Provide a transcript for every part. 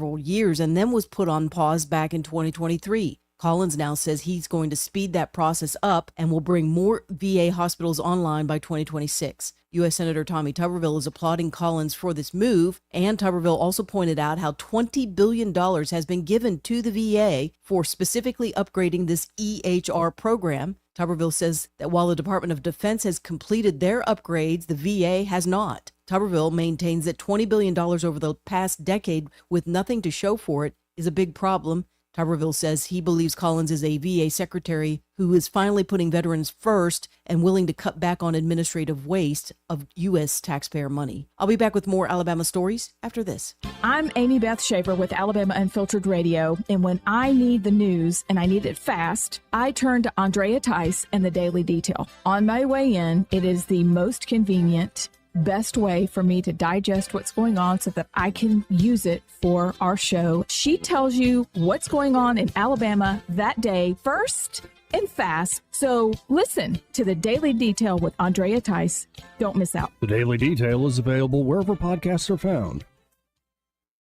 several years and then was put on pause back in 2023. Collins now says he's going to speed that process up and will bring more VA hospitals online by 2026. U.S. Senator Tommy Tuberville is applauding Collins for this move, and Tuberville also pointed out how $20 billion has been given to the VA for specifically upgrading this EHR program. Tuberville says that while the Department of Defense has completed their upgrades, the VA has not. Tuberville maintains that $20 billion over the past decade with nothing to show for it is a big problem. Tuberville says he believes Collins is a VA secretary who is finally putting veterans first and willing to cut back on administrative waste of U.S. taxpayer money. I'll be back with more Alabama stories after this. I'm Amy Beth Schaefer with Alabama Unfiltered Radio, and when I need the news and I need it fast, I turn to Andrea Tice and the Daily Detail. On my way in, it is the most convenient, best way for me to digest what's going on so that I can use it for our show. She tells you what's going on in Alabama that day first and fast. So listen to the Daily Detail with Andrea Tice. Don't miss out. The Daily Detail is available wherever podcasts are found.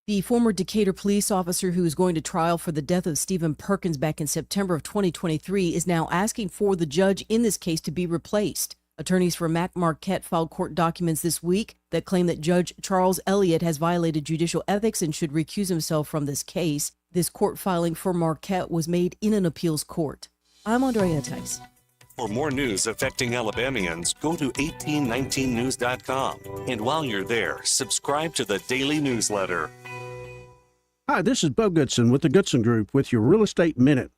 The former Decatur police officer who is going to trial for the death of Stephen Perkins back in September of 2023 is now asking for the judge in this case to be replaced. Attorneys for Mac Marquette filed court documents this week that claim that Judge Charles Elliott has violated judicial ethics and should recuse himself from this case. This court filing for Marquette was made in an appeals court. I'm Andrea Tice. For more news affecting Alabamians, go to 1819news.com. And while you're there, subscribe to the daily newsletter. Hi, this is Bo Goodson with the Goodson Group with your Real Estate Minute.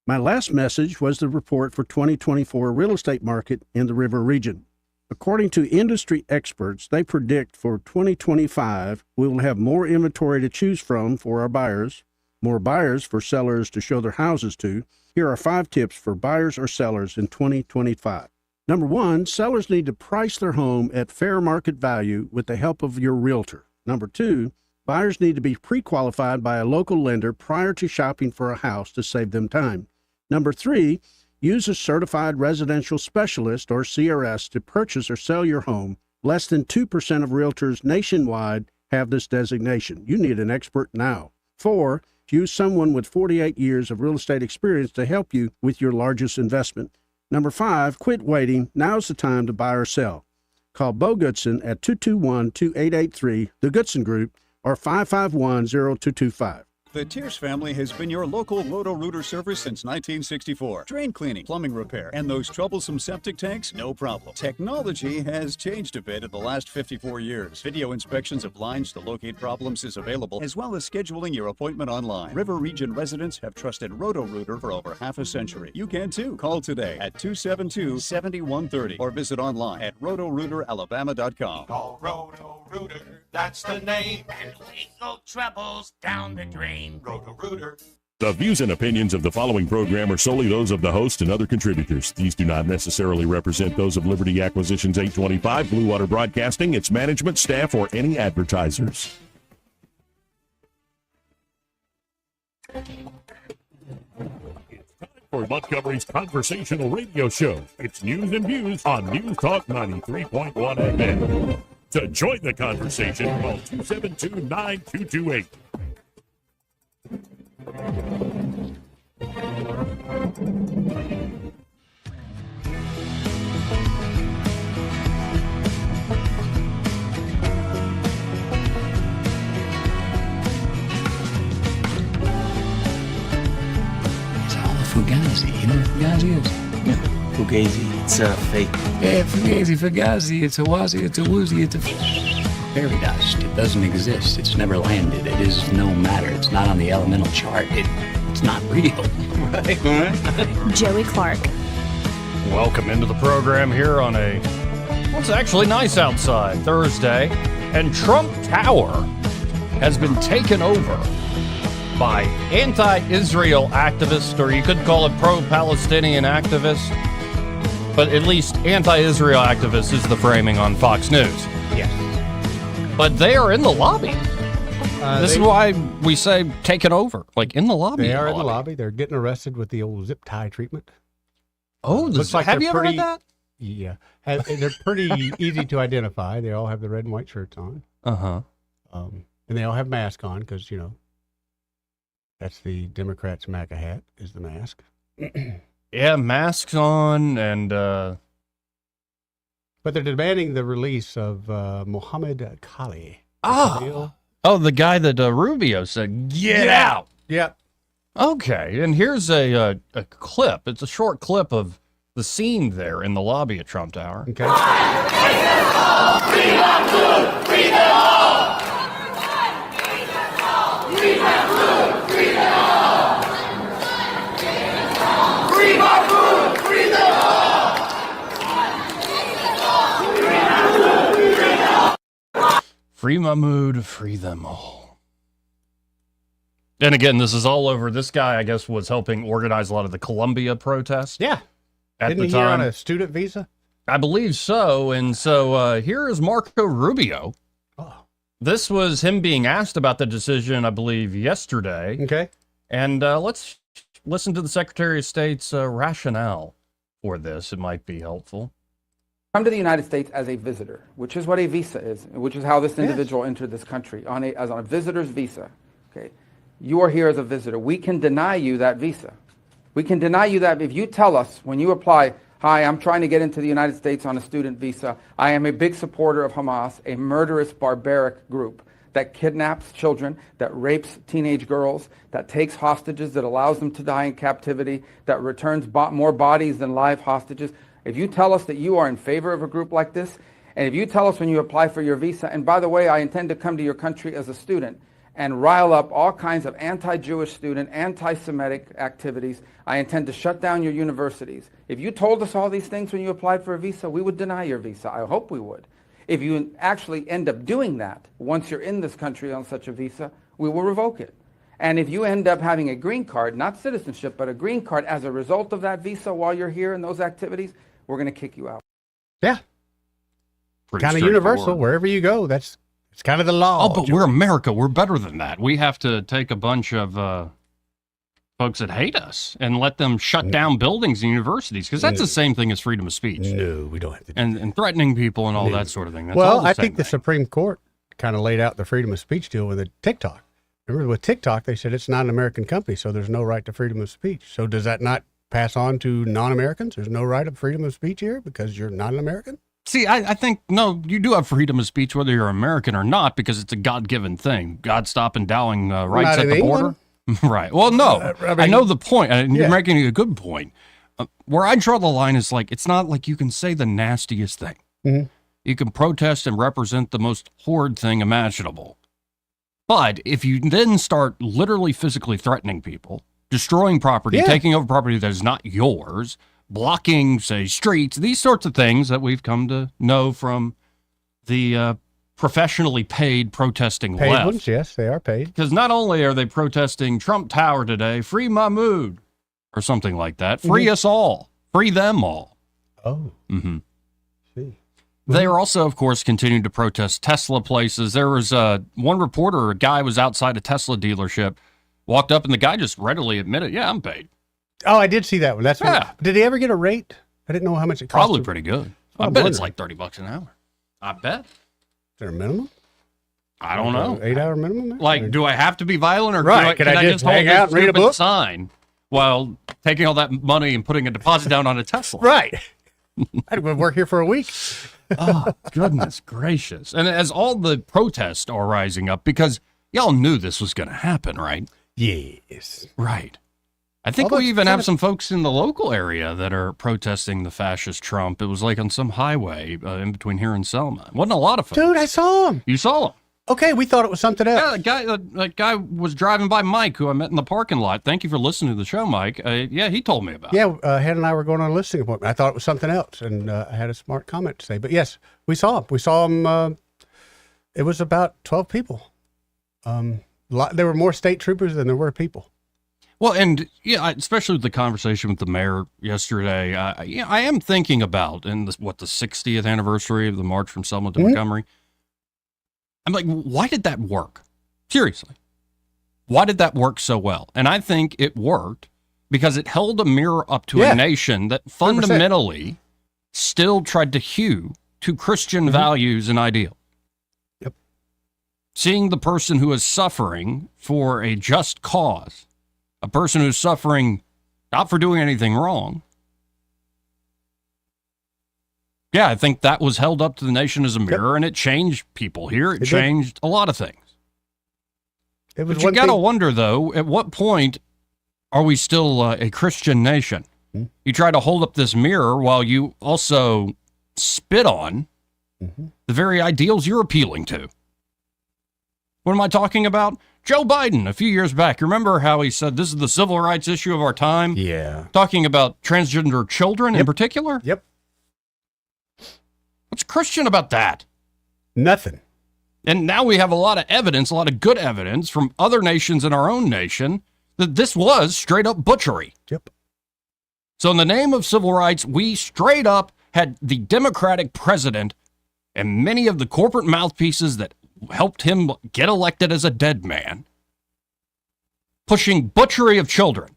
My last message was the report for 2024 real estate market in the River region. According to industry experts, they predict for 2025 we will have more inventory to choose from for our buyers, more buyers for sellers to show their houses to. Here are 5 tips for buyers or sellers in 2025. Number 1, sellers need to price their home at fair market value with the help of your realtor. Number 2, buyers need to be pre-qualified by a local lender prior to shopping for a house to save them time. Number 3, use a certified residential specialist or CRS to purchase or sell your home. Less than 2% of realtors nationwide have this designation. You need an expert now. 4, use someone with 48 years of real estate experience to help you with your largest investment. Number 5, quit waiting. Now's the time to buy or sell. Call Bo Goodson at 221-2883, the Goodson Group, or 551-0225. The Tierce family has been your local Roto-Rooter service since 1964. Drain cleaning, plumbing repair, and those troublesome septic tanks, no problem. Technology has changed a bit in the last 54 years. Video inspections of lines to locate problems is available, as well as scheduling your appointment online. River Region residents have trusted Roto-Rooter for over half a century. You can too. Call today at 272-7130 or visit online at rotorooteralabama.com. Call Roto-Rooter, that's the name, and legal troubles down the drain. Roto-Rooter. The views and opinions of the following program are solely those of the host and other contributors. These do not necessarily represent those of Liberty Acquisitions 825, Blue Water Broadcasting, its management, staff, or any advertisers. For Montgomery's conversational radio show, it's News and Views on News Talk 93.1 FM. To join the conversation, call 272-9228. Fugazi, you know what Fugazi is? Yeah, Fugazi, it's a fake. Yeah, Fugazi, it's a wazi, it's a woozy, it's a fairy dust. It doesn't exist. It's never landed. It is no matter. It's not on the elemental chart. It's not real. Right. Joey Clark. Welcome into the program here on it's actually nice outside, Thursday, and Trump Tower has been taken over by anti-Israel activists, or you could call it pro-Palestinian activists, but at least anti-Israel activists is the framing on Fox News. Yes. But they are in the lobby. This is why we say taken over, like in the lobby. They are in the lobby. They're getting arrested with the old zip tie treatment. Oh, looks like have you ever heard that? Yeah. They're pretty easy to identify. They all have the red and white shirts on. Uh-huh. And they all have masks on because, That's the Democrats' MAGA hat, is the mask. Yeah, masks on and... But they're demanding the release of Mohammed Khalil. Oh, the guy that Rubio said, get out. Yep. Okay, and here's a clip. It's a short clip of the scene there in the lobby at Trump Tower. Okay. Free Mahmoud, free them all. And again, this is all over. This guy, I guess, was helping organize a lot of the Columbia protests. Yeah. At Didn't the he time. here on a student visa? I believe so. And so here is Marco Rubio. Oh. This was him being asked about the decision, I believe, yesterday. Okay. And let's listen to the Secretary of State's rationale for this. It might be helpful. Come to the United States as a visitor, which is what a visa is, which is how this individual entered this country, as on a visitor's visa. Okay, you are here as a visitor. We can deny you that visa. We can deny you that if you tell us when you apply, hi, I'm trying to get into the United States on a student visa. I am a big supporter of Hamas, a murderous, barbaric group that kidnaps children, that rapes teenage girls, that takes hostages, that allows them to die in captivity, that returns more bodies than live hostages. If you tell us that you are in favor of a group like this, and if you tell us when you apply for your visa, and by the way, I intend to come to your country as a student and rile up all kinds of anti-Jewish student, anti-Semitic activities, I intend to shut down your universities. If you told us all these things when you applied for a visa, we would deny your visa. I hope we would. If you actually end up doing that, once you're in this country on such a visa, we will revoke it. And if you end up having a green card, not citizenship, but a green card as a result of that visa while you're here in those activities, we're going to kick you out. Yeah. Kind of universal. Wherever you go, it's kind of the law. Oh, but we're America. We're better than that. We have to take a bunch of folks that hate us and let them shut down buildings and universities, because that's the same thing as freedom of speech. No, we don't have to do and threatening people and all that sort of thing. That's well, all the I same think the thing. Supreme Court kind of laid out the freedom of speech deal with the TikTok. Remember, with TikTok, they said it's not an American company, so there's no right to freedom of speech. So does that not pass on to non-Americans? There's no right of freedom of speech here because you're not an American? See, I think, no, you do have freedom of speech whether you're American or not, because it's a God-given thing. God stop endowing rights Not at in the border. Right. Well, no, I know the point, and you're making a good point. Where I draw the line is like, it's not like you can say the nastiest thing. Mm-hmm. You can protest and represent the most horrid thing imaginable. But if you then start literally physically threatening people, destroying property, taking over property that is not yours, blocking, say, streets, these sorts of things that we've come to know from the professionally paid protesting Paid left. ones, yes, they are paid. Because not only are they protesting Trump Tower today, free Mahmoud, or something like that, free us all, free them all. Oh. Mm-hmm. See. They are also, of course, continuing to protest Tesla places. There was one reporter, a guy was outside a Tesla dealership, walked up, and the guy just readily admitted, yeah, I'm paid. Oh, I did see that one. That's Yeah. Did he ever get a rate? I didn't know how much it cost. Probably pretty good. I I'm bet it's wondering. like $30 an hour. I bet. Is there a minimum? I don't know. 8-hour minimum? There? Like, do I have to be violent, or Right. can I just hang hold out this and read a stupid book? sign while taking all that money and putting a deposit down on a Tesla? Right. I'd work here for a week. Oh, goodness gracious. And as all the protests are rising up, because y'all knew this was going to happen, right? Yes. Right. I think Although we it's even kind have of- some folks in the local area that are protesting the fascist Trump. It was like on some highway in between here and Selma. Wasn't a lot of folks. Dude, I saw him. You saw him? Okay, we thought it was something else. Yeah, that guy was driving by Mike, who I met in the parking lot. Thank you for listening to the show, Mike. Yeah, he told me about it. Yeah, Head and I were going on a listing appointment. I thought it was something else, and I had a smart comment to say. But yes, we saw him. We saw him. It was about 12 people. There were more state troopers than there were people. Well, and yeah, especially with the conversation with the mayor yesterday, I am thinking about the 60th anniversary of the March from Selma to Montgomery. I'm like, why did that work? Seriously, why did that work so well? And I think it worked because it held a mirror up to a nation that fundamentally still tried to hew to Christian values and ideals. Yep. Seeing the person who is suffering for a just cause a person who's suffering not for doing anything wrong. Yeah, I think that was held up to the nation as a mirror, and it changed people here. It changed a lot of things. But you got to wonder, though, at what point are we still a Christian nation? You try to hold up this mirror while you also spit on the very ideals you're appealing to. What am I talking about? Joe Biden, a few years back. You remember how he said this is the civil rights issue of our time? Yeah. Talking about transgender children in particular? Yep. What's Christian about that? Nothing. And now we have a lot of evidence, a lot of good evidence from other nations in our own nation that this was straight up butchery. Yep. So in the name of civil rights, we straight up had the Democratic president and many of the corporate mouthpieces that helped him get elected as a dead man pushing butchery of children.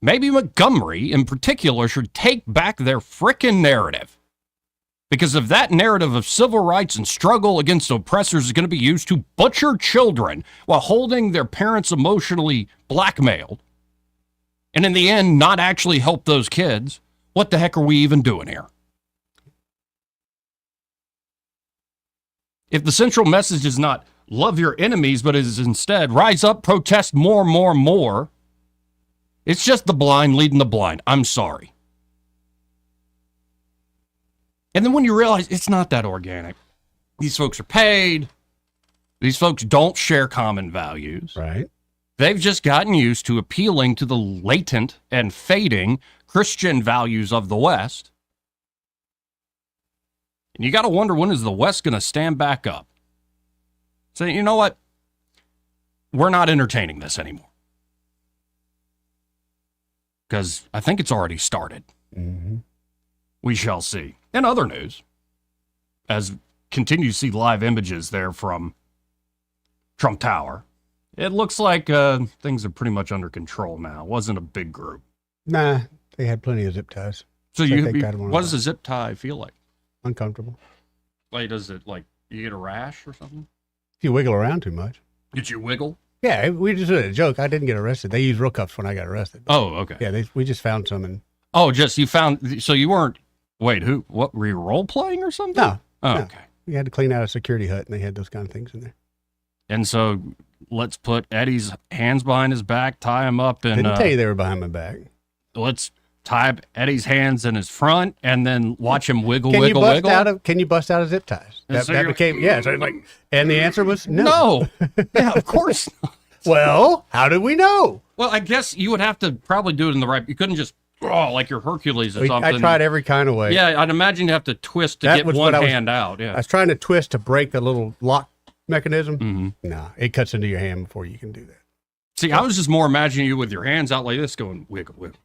Maybe Montgomery in particular should take back their frickin' narrative. Because if that narrative of civil rights and struggle against oppressors is going to be used to butcher children while holding their parents emotionally blackmailed, and in the end not actually help those kids, what the heck are we even doing here? If the central message is not love your enemies, but is instead rise up, protest more, more, more, it's just the blind leading the blind. I'm sorry. And then when you realize it's not that organic, these folks are paid. These folks don't share common values. Right. They've just gotten used to appealing to the latent and fading Christian values of the West. And you got to wonder, when is the West going to stand back up? Say, you know what? We're not entertaining this anymore. Because I think it's already started. Mm-hmm. We shall see. In other news, as continue to see live images there from Trump Tower, it looks like things are pretty much under control now. It wasn't a big group. Nah, they had plenty of zip ties. So what does a zip tie feel like? Uncomfortable. Like, does it, like, you get a rash or something? If you wiggle around too much. Did you wiggle? Yeah, we just did a joke. I didn't get arrested. They used real cuffs when I got arrested. Oh, okay. Yeah, we just found some. And you found, so you weren't, wait, what, were you role playing or something? No. Oh, no. okay. We had to clean out a security hut, and they had those kind of things in there. And so let's put Eddie's hands behind his back, tie him up, and Didn't tell you they were behind my back. Let's tie Eddie's hands in his front, and then watch him wiggle. Can you bust out of zip ties? That became So like, and the answer was no. Yeah, of course not. Well, how did we know? Well, I guess you would have to probably do it in the right. You couldn't just like your Hercules or something. I tried every kind of way. Yeah, I'd imagine you have to twist to get one hand out. Yeah, I was trying to twist to break the little lock mechanism. Mm-hmm. No, it cuts into your hand before you can do that. See, I was just more imagining you with your hands out like this, going wiggle, wiggle.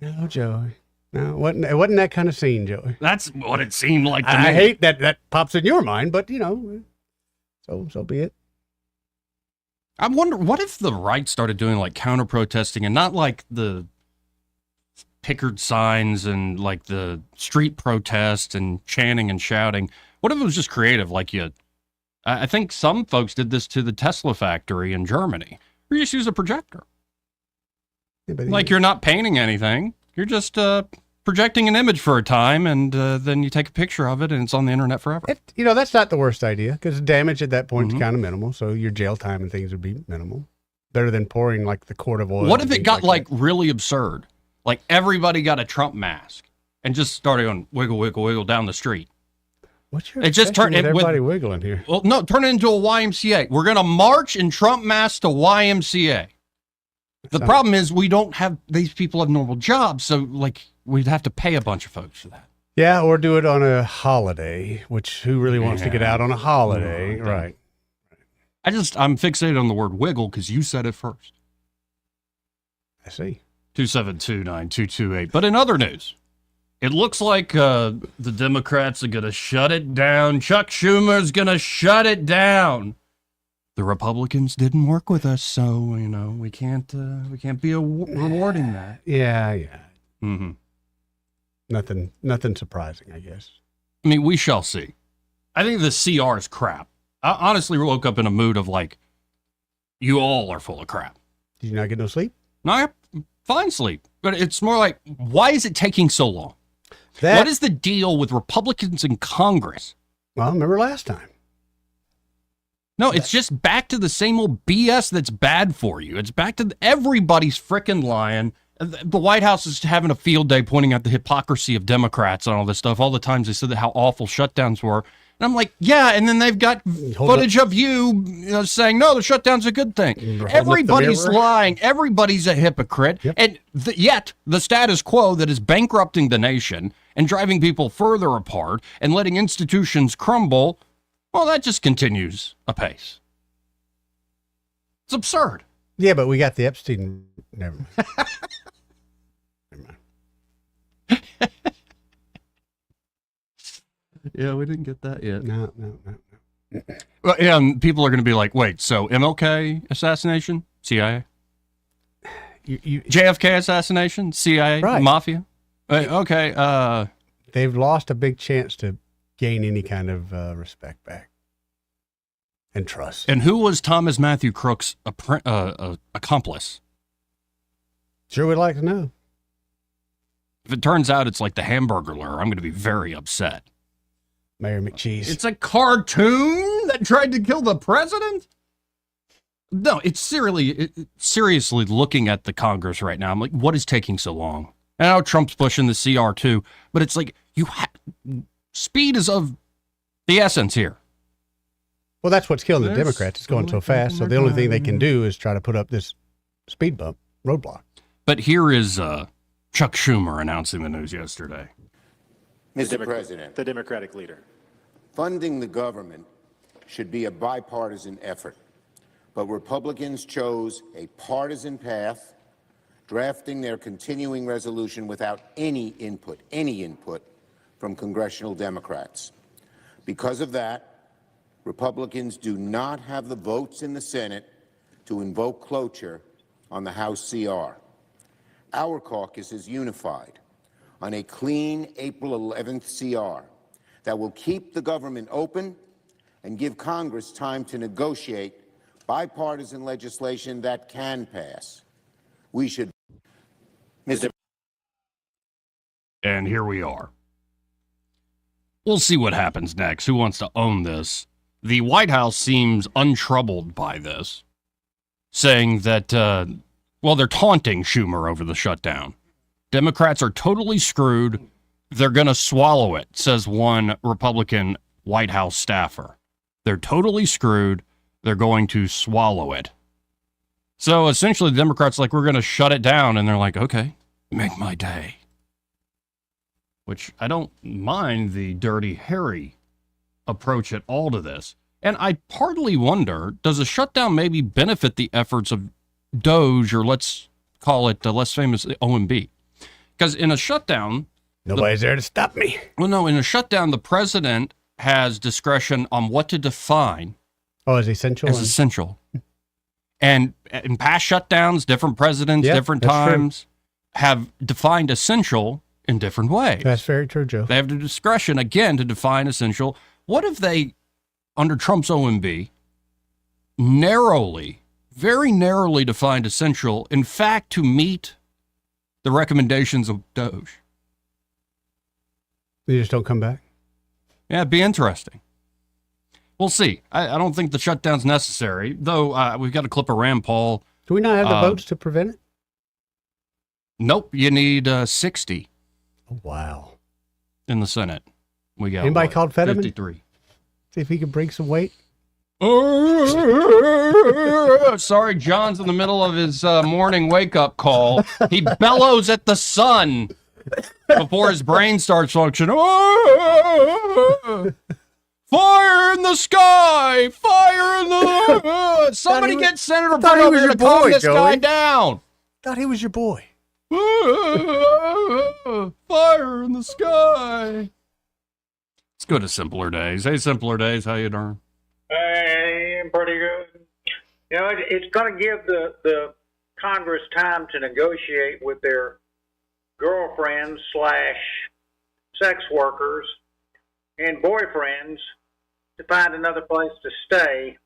No, Joey. No, it wasn't that kind of scene, Joey. That's what it seemed like to me. I hate that pops in your mind, but so be it. I wonder, what if the right started doing like counter protesting and not like the Pickard signs and like the street protest and chanting and shouting? What if it was just creative? Like I think some folks did this to the Tesla factory in Germany. You just use a projector. Yeah, like you're not painting anything. You're just projecting an image for a time, and then you take a picture of it, and it's on the internet forever. That's not the worst idea, because damage at that point is kind of minimal, so your jail time and things would be minimal. Better than pouring like the quart of oil. What if it got like really absurd? Like everybody got a Trump mask and just started on wiggle, wiggle, wiggle down the street. What's your it just turned everybody wiggling here? Well, no, turn it into a YMCA. We're going to march in Trump masks to YMCA. The problem is these people have normal jobs, so like we'd have to pay a bunch of folks for that. Yeah, or do it on a holiday, which who really wants to get out on a holiday? Right. I'm fixated on the word wiggle because you said it first. I see. 272-9228. But in other news, it looks like the Democrats are going to shut it down. Chuck Schumer's going to shut it down. The Republicans didn't work with us, so we can't be rewarding that. Yeah. Mm-hmm. Nothing surprising, I guess. I mean, we shall see. I think the CR is crap. I honestly woke up in a mood of like, you all are full of crap. Did you not get no sleep? No, I have fine sleep. But it's more like, why is it taking so long? What is the deal with Republicans in Congress? Well, remember last time. No, it's just back to the same old BS that's bad for you. It's back to everybody's frickin' lying. The White House is having a field day pointing out the hypocrisy of Democrats and all this stuff. All the times they said how awful shutdowns were. And I'm like, yeah, and then they've got footage of you saying, no, the shutdown's a good thing. Everybody's lying. Everybody's a hypocrite. Yep. And yet the status quo that is bankrupting the nation and driving people further apart and letting institutions crumble, well, that just continues apace. It's absurd. Yeah, but we got the Epstein. Never mind. Never mind. Yeah, we didn't get that yet. No. Well, yeah, and people are going to be like, wait, so MLK assassination? CIA? JFK assassination? CIA? Right. Mafia? Okay. They've lost a big chance to gain any kind of respect back and trust. And who was Thomas Matthew Crook's accomplice? Sure would like to know. If it turns out it's like the Hamburger Lure, I'm going to be very upset. Mayor McCheese. It's a cartoon that tried to kill the president? No, it's seriously looking at the Congress right now. I'm like, what is taking so long? I know Trump's pushing the CR2, but it's like, speed is of the essence here. Well, that's what's killing the Democrats. It's going so fast. So the only thing they can do is try to put up this speed bump roadblock. But here is Chuck Schumer announcing the news yesterday. Mr. President, the Democratic leader. Funding the government should be a bipartisan effort, but Republicans chose a partisan path, drafting their continuing resolution without any input from congressional Democrats. Because of that, Republicans do not have the votes in the Senate to invoke cloture on the House CR. Our caucus is unified on a clean April 11th CR that will keep the government open and give Congress time to negotiate bipartisan legislation that can pass. We should, Mr. And here we are. We'll see what happens next. Who wants to own this? The White House seems untroubled by this, saying that, they're taunting Schumer over the shutdown. Democrats are totally screwed. They're going to swallow it, says one Republican White House staffer. They're totally screwed. They're going to swallow it. So essentially, the Democrats we're going to shut it down. And they're like, okay, make my day. Which I don't mind the Dirty Harry approach at all to this. And I partly wonder, does a shutdown maybe benefit the efforts of Doge, or let's call it the less famous OMB? Because in a shutdown... Nobody's there to stop me. Well, no, in a shutdown, the president has discretion on what to define as essential. As essential. And in past shutdowns, different presidents, different times have defined essential in different ways. That's very true, Joe. They have the discretion, again, to define essential. What if they, under Trump's OMB, very narrowly defined essential, in fact, to meet the recommendations of Doge? They just don't come back? Yeah, it'd be interesting. We'll see. I don't think the shutdown's necessary, though we've got a clip of Rand Paul. Do we not have the votes to prevent it? Nope, you need 60. Oh, wow. In the Senate. We got anybody called Fetterman? 53. See if he can bring some weight. Sorry, John's in the middle of his morning wake-up call. He bellows at the sun before his brain starts functioning. Fire in the sky! Fire in the... Somebody get Senator Brett over here to calm this guy down. Thought he was your boy. Fire in the sky. Let's go to Simpler Days. Hey, Simpler Days, how you doing? Hey, I'm pretty good. You know, it's going to give the Congress time to negotiate with their girlfriends / sex workers and boyfriends to find another place to stay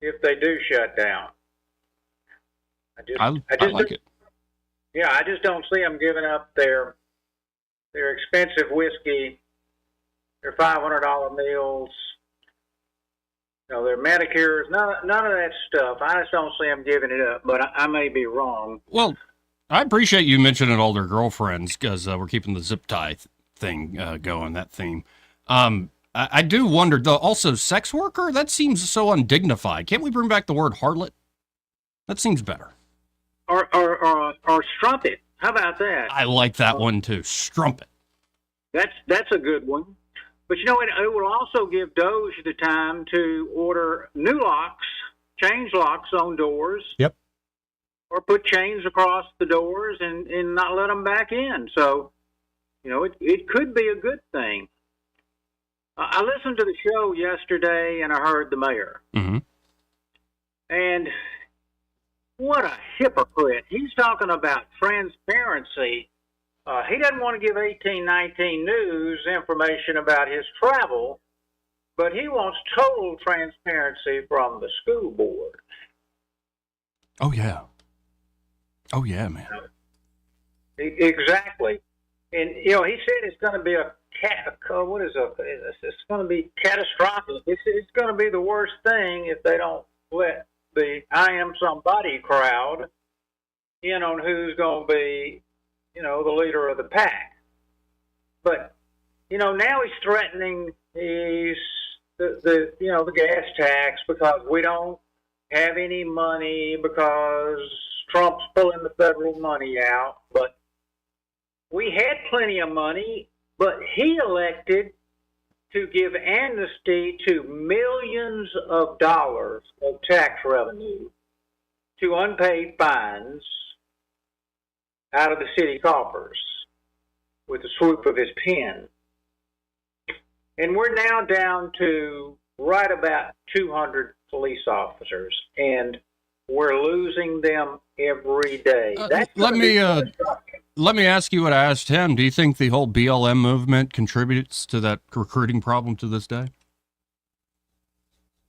if they do shut down. I like it. Yeah, I just don't see them giving up their expensive whiskey, their $500 meals, their manicures, none of that stuff. I just don't see them giving it up, but I may be wrong. Well, I appreciate you mentioning all their girlfriends because we're keeping the zip tie thing going, that theme. I do wonder, though, also sex worker, that seems so undignified. Can't we bring back the word harlot? That seems better. Or strumpet. How about that? I like that one too. Strumpet. That's a good one. But it will also give Doge the time to order new locks, change locks on doors. Yep. Or put chains across the doors and not let them back in. So, it could be a good thing. I listened to the show yesterday and I heard the mayor. Mm-hmm. And what a hypocrite. He's talking about transparency. He doesn't want to give 1819 News information about his travel, but he wants total transparency from the school board. Oh, yeah. Oh, yeah, man. Exactly. And, he said it's going to be it's going to be catastrophic. It's going to be the worst thing if they don't let the I Am Somebody crowd in on who's going to be, the leader of the pack. But, now he's threatening the gas tax because we don't have any money because Trump's pulling the federal money out. But we had plenty of money, but he elected to give amnesty to millions of dollars of tax revenue to unpaid fines out of the city coffers with the swoop of his pen. And we're now down to right about 200 police officers, and we're losing them every day. Let me ask you what I asked him. Do you think the whole BLM movement contributes to that recruiting problem to this day?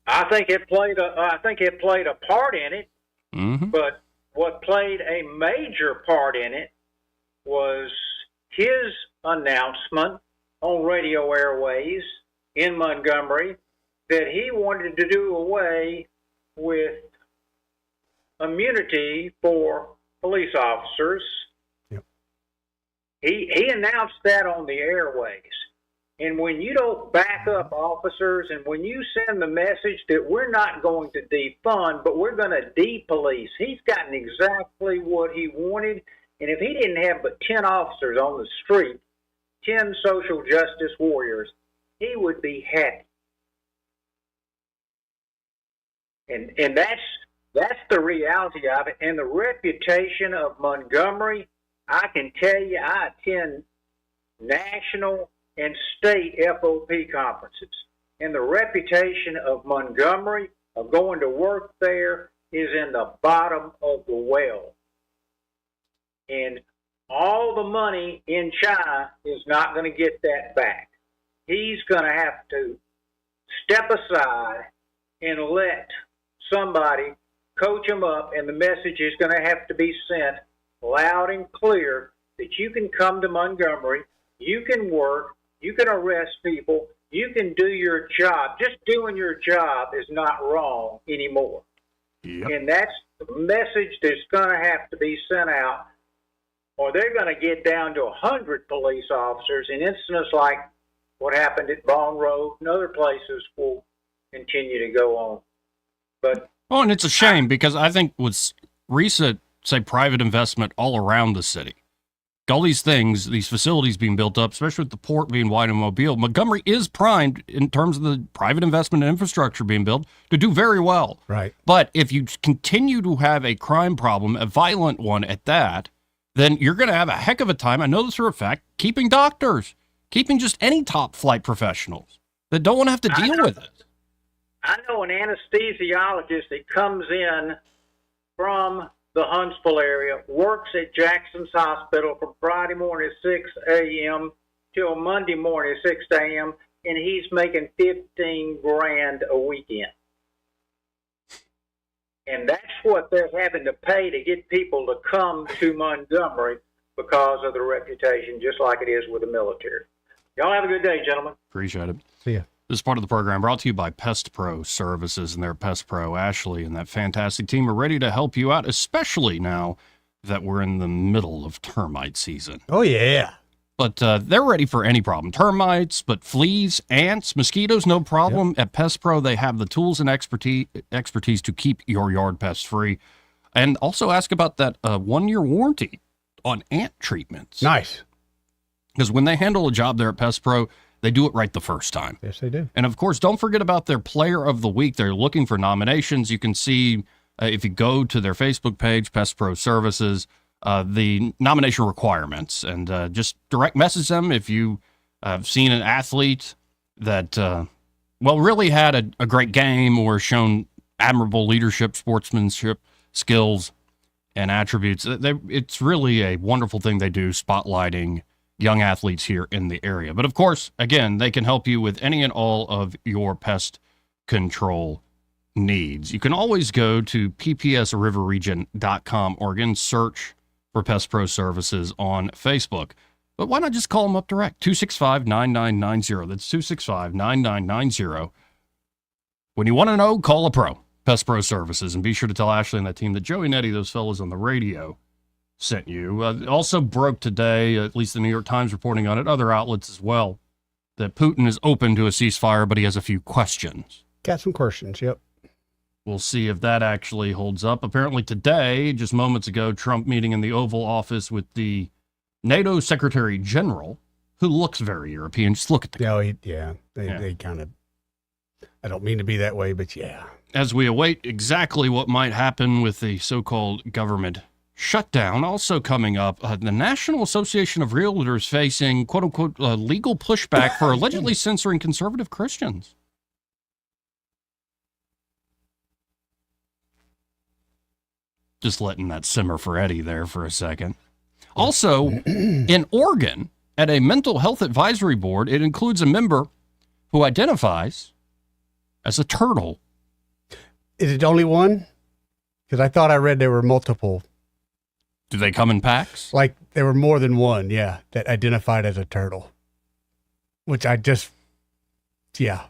I think it played a part in it, mm-hmm. But what played a major part in it was his announcement on radio airways in Montgomery that he wanted to do away with immunity for police officers. Yep. He announced that on the airways. And when you don't back up officers and when you send the message that we're not going to defund, but we're going to de-police, he's gotten exactly what he wanted. And if he didn't have but 10 officers on the street, 10 social justice warriors, he would be happy. And that's the reality of it. And the reputation of Montgomery, I can tell you, I attend national and state FOP conferences. And the reputation of Montgomery, of going to work there, is in the bottom of the well. And all the money in China is not going to get that back. He's going to have to step aside and let somebody coach him up, and the message is going to have to be sent loud and clear that you can come to Montgomery, you can work, you can arrest people, you can do your job. Just doing your job is not wrong anymore. Yep. And that's the message that's going to have to be sent out, or they're going to get down to 100 police officers, and incidents like what happened at Bone Road and other places will continue to go on. But and it's a shame because I think with recent, say, private investment all around the city, all these things, these facilities being built up, especially with the port being wide and mobile, Montgomery is primed in terms of the private investment and infrastructure being built to do very well. Right. But if you continue to have a crime problem, a violent one at that, then you're going to have a heck of a time, I know this for a fact, keeping doctors, keeping just any top flight professionals that don't want to have to deal with it. I know an anesthesiologist that comes in from the Huntsville area, works at Jackson's Hospital from Friday morning at 6 a.m. till Monday morning at 6 a.m., and he's making $15,000 a weekend. And that's what they're having to pay to get people to come to Montgomery because of the reputation, just like it is with the military. Y'all have a good day, gentlemen. Appreciate it. See ya. This part of the program brought to you by Pest Pro Services and their Pest Pro. Ashley and that fantastic team are ready to help you out, especially now that we're in the middle of termite season. Oh, yeah. But they're ready for any problem. Termites, but fleas, ants, mosquitoes, no problem. Yep. At Pest Pro, they have the tools and expertise to keep your yard pest free. And also ask about that 1-year warranty on ant treatments. Nice. Because when they handle a job there at Pest Pro, they do it right the first time. Yes, they do. And, of course, don't forget about their Player of the Week. They're looking for nominations. You can see, if you go to their Facebook page, Pest Pro Services, the nomination requirements. And just direct message them if you have seen an athlete that, really had a great game or shown admirable leadership, sportsmanship, skills, and attributes. It's really a wonderful thing they do, spotlighting young athletes here in the area. But of course, again, they can help you with any and all of your pest control needs. You can always go to ppsriverregion.com or again, search for Pest Pro Services on Facebook. But why not just call them up direct? 265-9990. That's 265-9990. When you want to know, call a pro. Pest Pro Services. And be sure to tell Ashley and that team that Joey and Eddie, those fellas on the radio, sent you. Also broke today, at least the New York Times reporting on it, other outlets as well, that Putin is open to a ceasefire, but he has a few questions. Got some questions, yep. We'll see if that actually holds up. Apparently today, just moments ago, Trump meeting in the Oval Office with the NATO Secretary General, who looks very European. Just look at the guy. They kind of, I don't mean to be that way, but yeah. As we await exactly what might happen with the so-called government shutdown, also coming up, the National Association of Realtors facing, quote-unquote, legal pushback for allegedly censoring conservative Christians. Just letting that simmer for Eddie there for a second. Also, in Oregon, at a mental health advisory board, it includes a member who identifies as a turtle. Is it only one? Because I thought I read there were multiple. Do they come in packs? Like there were more than one, yeah, that identified as a turtle. Which I just, yeah.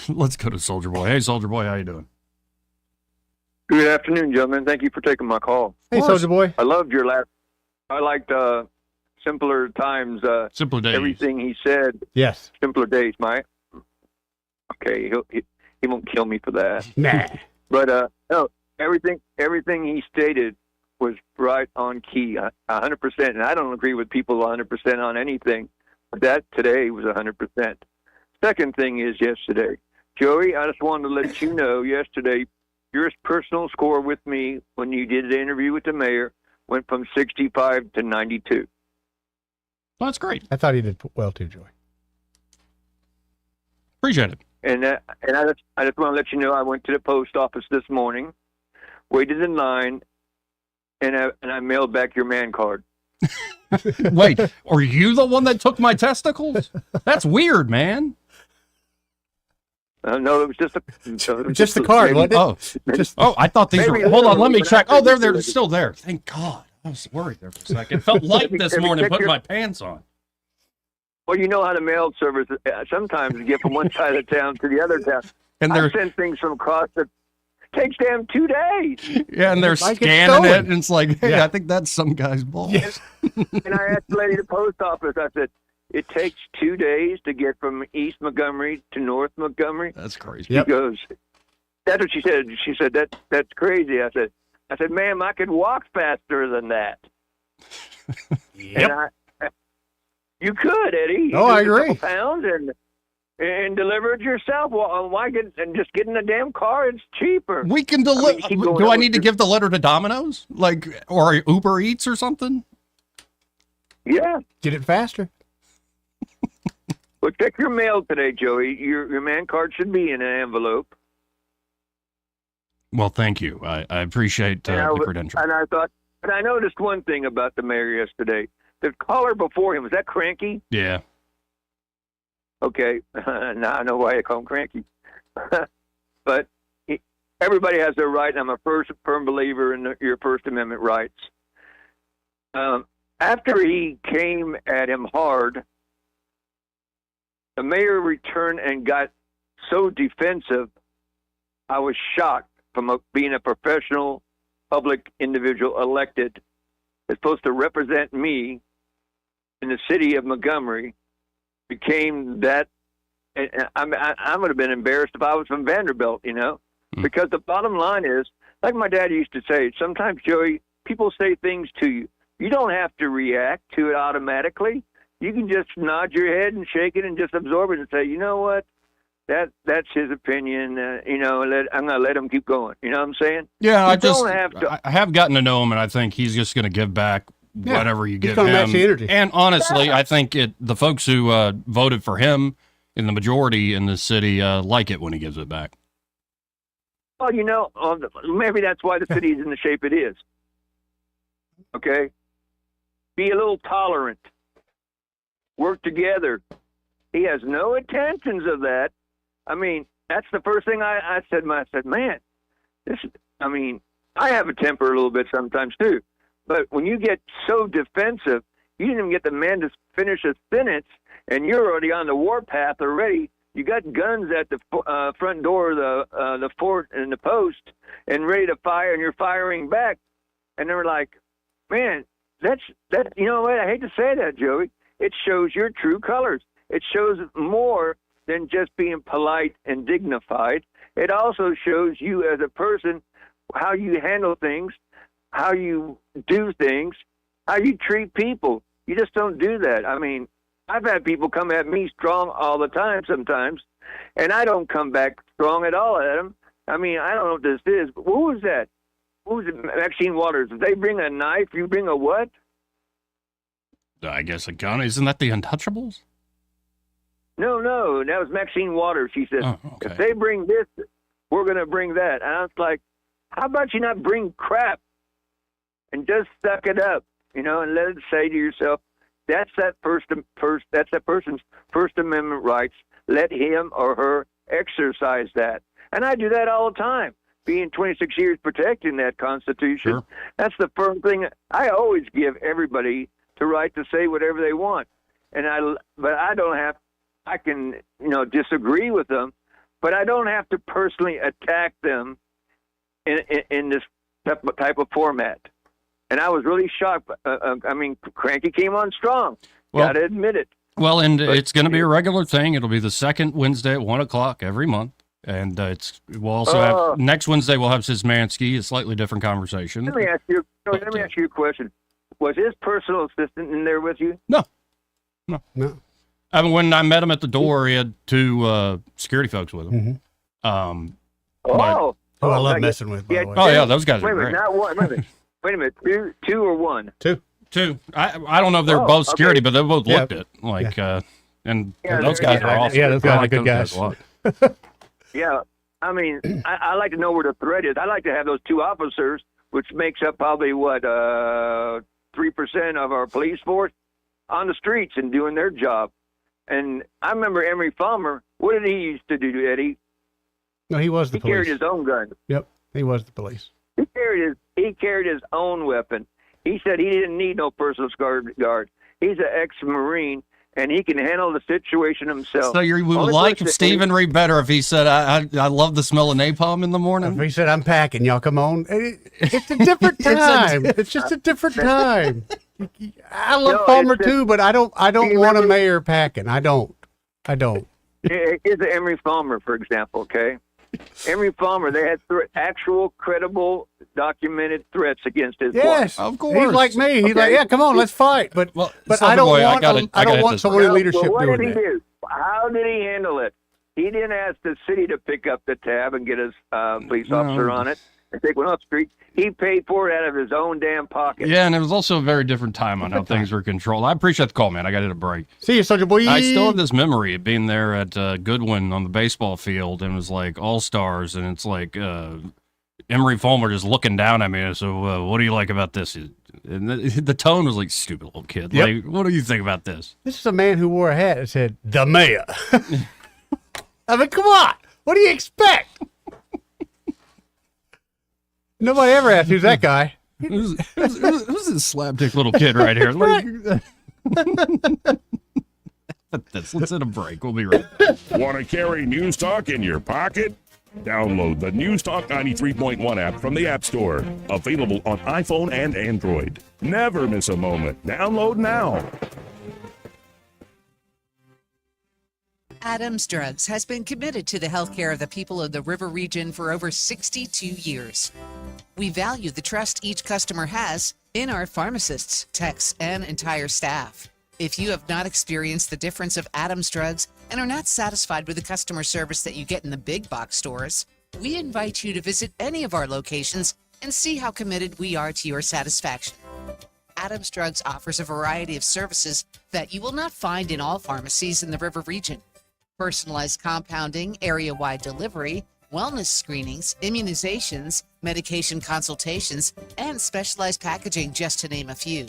Let's go to Soldier Boy. Hey, Soldier Boy, how you doing? Good afternoon, gentlemen. Thank you for taking my call. Hey, Soldier Boy. I loved your last. I liked Simpler Times. Simpler Days. Everything he said. Yes. Simpler Days, Mike. Okay, he won't kill me for that. Nah. But no, everything he stated was right on key, 100%. And I don't agree with people 100% on anything, but that today was 100%. Second thing is yesterday, Joey. I just wanted to let you know yesterday. Your personal score with me when you did the interview with the mayor went from 65 to 92. Well, that's great. I thought he did well too, Joey. Appreciate it. And I just want to let you know I went to the post office this morning, waited in line, and I mailed back your man card. Wait, are you the one that took my testicles? That's weird, man. No, it was just the card, wasn't it? I thought these were. Hold on, let me check. Oh, they're still there. Thank God. I was worried there for a second. It felt light this morning putting my pants on. Well, you know how the mail service sometimes get from one side of town to the other town. And I send things from across the. Takes them 2 days. Yeah, and they're scanning it, and it's like, hey, I think that's some guy's balls. Yes. And I asked the lady at the post office. I said, it takes 2 days to get from East Montgomery to North Montgomery. That's crazy. She goes, that's what she said. She said, that's crazy. I said, ma'am, I could walk faster than that. Yep. And you could, Eddie. Oh, I A agree. couple pounds and deliver it yourself. Well, why just getting a damn car? It's cheaper. We can deliver. Do I need to give the letter to Domino's, or Uber Eats or something? Yeah. Get it faster. Well, check your mail today, Joey. Your man card should be in an envelope. Well, thank you. I appreciate the credential. And I noticed one thing about the mayor yesterday. The caller before him, was that Cranky? Yeah. Okay. Now I know why I call him Cranky. But But everybody has their right, and I'm a firm believer in your First Amendment rights. After he came at him hard, the mayor returned and got so defensive, I was shocked from being a professional public individual elected that's supposed to represent me in the city of Montgomery, became that. I would have been embarrassed if I was from Vanderbilt, because the bottom line is, like my dad used to say, sometimes, Joey, people say things to you. You don't have to react to it automatically. You can just nod your head and shake it and just absorb it and say, you know what? That's his opinion. I'm going to let him keep going. You know what I'm saying? Yeah, I have gotten to know him, and I think he's just going to give back whatever you give him. Match the energy. And honestly, I think the folks who voted for him in the majority in the city like it when he gives it back. Well, maybe that's why the city is in the shape it is. Okay? Be a little tolerant. Work together. He has no intentions of that. I mean, that's the first thing I said. I said, man, I have a temper a little bit sometimes too. But when you get so defensive, you didn't even get the man to finish a sentence, and you're already on the warpath already. You got guns at the front door of the fort and the post, and ready to fire, and you're firing back. And they're like, man, that's you know what? I hate to say that, Joey. It shows your true colors. It shows more than just being polite and dignified. It also shows you as a person, how you handle things, how you do things, how you treat people. You just don't do that. I mean, I've had people come at me strong all the time sometimes, and I don't come back strong at all at them. I mean, I don't know what this is, but who was that? Who was it? Maxine Waters. If they bring a knife, you bring a what? I guess a gun. Isn't that the Untouchables? No, that was Maxine Waters. She said, if they bring this, we're going to bring that. And I was like, how about you not bring crap and just suck it up, and let it say to yourself, that's that person's First Amendment rights. Let him or her exercise that. And I do that all the time. Being 26 years protecting that Constitution, sure. That's the first thing. I always give everybody the right to say whatever they want. But I don't have, I can, disagree with them, but I don't have to personally attack them in this type of format. And I was really shocked. Cranky came on strong. Got to admit it. Well, it's going to be a regular thing. It'll be the second Wednesday at 1:00 every month. And we'll also have, next Wednesday we'll have Szymanski, a slightly different conversation. Let me ask you a question. Was his personal assistant in there with you? No. I mean, when I met him at the door, he had two security folks with him. Mm-hmm. I love messing with, by the way. Oh, yeah, those guys are great. Not one. Wait a minute. Two or one? Two. I don't know if they're both security, but they both looked it. And those guys are awesome. Yeah, those guys are good guys. Yeah. I mean, I like to know where the threat is. I like to have those two officers, which makes up probably, 3% of our police force, on the streets and doing their job. And I remember Emery Farmer. What did he used to do, Eddie? No, he was the police. He carried his own gun. Yep, he was the police. He carried his own weapon. He said he didn't need no personal guard. He's an ex-Marine, and he can handle the situation himself. So you would like Stephen Reed better if he said, I love the smell of napalm in the morning? If he said, I'm packing, y'all come on. It's a different time. It's just a different time. I love Palmer too, but I don't want a mayor packing. I don't. Here's the Emery Farmer, for example, okay? Emery Farmer, they had actual, credible, documented threats against his wife. Of course. He's like me. He's like, yeah, come on, let's fight. But I don't want someone in leadership doing that. What did he do? How did he handle it? He didn't ask the city to pick up the tab and get his police officer on it and take one off the street. He paid for it out of his own damn pocket. Yeah, and it was also a very different time on how things were controlled. I appreciate the call, man. I got to hit a break. See you, Soldier Boy. I still have this memory of being there at Goodwin on the baseball field, and it was like All-Stars, and it's like Emery Fulmer just looking down at me. So, what do you like about this? And the tone was like, stupid little kid. Yep. Like, what do you think about this? This is a man who wore a hat that said, the mayor. I mean, come on. What do you expect? Nobody ever asked who's that guy. Who's this slapdick little kid right here? Let's hit a break. We'll be right back. Want to carry News Talk in your pocket? Download the News Talk 93.1 app from the App Store. Available on iPhone and Android. Never miss a moment. Download now. Adams Drugs has been committed to the health care of the people of the River Region for over 62 years. We value the trust each customer has in our pharmacists, techs, and entire staff. If you have not experienced the difference of Adams Drugs and are not satisfied with the customer service that you get in the big box stores, we invite you to visit any of our locations and see how committed we are to your satisfaction. Adams Drugs offers a variety of services that you will not find in all pharmacies in the River Region. Personalized compounding, area-wide delivery, wellness screenings, immunizations, medication consultations, and specialized packaging, just to name a few.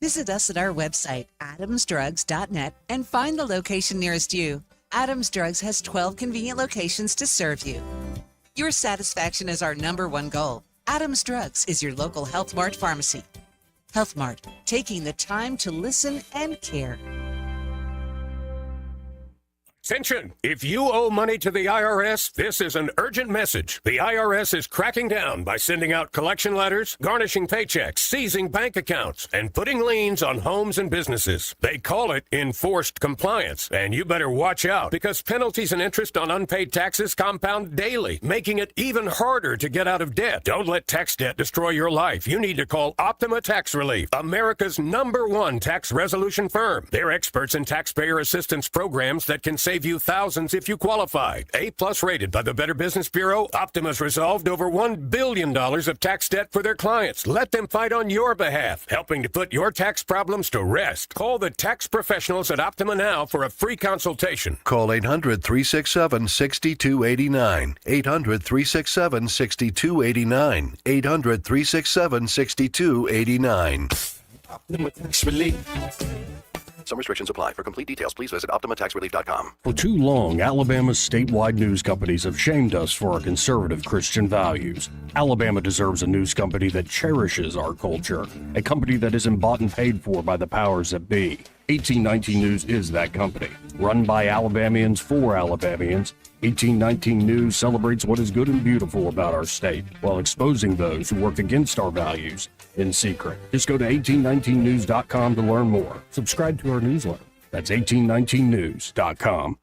Visit us at our website, adamsdrugs.net, and find the location nearest you. Adams Drugs has 12 convenient locations to serve you. Your satisfaction is our #1 goal. Adams Drugs is your local Health Mart pharmacy. Health Mart, taking the time to listen and care. Attention! If you owe money to the IRS, this is an urgent message. The IRS is cracking down by sending out collection letters, garnishing paychecks, seizing bank accounts, and putting liens on homes and businesses. They call it enforced compliance, and you better watch out because penalties and interest on unpaid taxes compound daily, making it even harder to get out of debt. Don't let tax debt destroy your life. You need to call Optima Tax Relief, America's #1 tax resolution firm. They're experts in taxpayer assistance programs that can save you thousands if you qualify. A+ rated by the Better Business Bureau, Optima's resolved over $1 billion of tax debt for their clients. Let them fight on your behalf, helping to put your tax problems to rest. Call the tax professionals at Optima now for a free consultation. Call 800-367-6289. 800-367-6289. 800-367-6289. Optima Tax Relief. Some restrictions apply. For complete details, please visit OptimaTaxRelief.com. For too long, Alabama's statewide news companies have shamed us for our conservative Christian values. Alabama deserves a news company that cherishes our culture, a company that isn't bought and paid for by the powers that be. 1819 News is that company. Run by Alabamians for Alabamians, 1819 News celebrates what is good and beautiful about our state while exposing those who work against our values in secret. Just go to 1819news.com to learn more. Subscribe to our newsletter. That's 1819news.com.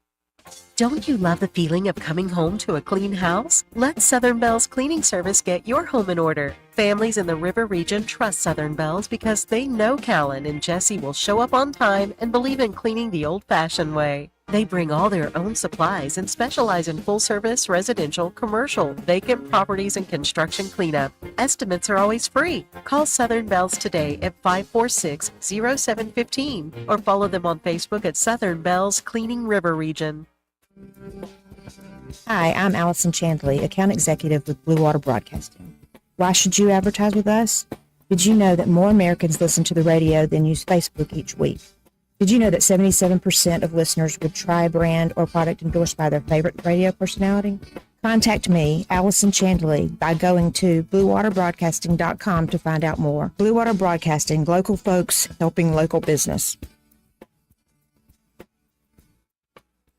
Don't you love the feeling of coming home to a clean house? Let Southern Bell's Cleaning Service get your home in order. Families in the River Region trust Southern Bell's because they know Callan and Jesse will show up on time and believe in cleaning the old-fashioned way. They bring all their own supplies and specialize in full-service, residential, commercial, vacant properties, and construction cleanup. Estimates are always free. Call Southern Bells today at 546-0715 or follow them on Facebook at Southern Bells Cleaning River Region. Hi, I'm Allison Chandley, Account Executive with Blue Water Broadcasting. Why should you advertise with us? Did you know that more Americans listen to the radio than use Facebook each week? Did you know that 77% of listeners would try a brand or product endorsed by their favorite radio personality? Contact me, Allison Chandley, by going to BlueWaterBroadcasting.com to find out more. Blue Water Broadcasting, local folks helping local business.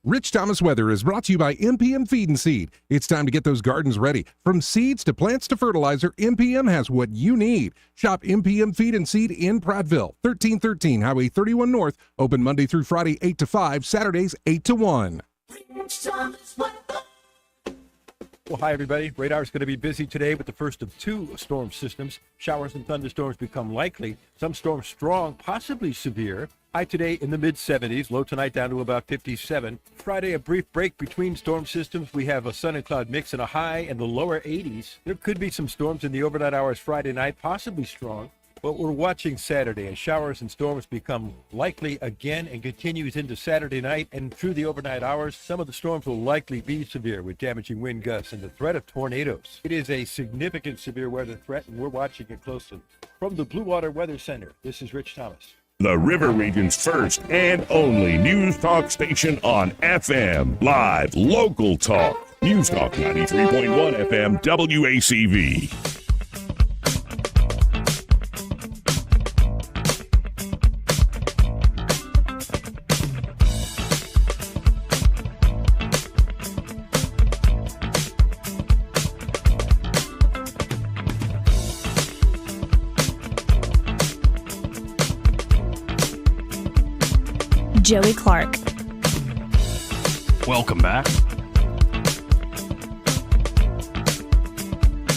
Rich Thomas Weather is brought to you by MPM Feed and Seed. It's time to get those gardens ready. From seeds to plants to fertilizer, MPM has what you need. Shop MPM Feed and Seed in Prattville, 1313 Highway 31 North. Open Monday through Friday, 8 to 5, Saturdays, 8 to 1. Well, hi, everybody. Radar is going to be busy today with the first of two storm systems. Showers and thunderstorms become likely. Some storms strong, possibly severe. High today in the mid-70s, low tonight down to about 57. Friday, a brief break between storm systems. We have a sun and cloud mix and a high in the lower 80s. There could be some storms in the overnight hours Friday night, possibly strong. But we're watching Saturday, and showers and storms become likely again and continues into Saturday night and through the overnight hours. Some of the storms will likely be severe with damaging wind gusts and the threat of tornadoes. It is a significant severe weather threat, and we're watching it closely. From the Blue Water Weather Center, this is Rich Thomas. The River Region's first and only news talk station on FM. Live, local talk. News Talk 93.1 FM WACV. Joey Clark. Welcome back.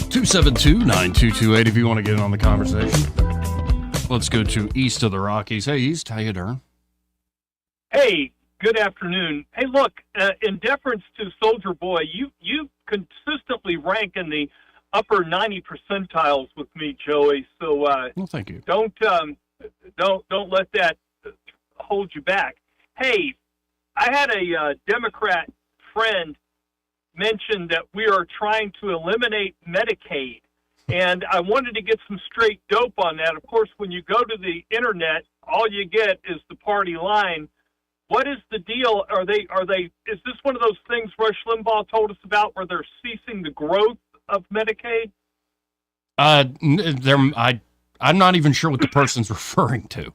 272-9228 if you want to get in on the conversation. Let's go to east of the Rockies. Hey, East, how you doing? Hey, good afternoon. Hey, look, in deference to Soldier Boy, you consistently rank in the upper 90 percentiles with me, Joey. So well, thank you. Don't let that hold you back. Hey, I had a Democrat friend mention that we are trying to eliminate Medicaid, and I wanted to get some straight dope on that. Of course, when you go to the internet, all you get is the party line. What is the deal? Is this one of those things Rush Limbaugh told us about where they're ceasing the growth of Medicaid? I'm not even sure what the person's referring to.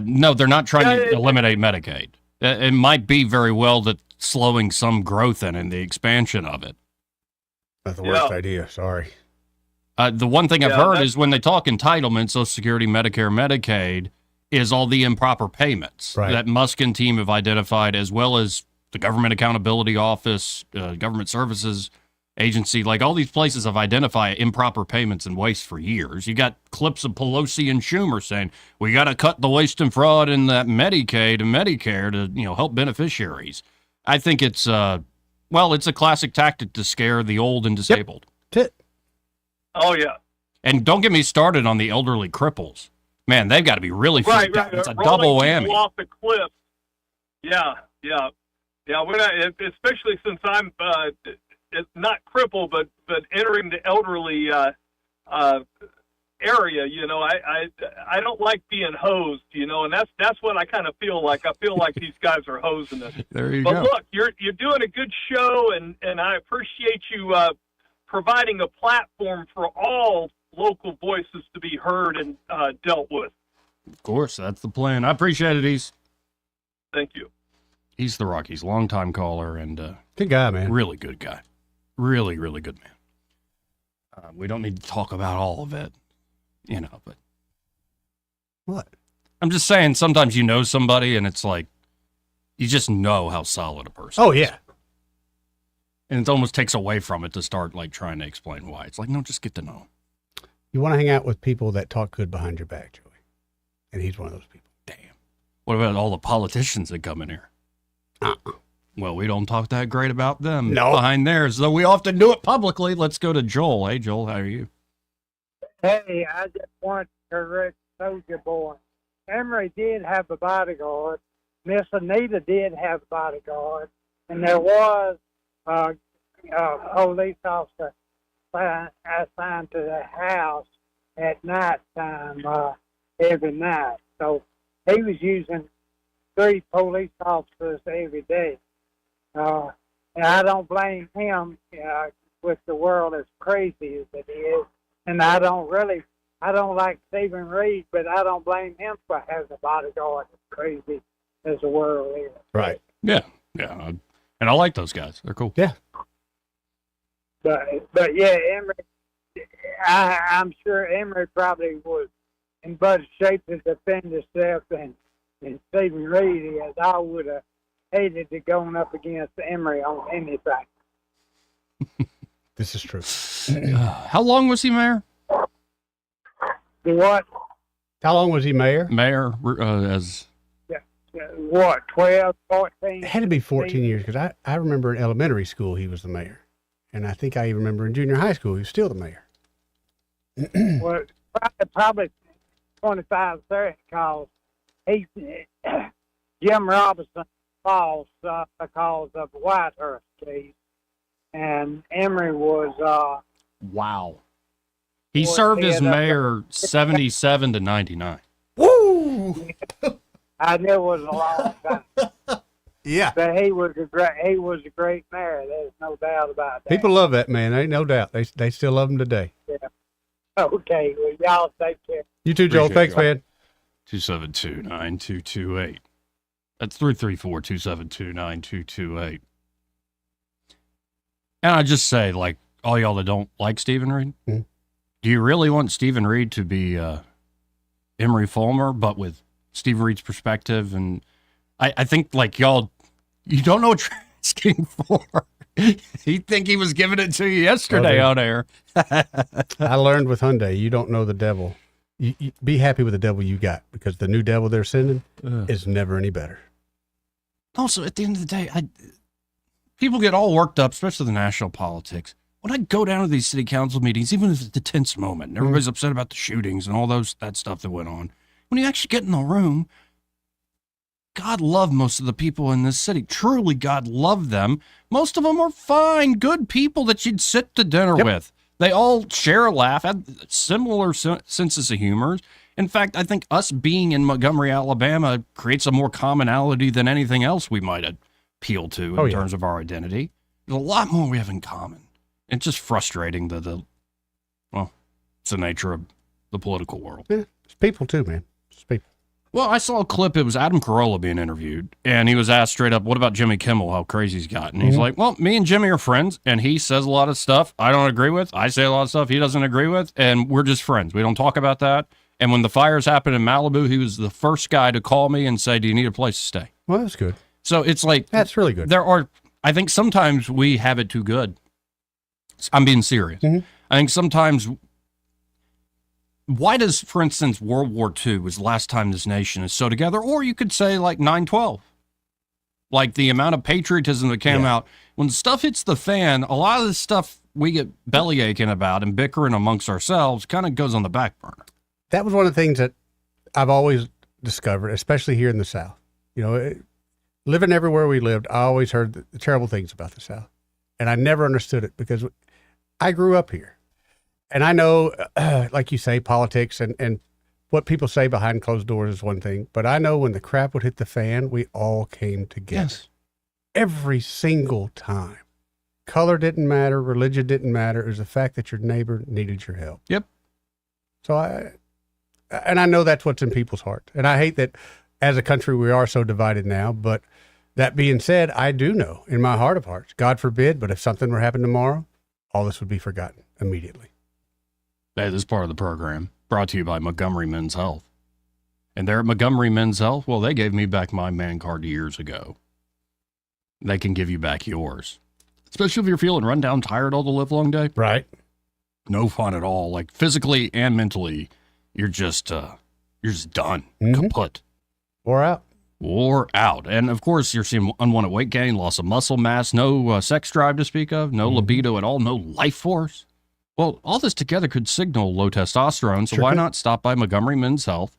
No, they're not trying to eliminate Medicaid. It might be very well that slowing some growth in the expansion of it. That's the worst idea. Sorry. The one thing I've heard is when they talk entitlement, Social Security, Medicare, Medicaid, is all the improper payments that Musk and team have identified, as well as the Government Accountability Office, Government Services Agency. Like all these places have identified improper payments and waste for years. You got clips of Pelosi and Schumer saying, we got to cut the waste and fraud in that Medicaid and Medicare to help beneficiaries. I think it's it's a classic tactic to scare the old and disabled. Yep. Oh, yeah. And don't get me started on the elderly cripples. Man, they've got to be really freaked out. It's a double whammy. Off the cliff. Yeah. When especially since I'm it's not crippled, but entering the elderly area. I don't like being hosed. And that's what I kind of feel like. I feel like these guys are hosing us. There you go. But look, you're doing a good show, and I appreciate you providing a platform for all local voices to be heard and dealt with. Of course, that's the plan. I appreciate it, East. Thank you. He's the Rockies, longtime caller and good guy, man. Really good guy. Really, really good man. We don't need to talk about all of it, but what? I'm just saying sometimes you know somebody and it's like you just know how solid a person is. Oh, yeah. And it almost takes away from it to start like trying to explain why. It's like, no, just get to know. You want to hang out with people that talk good behind your back, Joey. And he's one of those people. Damn. What about all the politicians that come in here? Well, we don't talk that great about them behind theirs, though we often do it publicly. Let's go to Joel. Hey, Joel, how are you? Hey, I just want to correct Soldier Boy. Emory did have a bodyguard. Miss Anita did have a bodyguard. And there was a police officer assigned to the house at night time every night. So he was using 3 police officers every day. And I don't blame him with the world as crazy as it is. And I don't like Stephen Reed, but I don't blame him for having a bodyguard as crazy as the world is. Right. Yeah. And I like those guys. They're cool. Yeah. But yeah, Emory, I'm sure Emory probably was in better shape to defend himself than Stephen Reed is. I would have hated to go up against Emory on anything. This is true. How long was he mayor? The what? How long was he mayor? Mayor as... What, 12, 14? It had to be 14 years because I remember in elementary school he was the mayor. And I think I even remember in junior high school he was still the mayor. Well, probably 25, 30, because Jim Robinson lost because of the Whitehurst case. And Emory was... wow. He served as mayor 77 to 99. Woo! I knew it was a long time. Yeah. But he was a great mayor. There's no doubt about that. People love that man. Ain't no doubt. They still love him today. Yeah. Okay. Well, y'all take care. You too, Joel. Thanks, man. 272-9228. That's 334-272-9228. And I just say, like, all y'all that don't like Stephen Reed, do you really want Stephen Reed to be Emory Fulmer, but with Stephen Reed's perspective and I think, like, y'all, you don't know what you're asking for. He'd think he was giving it to you yesterday on air. I learned with Hyundai, you don't know the devil. You be happy with the devil you got, because the new devil they're sending is never any better. Also, at the end of the day, people get all worked up, especially the national politics. When I go down to these city council meetings, even if it's a tense moment, and everybody's upset about the shootings and all that stuff that went on, when you actually get in the room, God love most of the people in this city. Truly, God love them. Most of them are fine, good people that you'd sit to dinner with. They all share a laugh, have similar senses of humor. In fact, I think us being in Montgomery, Alabama creates a more commonality than anything else we might appeal to in terms of our identity. There's a lot more we have in common. It's just frustrating that it's the nature of the political world. Yeah, it's people too, man. It's people. Well, I saw a clip. It was Adam Carolla being interviewed, and he was asked straight up, what about Jimmy Kimmel, how crazy he's gotten? He's like, well, me and Jimmy are friends, and he says a lot of stuff I don't agree with. I say a lot of stuff he doesn't agree with, and we're just friends. We don't talk about that. And when the fires happened in Malibu, he was the first guy to call me and say, do you need a place to stay? Well, that's good. So it's like... That's really good. I think sometimes we have it too good. I'm being serious. I think sometimes... Why does, for instance, World War II was the last time this nation is so together? Or you could say like 9/12. Like the amount of patriotism that came out. When stuff hits the fan, a lot of the stuff we get belly aching about and bickering amongst ourselves kind of goes on the back burner. That was one of the things that I've always discovered, especially here in the South. You know, living everywhere we lived, I always heard the terrible things about the South. And I never understood it because I grew up here. And I know, like you say, politics and what people say behind closed doors is one thing. But I know when the crap would hit the fan, we all came together. Yes. Every single time. Color didn't matter. Religion didn't matter. It was the fact that your neighbor needed your help. Yep. So I know that's what's in people's heart. And I hate that as a country we are so divided now. But that being said, I do know in my heart of hearts, God forbid, but if something were to happen tomorrow, all this would be forgotten immediately. Hey, this part of the program brought to you by Montgomery Men's Health. And there at Montgomery Men's Health, well, they gave me back my man card years ago. They can give you back yours. Especially if you're feeling run down, tired all the live long day. Right. No fun at all. Like physically and mentally, you're just done. Kaput. Wore out. Wore out. And of course, you're seeing unwanted weight gain, loss of muscle mass, no sex drive to speak of, no libido at all, no life force. Well, all this together could signal low testosterone, so why not stop by Montgomery Men's Health,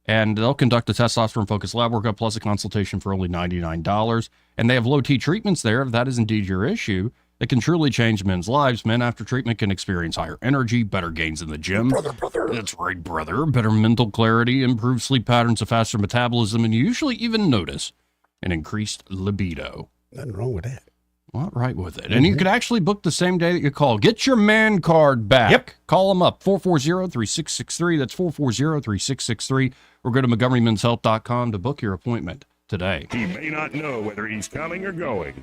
and they'll conduct a testosterone-focused lab workup plus a consultation for only $99, and they have low-T treatments there, if that is indeed your issue, that can truly change men's lives. Men after treatment can experience higher energy, better gains in the gym. Brother. That's right, brother. Better mental clarity, improved sleep patterns, a faster metabolism, and you usually even notice an increased libido. Nothing wrong with that. What right with it? And you could actually book the same day that you call. Get your man card back. Yep. Call them up, 440-3663. That's 440-3663. Or go to MontgomeryMen'sHealth.com to book your appointment today. He may not know whether he's coming or going,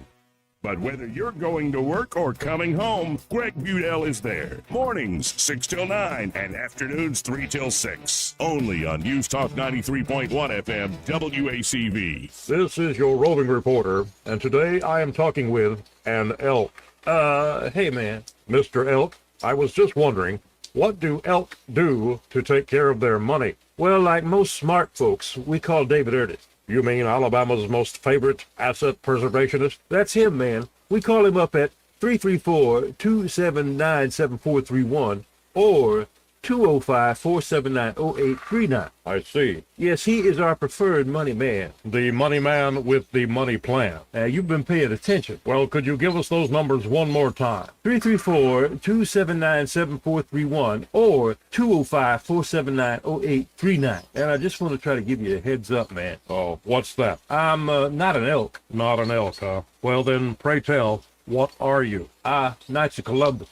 but whether you're going to work or coming home, Greg Budell is there. Mornings, 6 till 9, and afternoons, 3 till 6. Only on News Talk 93.1 FM, WACV. This is your roving reporter, and today I am talking with an elk. Hey man, Mr. Elk, I was just wondering, what do elk do to take care of their money? Well, like most smart folks, we call David Erdis. You mean Alabama's most favorite asset preservationist? That's him, man. We call him up at 334-279-7431 or 205-479-0839. I see. Yes, he is our preferred money man. The money man with the money plan. You've been paying attention. Well, could you give us those numbers one more time? 334-279-7431 or 205-479-0839. And I just want to try to give you a heads up, man. Oh, what's that? I'm not an elk. Not an elk, huh? Well, then, pray tell, what are you? Knights of Columbus.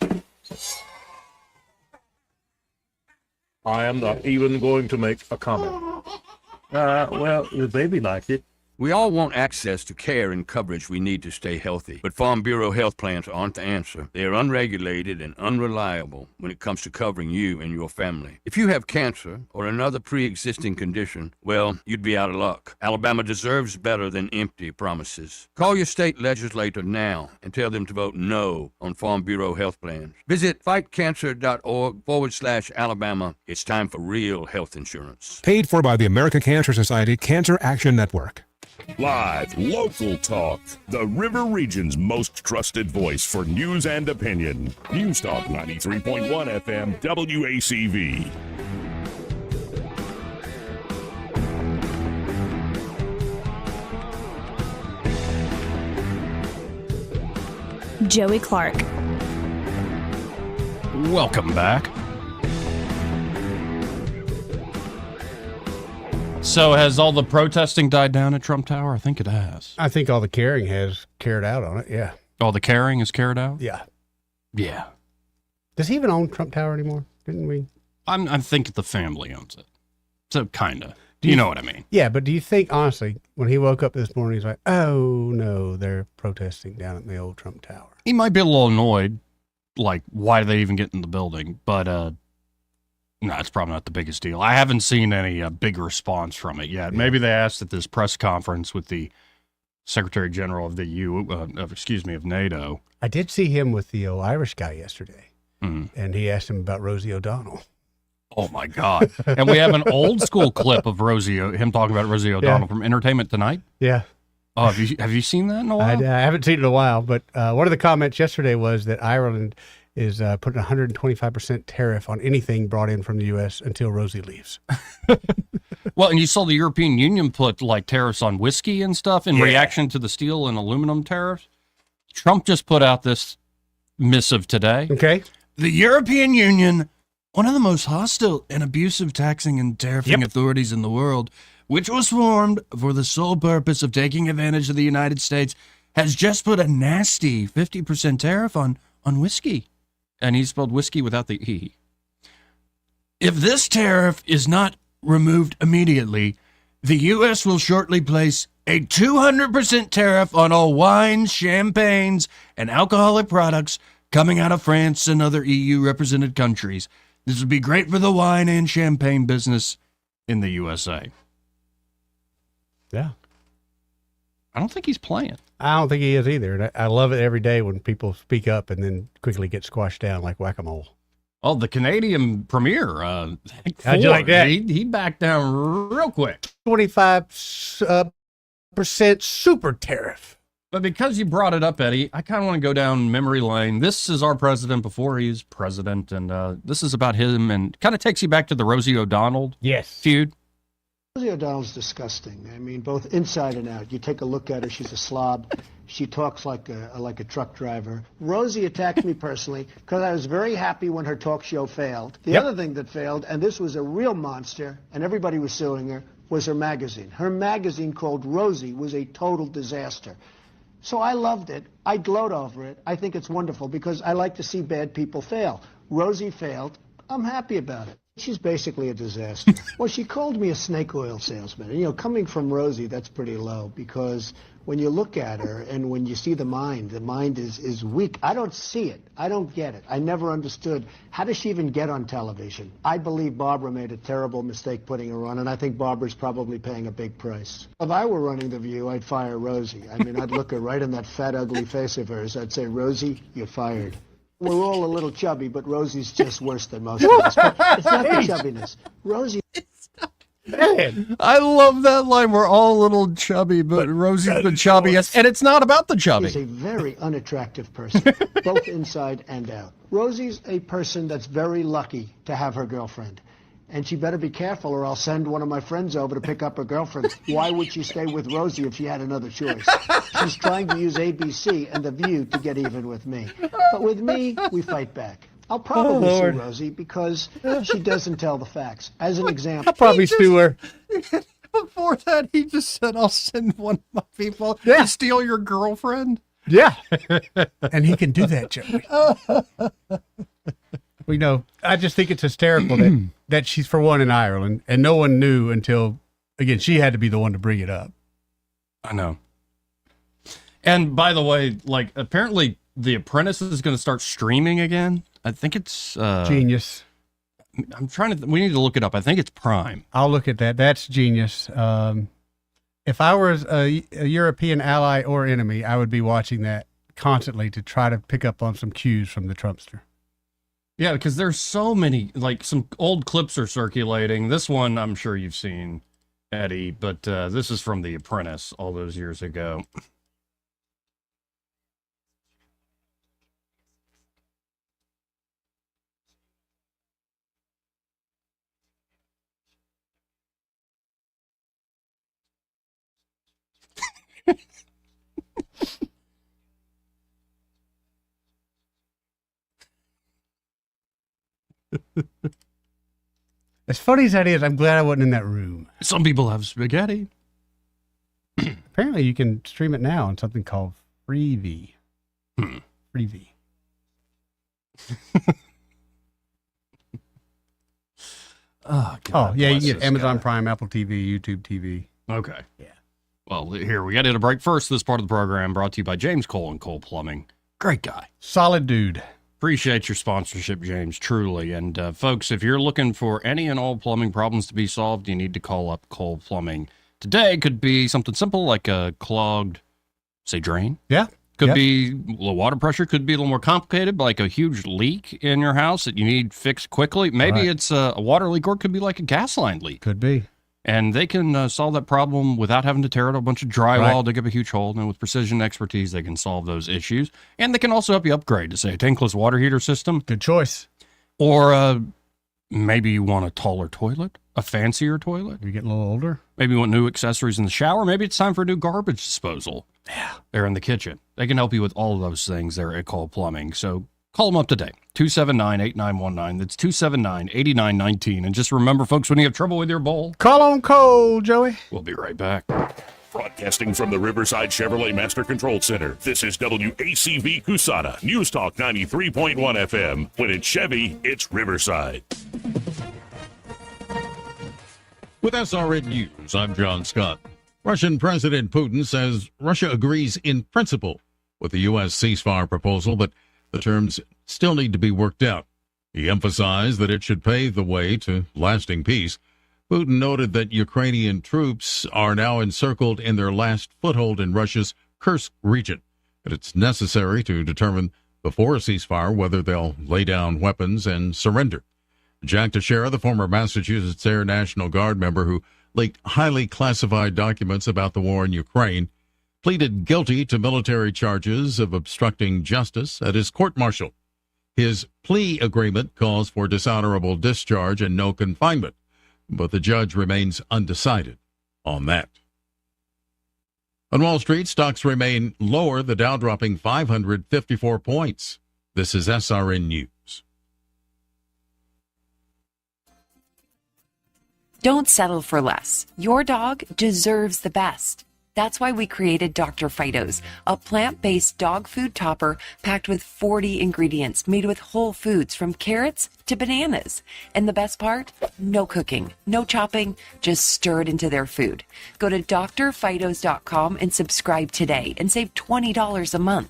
I am not even going to make a comment. Well, the baby liked it. We all want access to care and coverage we need to stay healthy, but Farm Bureau health plans aren't the answer. They are unregulated and unreliable when it comes to covering you and your family. If you have cancer or another pre-existing condition, well, you'd be out of luck. Alabama deserves better than empty promises. Call your state legislator now and tell them to vote no on Farm Bureau health plans. Visit fightcancer.org/Alabama. It's time for real health insurance. Paid for by the American Cancer Society Cancer Action Network. Live, local talk. The River Region's most trusted voice for news and opinion. News Talk 93.1 FM WACV. Joey Clark. Welcome back. So has all the protesting died down at Trump Tower? I think it has. I think all the carrying has carried out on it, yeah. All the carrying is carried out? Yeah. Yeah. Does he even own Trump Tower anymore? Didn't we? I think the family owns it. So kind of. You know what I mean? Yeah, but do you think, honestly, when he woke up this morning, he's like, oh, no, they're protesting down at the old Trump Tower? He might be a little annoyed, like, why did they even get in the building? But, no, it's probably not the biggest deal. I haven't seen any big response from it yet. Yeah. Maybe they asked at this press conference with the Secretary General of the of NATO. I did see him with the Irish guy yesterday, and he asked him about Rosie O'Donnell. Oh my God! And we have an old school clip of him talking about Rosie O'Donnell from Entertainment Tonight. Yeah. Oh, have you seen that in a while? I haven't seen it in a while, but one of the comments yesterday was that Ireland is putting 125% tariff on anything brought in from the U.S. until Rosie leaves. Well, and you saw the European Union put like tariffs on whiskey and stuff in reaction to the steel and aluminum tariffs. Trump just put out this missive today. Okay. The European Union, one of the most hostile and abusive taxing and tariffing authorities in the world, which was formed for the sole purpose of taking advantage of the United States, has just put a nasty 50% tariff on whiskey. And he spelled whiskey without the E. If this tariff is not removed immediately, the U.S. will shortly place a 200% tariff on all wines, champagnes, and alcoholic products coming out of France and other EU-represented countries. This would be great for the wine and champagne business in the USA. Yeah. I don't think he's playing. I don't think he is either. And I love it every day when people speak up and then quickly get squashed down like whack-a-mole. Oh, the Canadian premier, how'd you like that? He backed down real quick. 25% super tariff. But because you brought it up, Eddie, I kind of want to go down memory lane. This is our president before he was president, and this is about him, and kind of takes you back to the Rosie O'Donnell feud. Rosie O'Donnell's disgusting. I mean, both inside and out. You take a look at her; she's a slob. She talks like a truck driver. Rosie attacked me personally because I was very happy when her talk show failed. The other thing that failed, and this was a real monster, and everybody was suing her, was her magazine. Her magazine called Rosie was a total disaster. So I loved it. I gloat over it. I think it's wonderful because I like to see bad people fail. Rosie failed. I'm happy about it. She's basically a disaster. Well, she called me a snake oil salesman. And, you know, coming from Rosie, that's pretty low because when you look at her and when you see the mind is weak. I don't see it. I don't get it. I never understood. How does she even get on television? I believe Barbara made a terrible mistake putting her on, and I think Barbara's probably paying a big price. If I were running The View, I'd fire Rosie. I mean, I'd look her right in that fat, ugly face of hers. I'd say, Rosie, you're fired. We're all a little chubby, but Rosie's just worse than most of us. But it's not the chubbiness. Rosie. Man. I love that line. We're all a little chubby, but Rosie's the chubbiest. And it's not about the chubby. She's a very unattractive person, both inside and out. Rosie's a person that's very lucky to have her girlfriend. And she better be careful or I'll send one of my friends over to pick up her girlfriend. Why would she stay with Rosie if she had another choice? She's trying to use ABC and The View to get even with me. But with me, we fight back. I'll probably sue Rosie because she doesn't tell the facts. As an example. I'll probably sue her. Before that, he just said, I'll send one of my people to steal your girlfriend. Yeah. And he can do that, Joey. We know. I just think it's hysterical that she's for one in Ireland, and no one knew until, again, she had to be the one to bring it up. I know. And by the way, like, apparently The Apprentice is going to start streaming again. I think it's genius. I'm trying to. We need to look it up. I think it's Prime. I'll look at that. That's genius. If I was a European ally or enemy, I would be watching that constantly to try to pick up on some cues from the Trumpster. Yeah, because there's so many, like, some old clips are circulating. This one I'm sure you've seen, Eddie, but this is from The Apprentice all those years ago. As funny as that is, I'm glad I wasn't in that room. Some people have spaghetti. Apparently, you can stream it now on something called Freevee. Freevee. Oh, God, oh, yeah, you bless can get this Amazon guy. Prime, Apple TV, YouTube TV. Okay. Yeah. Well, here, we got to hit a break first. This part of the program brought to you by James Cole and Cole Plumbing. Great guy. Solid dude. Appreciate your sponsorship, James, truly. And folks, if you're looking for any and all plumbing problems to be solved, you need to call up Cole Plumbing. Today could be something simple like a clogged, say, drain. Yeah. Could be low water pressure. Could be a little more complicated, like a huge leak in your house that you need fixed quickly. Maybe Right. it's a water leak, or it could be like a gas line leak. Could be. And they can solve that problem without having to tear out a bunch of drywall, Right. dig up a huge hole. And with precision expertise, they can solve those issues. And they can also help you upgrade to, say, a tankless water heater system. Good choice. Or maybe you want a taller toilet, a fancier toilet. You're getting a little older. Maybe you want new accessories in the shower. Maybe it's time for a new garbage disposal. Yeah. There in the kitchen. They can help you with all of those things there at Cole Plumbing. So call them up today. 279-8919. That's 279-8919. And just remember, folks, when you have trouble with your bowl, call on Cole, Joey. We'll be right back. Broadcasting from the Riverside Chevrolet Master Control Center, this is WACV Cusana, News Talk 93.1 FM. When it's Chevy, it's Riverside. With SRN News, I'm John Scott. Russian President Putin says Russia agrees in principle with the U.S. ceasefire proposal, but the terms still need to be worked out. He emphasized that it should pave the way to lasting peace. Putin noted that Ukrainian troops are now encircled in their last foothold in Russia's Kursk region, and it's necessary to determine before a ceasefire whether they'll lay down weapons and surrender. Jack Teixeira, the former Massachusetts Air National Guard member who leaked highly classified documents about the war in Ukraine, pleaded guilty to military charges of obstructing justice at his court-martial. His plea agreement calls for dishonorable discharge and no confinement, but the judge remains undecided on that. On Wall Street, stocks remain lower, the Dow dropping 554 points. This is SRN News. Don't settle for less. Your dog deserves the best. That's why we created Dr. Fido's, a plant-based dog food topper packed with 40 ingredients made with whole foods from carrots to bananas. And the best part? No cooking, no chopping, just stir it into their food. Go to drfidos.com and subscribe today and save $20 a month.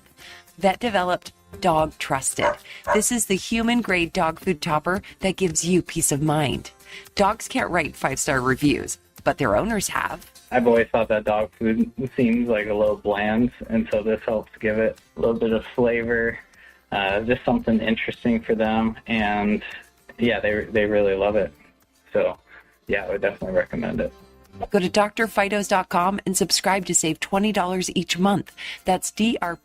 Vet developed, dog trusted. This is the human-grade dog food topper that gives you peace of mind. Dogs can't write 5-star reviews, but their owners have. I've always thought that dog food seems like a little bland, and so this helps give it a little bit of flavor, just something interesting for them, and yeah, they really love it. So yeah, I would definitely recommend it. Go to drfidos.com and subscribe to save $20 each month. That's drphytos.com.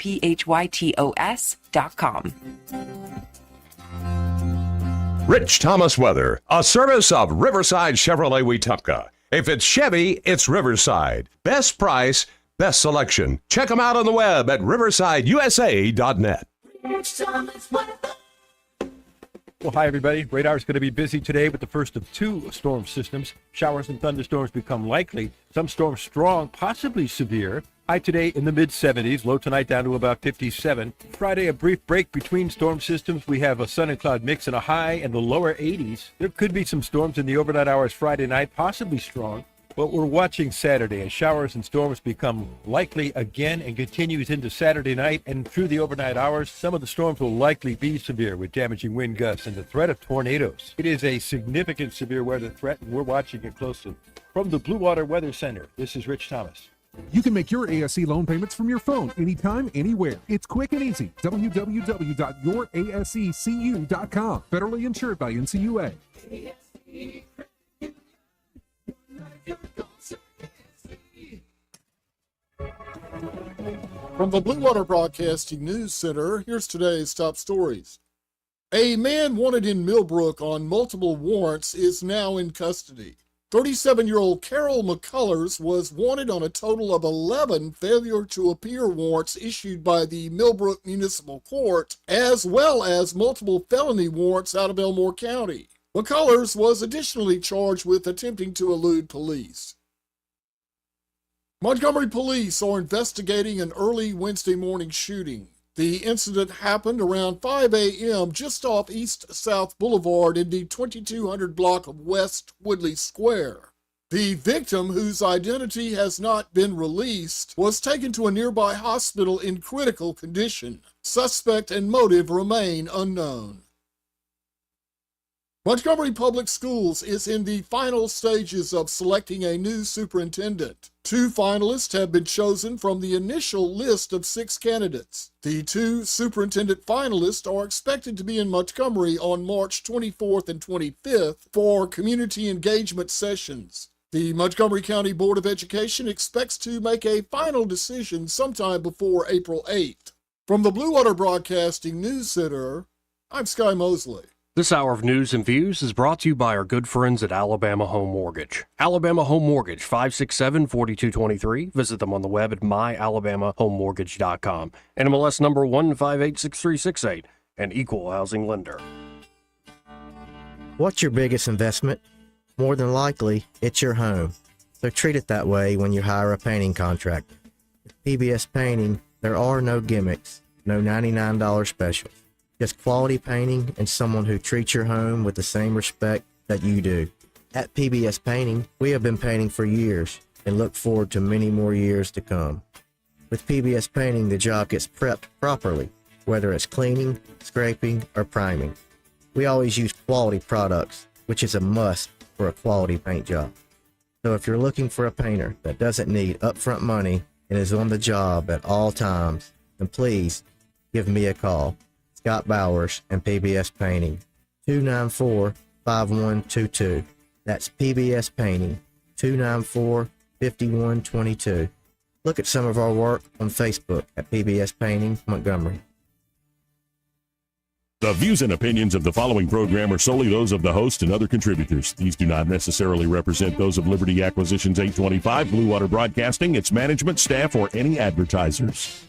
Rich Thomas Weather, a service of Riverside Chevrolet Wetumpka. If it's Chevy, it's Riverside. Best price, best selection. Check them out on the web at riversideusa.net. Well, hi, everybody. Radar is going to be busy today with the first of two storm systems. Showers and thunderstorms become likely. Some storms strong, possibly severe. High today in the mid-70s, low tonight down to about 57. Friday, a brief break between storm systems. We have a sun and cloud mix and a high in the lower 80s. There could be some storms in the overnight hours Friday night, possibly strong. What we're watching Saturday as showers and storms become likely again and continues into Saturday night and through the overnight hours. Some of the storms will likely be severe with damaging wind gusts and the threat of tornadoes. It is a significant severe weather threat, and we're watching it closely. From the Blue Water Weather Center, this is Rich Thomas. You can make your ASC loan payments from your phone anytime, anywhere. It's quick and easy. www.yourasccu.com. Federally insured by NCUA. From the Blue Water Broadcasting News Center, here's today's top stories. A man wanted in Millbrook on multiple warrants is now in custody. 37-year-old Carol McCullers was wanted on a total of 11 failure to appear warrants issued by the Millbrook Municipal Court, as well as multiple felony warrants out of Elmore County. McCullers was additionally charged with attempting to elude police. Montgomery police are investigating an early Wednesday morning shooting. The incident happened around 5 a.m. just off East-South Boulevard in the 2200 block of West Woodley Square. The victim, whose identity has not been released, was taken to a nearby hospital in critical condition. Suspect and motive remain unknown. Montgomery Public Schools is in the final stages of selecting a new superintendent. 2 finalists have been chosen from the initial list of 6 candidates. The 2 superintendent finalists are expected to be in Montgomery on March 24th and 25th for community engagement sessions. The Montgomery County Board of Education expects to make a final decision sometime before April 8th. From the Blue Water Broadcasting News Center, I'm Sky Mosley. This hour of news and views is brought to you by our good friends at Alabama Home Mortgage. Alabama Home Mortgage, 567-4223. Visit them on the web at myalabamahomemortgage.com. NMLS number 1586368, an equal housing lender. What's your biggest investment? More than likely, it's your home. So treat it that way when you hire a painting contractor. With PBS Painting, there are no gimmicks, no $99 specials. Just quality painting and someone who treats your home with the same respect that you do. At PBS Painting, we have been painting for years and look forward to many more years to come. With PBS Painting, the job gets prepped properly, whether it's cleaning, scraping, or priming. We always use quality products, which is a must for a quality paint job. So if you're looking for a painter that doesn't need upfront money and is on the job at all times, then please give me a call. Scott Bowers and PBS Painting, 294-5122. That's PBS Painting, 294-5122. Look at some of our work on Facebook at PBS Painting Montgomery. The views and opinions of the following program are solely those of the host and other contributors. These do not necessarily represent those of Liberty Acquisitions 825, Blue Water Broadcasting, its management, staff, or any advertisers.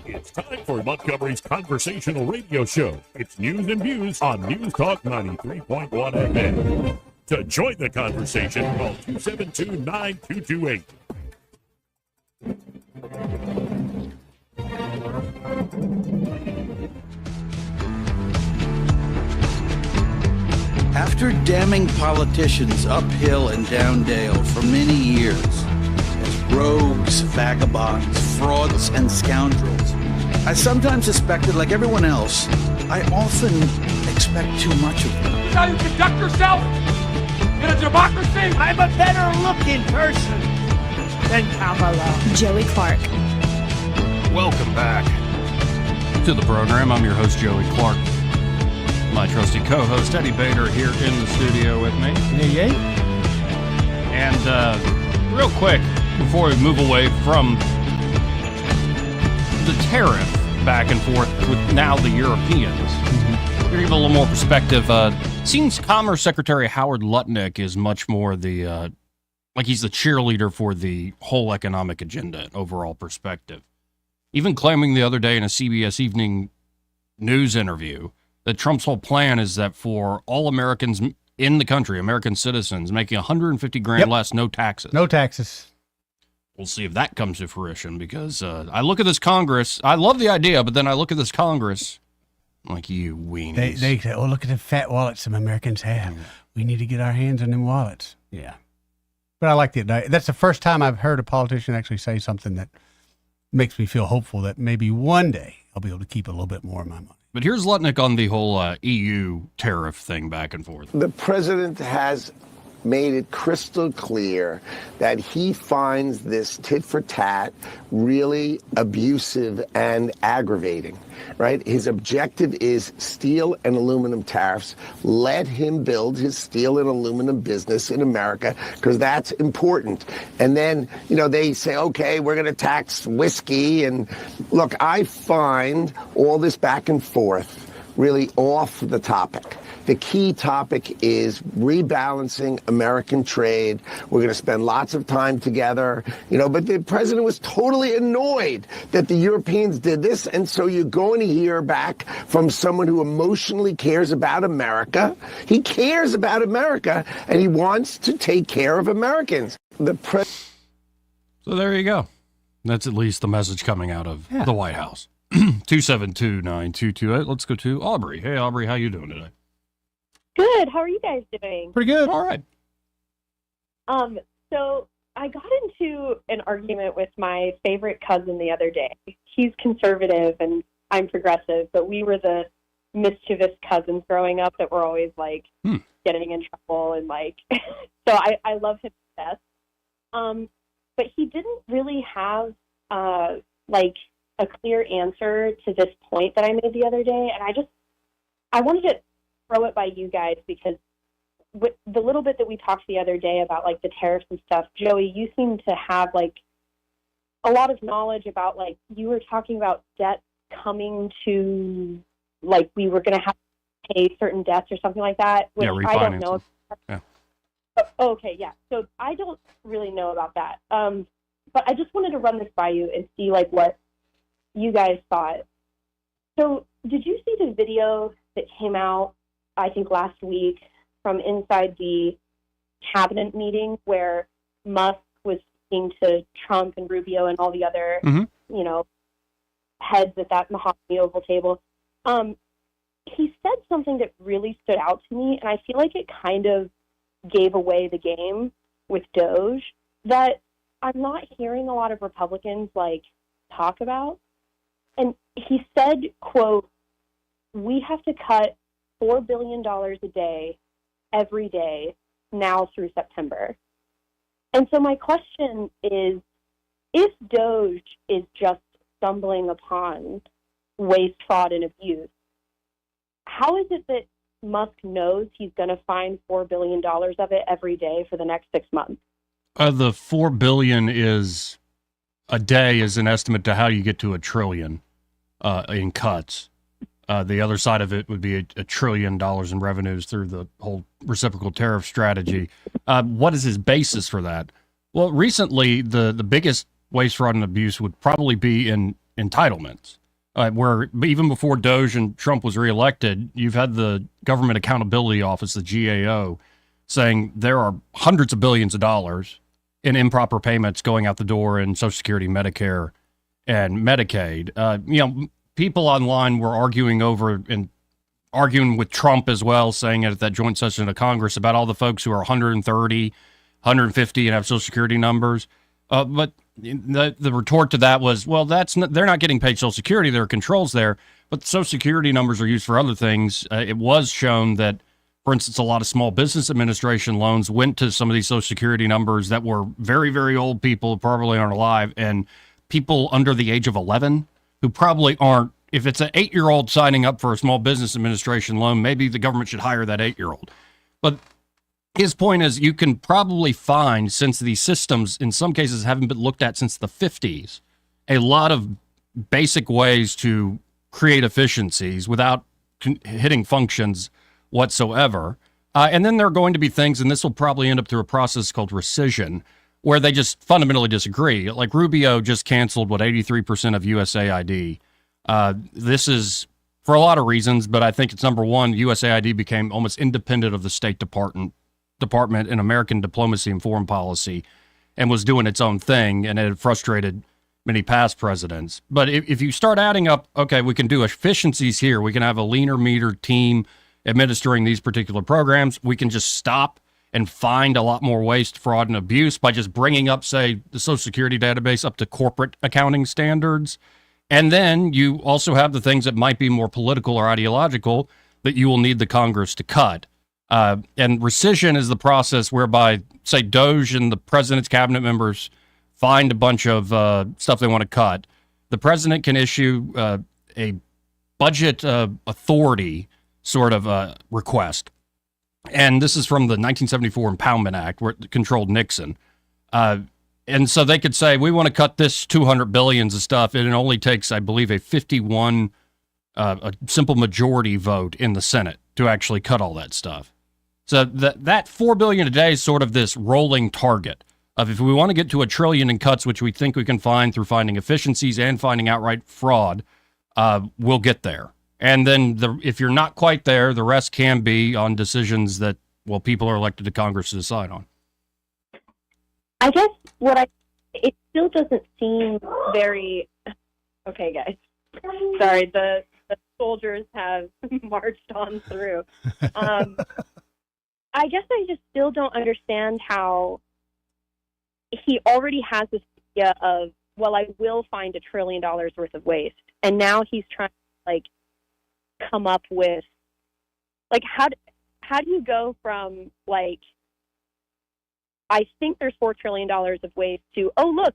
It's time for Montgomery's conversational radio show. It's News and Views on News Talk 93.1 FM. To join the conversation, call 272-9228. After damning politicians uphill and down dale for many years, rogues, vagabonds, frauds, and scoundrels, I sometimes suspected, like everyone else, I often expect too much of them. That's how you conduct yourself in a democracy? I'm a better looking person than Kamala. Joey Clark. Welcome back to the program. I'm your host, Joey Clark. My trusty co-host, Eddie Bader, here in the studio with me. Yay. And real quick, before we move away from the tariff back and forth with now the Europeans, we're going to give a little more perspective. Seems Commerce Secretary Howard Lutnick is much more the, like he's the cheerleader for the whole economic agenda overall perspective. Even claiming the other day in a CBS Evening News interview that Trump's whole plan is that for all Americans in the country, American citizens, making $150,000 less, no taxes. No taxes. We'll see if that comes to fruition, because I look at this Congress. I love the idea, but then I look at this Congress, Like, you weenies. They say, oh, look at the fat wallets some Americans have. We need to get our hands on them wallets. Yeah. But I like that's the first time I've heard a politician actually say something that makes me feel hopeful that maybe one day I'll be able to keep a little bit more of my money. But here's Lutnick on the whole EU tariff thing back and forth. The president has made it crystal clear that he finds this tit for tat really abusive and aggravating, right? His objective is steel and aluminum tariffs. Let him build his steel and aluminum business in America, because that's important. And then, they say, okay, we're going to tax whiskey. And look, I find all this back and forth really off the topic. The key topic is rebalancing American trade. We're going to spend lots of time together, but the president was totally annoyed that the Europeans did this. And so you're going to hear back from someone who emotionally cares about America. He cares about America, and he wants to take care of Americans. So there you go. That's at least the message coming out of the White House. 272-9228. Let's go to Aubrey. Hey, Aubrey, how you doing today? Good. How are you guys doing? Pretty good. All right. So I got into an argument with my favorite cousin the other day. He's conservative and I'm progressive, but we were the mischievous cousins growing up that were always getting in trouble and so I love him best. But he didn't really have a clear answer to this point that I made the other day, and I wanted to throw it by you guys, because with the little bit that we talked the other day about the tariffs and stuff, Joey, you seem to have a lot of knowledge about you were talking about debt coming to we were going to have to pay certain debts or something like that, which I don't know. Yeah. Okay, yeah. So I don't really know about that. But I just wanted to run this by you and see what you guys thought. So did you see the video that came out, I think last week, from inside the cabinet meeting where Musk was speaking to Trump and Rubio and all the other, heads at that mahogany oval table? He said something that really stood out to me, and I feel like it kind of gave away the game with Doge that I'm not hearing a lot of Republicans talk about. And he said, quote, "We have to cut $4 billion a day, every day, now through September." And so my question is, if Doge is just stumbling upon waste, fraud, and abuse, how is it that Musk knows he's going to find $4 billion of it every day for the next 6 months? The $4 billion is a day is an estimate to how you get to $1 trillion in cuts. The other side of it would be $1 trillion in revenues through the whole reciprocal tariff strategy. What is his basis for that? Well, recently, the biggest waste, fraud, and abuse would probably be in entitlements, where even before Doge and Trump was reelected, you've had the Government Accountability Office, the GAO, saying there are hundreds of billions of dollars in improper payments going out the door in Social Security, Medicare, and Medicaid. People online were arguing with Trump as well, saying at that joint session of Congress about all the folks who are 130, 150 and have Social Security numbers. But the retort to that was, well, they're not getting paid Social Security. There are controls there, but the Social Security numbers are used for other things. It was shown that, for instance, a lot of Small Business Administration loans went to some of these Social Security numbers that were very, very old people, probably aren't alive, and people under the age of 11 who probably aren't. If it's an 8-year-old signing up for a Small Business Administration loan, maybe the government should hire that 8-year-old. But his point is, you can probably find, since these systems in some cases haven't been looked at since the 50s, a lot of basic ways to create efficiencies without hitting functions whatsoever. And then there are going to be things, and this will probably end up through a process called rescission, where they just fundamentally disagree. Like Rubio just canceled, 83% of USAID. This is for a lot of reasons, but I think it's number one, USAID became almost independent of the State Department in American diplomacy and foreign policy and was doing its own thing, and it had frustrated many past presidents. But if you start adding up, okay, we can do efficiencies here. We can have a leaner, meter team administering these particular programs. We can just stop and find a lot more waste, fraud, and abuse by just bringing up, say, the Social Security database up to corporate accounting standards. And then you also have the things that might be more political or ideological that you will need the Congress to cut. And rescission is the process whereby, say, Doge and the president's cabinet members find a bunch of stuff they want to cut. The president can issue a budget authority sort of request. And this is from the 1974 Impoundment Act, where it controlled Nixon. And so they could say, we want to cut this $200 billion of stuff, and it only takes, I believe, a 51, a simple majority vote in the Senate to actually cut all that stuff. So that $4 billion a day is sort of this rolling target of, if we want to get to $1 trillion in cuts, which we think we can find through finding efficiencies and finding outright fraud, we'll get there. And then if you're not quite there, the rest can be on decisions that, well, people are elected to Congress to decide on. I guess it still doesn't seem very, okay, guys. Sorry, the soldiers have marched on through. I guess I just still don't understand how he already has this idea of, well, I will find $1 trillion worth of waste. And now he's trying to, come up with, how do you go from, I think there's $4 trillion of waste to, oh, look,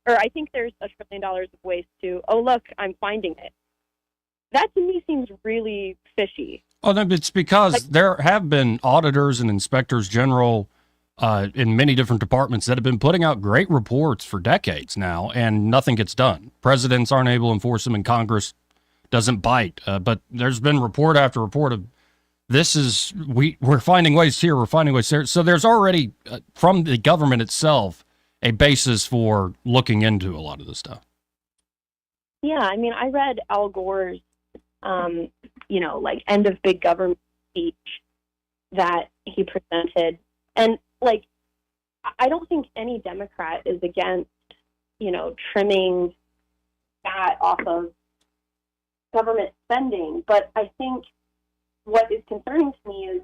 or I think there's $1 trillion of waste to, oh, look, I'm finding it. That to me seems really fishy. Oh, no, it's because there have been auditors and inspectors general in many different departments that have been putting out great reports for decades now, and nothing gets done. Presidents aren't able to enforce them, and Congress doesn't bite. But there's been report after report of, we're finding waste here, we're finding waste there. So there's already, from the government itself, a basis for looking into a lot of this stuff. Yeah, I mean, I read Al Gore's, end of big government speech that he presented. And, I don't think any Democrat is against, trimming that off of government spending. But I think what is concerning to me is,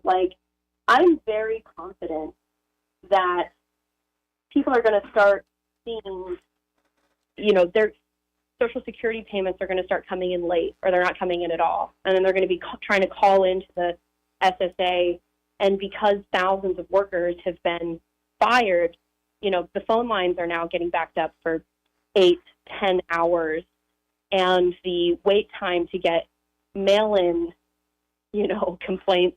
I'm very confident that people are going to start seeing, their Social Security payments are going to start coming in late, or they're not coming in at all. And then they're going to be trying to call into the SSA. And because thousands of workers have been fired, the phone lines are now getting backed up for 8-10 hours. And the wait time to get mail-in, complaints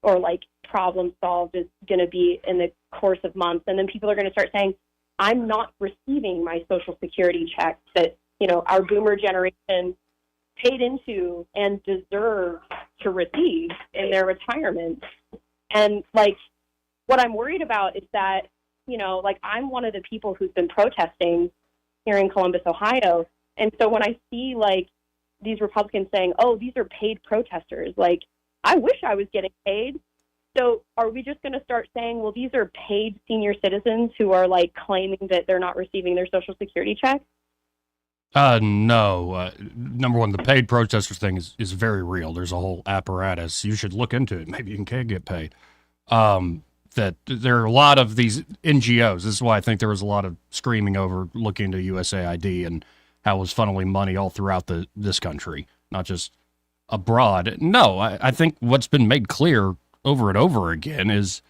or problem solved is going to be in the course of months. And then people are going to start saying, I'm not receiving my Social Security checks that, our boomer generation paid into and deserve to receive in their retirement. And what I'm worried about is that, I'm one of the people who's been protesting here in Columbus, Ohio. And so when I see these Republicans saying, oh, these are paid protesters, I wish I was getting paid. So are we just going to start saying, well, these are paid senior citizens who are claiming that they're not receiving their Social Security check? No. Number one, the paid protesters thing is very real. There's a whole apparatus. You should look into it. Maybe you can get paid. That there are a lot of these NGOs. This is why I think there was a lot of screaming over looking into USAID and how it was funneling money all throughout this country, not just abroad. No, I think what's been made clear over and over again is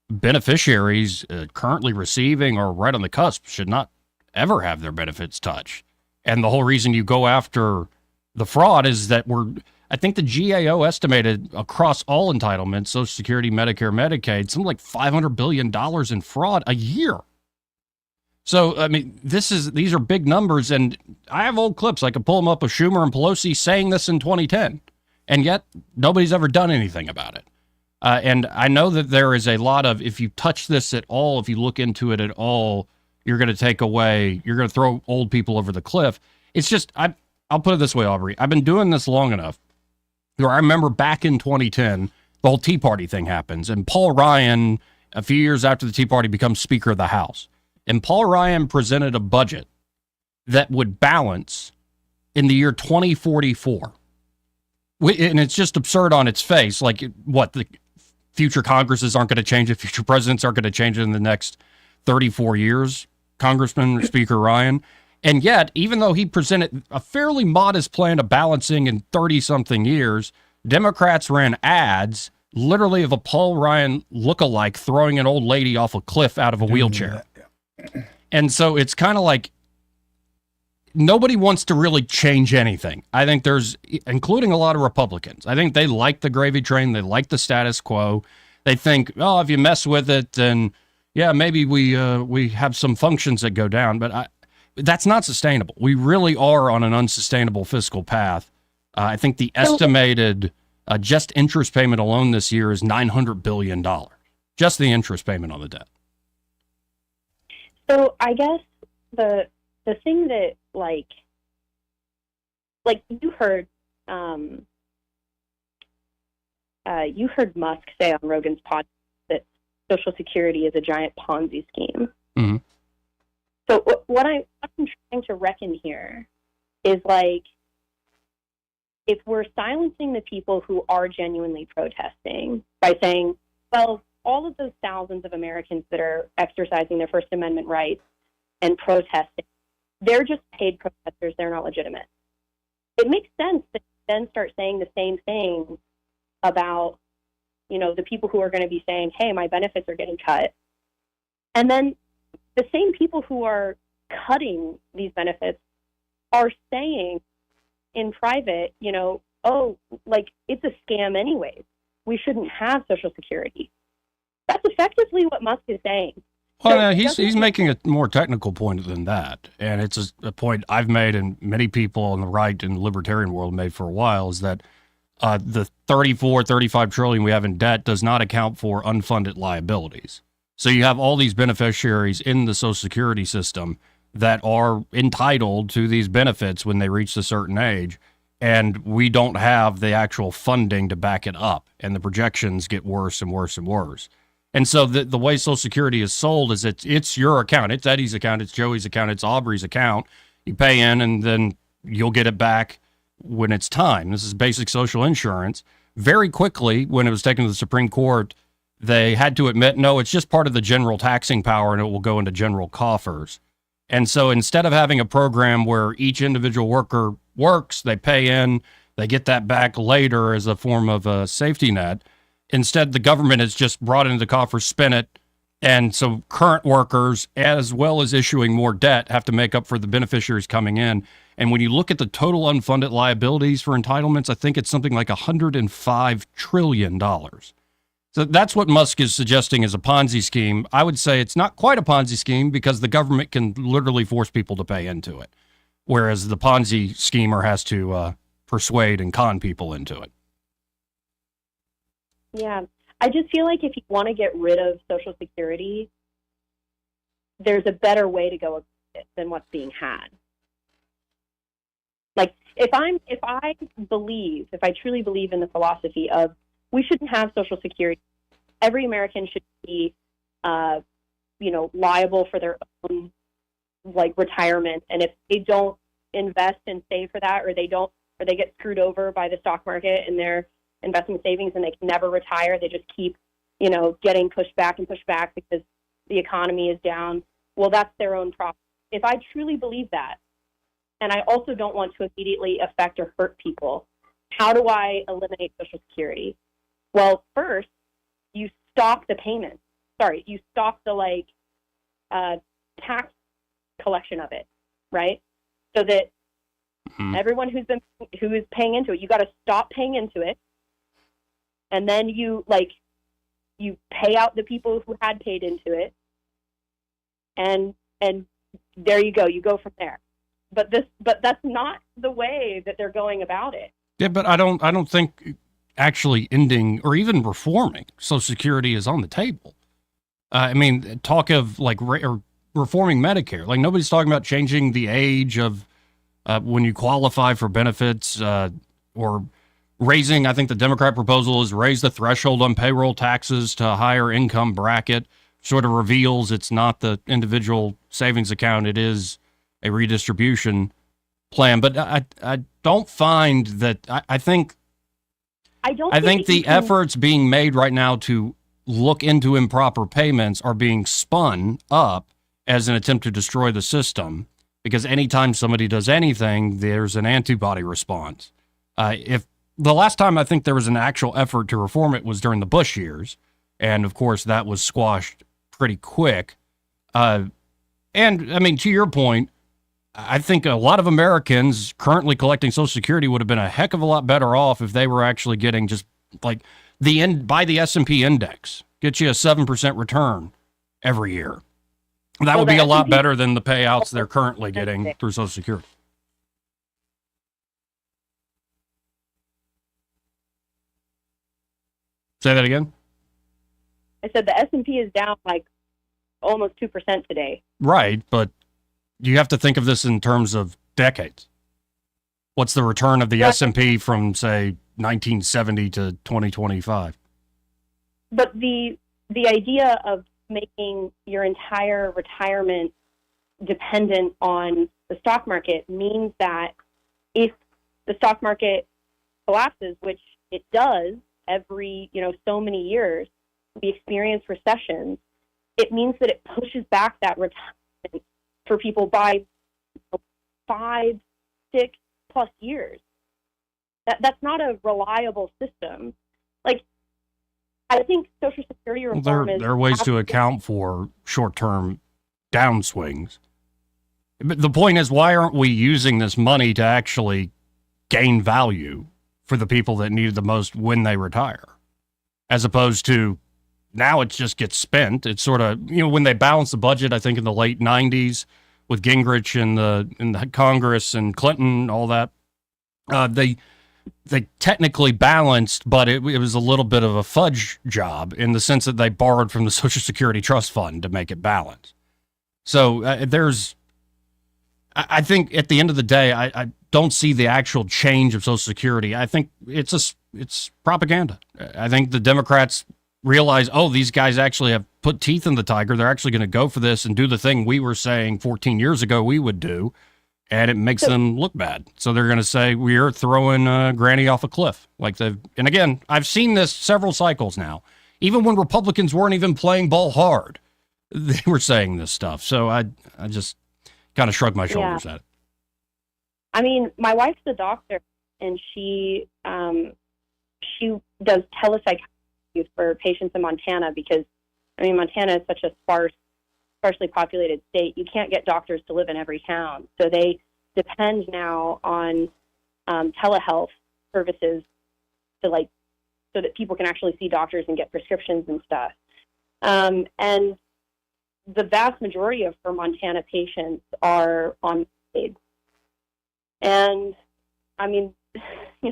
beneficiaries currently receiving or right on the cusp should not ever have their benefits touched. And the whole reason you go after the fraud is that I think the GAO estimated across all entitlements, Social Security, Medicare, Medicaid, something like $500 billion in fraud a year. So, I mean, these are big numbers, and I have old clips. I could pull them up of Schumer and Pelosi saying this in 2010, and yet nobody's ever done anything about it. And I know that there is a lot of, if you touch this at all, if you look into it at all, you're going to throw old people over the cliff. It's just, I'll put it this way, Aubrey. I've been doing this long enough where I remember back in 2010, the whole Tea Party thing happens. And Paul Ryan, a few years after the Tea Party, becomes Speaker of the House. And Paul Ryan presented a budget that would balance in the year 2044. And it's just absurd on its face. Like, what, the future Congresses aren't going to change it, future presidents aren't going to change it in the next 34 years, Congressman or Speaker Ryan. And yet, even though he presented a fairly modest plan of balancing in 30-something years, Democrats ran ads literally of a Paul Ryan lookalike throwing an old lady off a cliff out of a wheelchair. And so it's kind of like nobody wants to really change anything. I think there's, including a lot of Republicans, I think they like the gravy train. They like the status quo. They think, oh, if you mess with it, then yeah, maybe we have some functions that go down. But that's not sustainable. We really are on an unsustainable fiscal path. I think the estimated just interest payment alone this year is $900 billion. Just the interest payment on the debt. So I guess the thing that like you heard Musk say on Rogan's podcast that Social Security is a giant Ponzi scheme. Mm-hmm. So what I'm trying to reckon here is, like, if we're silencing the people who are genuinely protesting by saying, well, all of those thousands of Americans that are exercising their First Amendment rights and protesting, they're just paid protesters, they're not legitimate. It makes sense to then start saying the same thing about, the people who are going to be saying, hey, my benefits are getting cut. And then the same people who are cutting these benefits are saying in private, oh, like, it's a scam anyways. We shouldn't have Social Security. That's effectively what Musk is saying. Well, he's making a more technical point than that. And it's a point I've made and many people on the right and the libertarian world made for a while, is that the 35 trillion we have in debt does not account for unfunded liabilities. So you have all these beneficiaries in the Social Security system that are entitled to these benefits when they reach a certain age, and we don't have the actual funding to back it up, and the projections get worse and worse and worse. And so the way Social Security is sold is it's your account. It's Eddie's account. It's Joey's account. It's Aubrey's account. You pay in, and then you'll get it back when it's time. This is basic social insurance. Very quickly, when it was taken to the Supreme Court, they had to admit, no, it's just part of the general taxing power, and it will go into general coffers. And so instead of having a program where each individual worker works, they pay in, they get that back later as a form of a safety net, instead the government has just brought it into the coffers, spent it, and so current workers, as well as issuing more debt, have to make up for the beneficiaries coming in. And when you look at the total unfunded liabilities for entitlements, I think it's something like $105 trillion. So that's what Musk is suggesting as a Ponzi scheme. I would say it's not quite a Ponzi scheme because the government can literally force people to pay into it, whereas the Ponzi schemer has to persuade and con people into it. Yeah. I just feel like if you want to get rid of Social Security, there's a better way to go about it than what's being had. Like, if I truly believe in the philosophy of we shouldn't have Social Security, every American should be, liable for their own, retirement. And if they don't invest and save for that, or they get screwed over by the stock market and their investment savings and they can never retire, they just keep, getting pushed back because the economy is down. Well, that's their own problem. If I truly believe that, and I also don't want to immediately affect or hurt people, how do I eliminate Social Security? Well, first, you stop the payments. You stop the tax collection of it, right? So that everyone who is paying into it, you got to stop paying into it, and then you pay out the people who had paid into it, and there you go. You go from there. But that's not the way that they're going about it. Yeah, but I don't think actually ending or even reforming Social Security is on the table. Talk of or reforming Medicare. Nobody's talking about changing the age of when you qualify for benefits or raising. I think the Democrat proposal is raise the threshold on payroll taxes to a higher income bracket. Sort of reveals it's not the individual savings account. It is a redistribution plan. But I don't find that. I think the efforts being made right now to look into improper payments are being spun up as an attempt to destroy the system, because anytime somebody does anything, there's an antibody response. If the last time I think there was an actual effort to reform it was during the Bush years, and of course that was squashed pretty quick. And I mean, to your point, I think a lot of Americans currently collecting Social Security would have been a heck of a lot better off if they were actually getting just like by the S&P index, get you a 7% return every year. That would be a lot better than the payouts they're currently getting through Social Security. Say that again? I said the S&P is down like almost 2% today. Right, but you have to think of this in terms of decades. What's the return of the S&P from, say, 1970 to 2025? But the idea of making your entire retirement dependent on the stock market means that if the stock market collapses, which it does every, so many years, we experience recessions, it means that it pushes back that retirement for people by 5, 6 plus years. That's not a reliable system. Like, I think Social Security reform there are ways to account for short-term downswings. But the point is, why aren't we using this money to actually gain value for the people that need it the most when they retire? As opposed to now it just gets spent. It's sort of, when they balanced the budget, I think in the late 90s with Gingrich in the Congress and Clinton, all that, they technically balanced, but it was a little bit of a fudge job in the sense that they borrowed from the Social Security Trust Fund to make it balance. So I think at the end of the day, I don't see the actual change of Social Security. I think it's propaganda. I think the Democrats realize, these guys actually have put teeth in the tiger. They're actually going to go for this and do the thing we were saying 14 years ago we would do. And it makes them look bad. So they're going to say, we're throwing Granny off a cliff. And again, I've seen this several cycles now. Even when Republicans weren't even playing ball hard, they were saying this stuff. So I just kind of shrug my shoulders at it. I mean, my wife's a doctor, and she does telepsychiatry for patients in Montana because, Montana is such a sparsely populated state. You can't get doctors to live in every town. So they depend now on telehealth services so that people can actually see doctors and get prescriptions and stuff. And the vast majority of her Montana patients are on Medicaid. And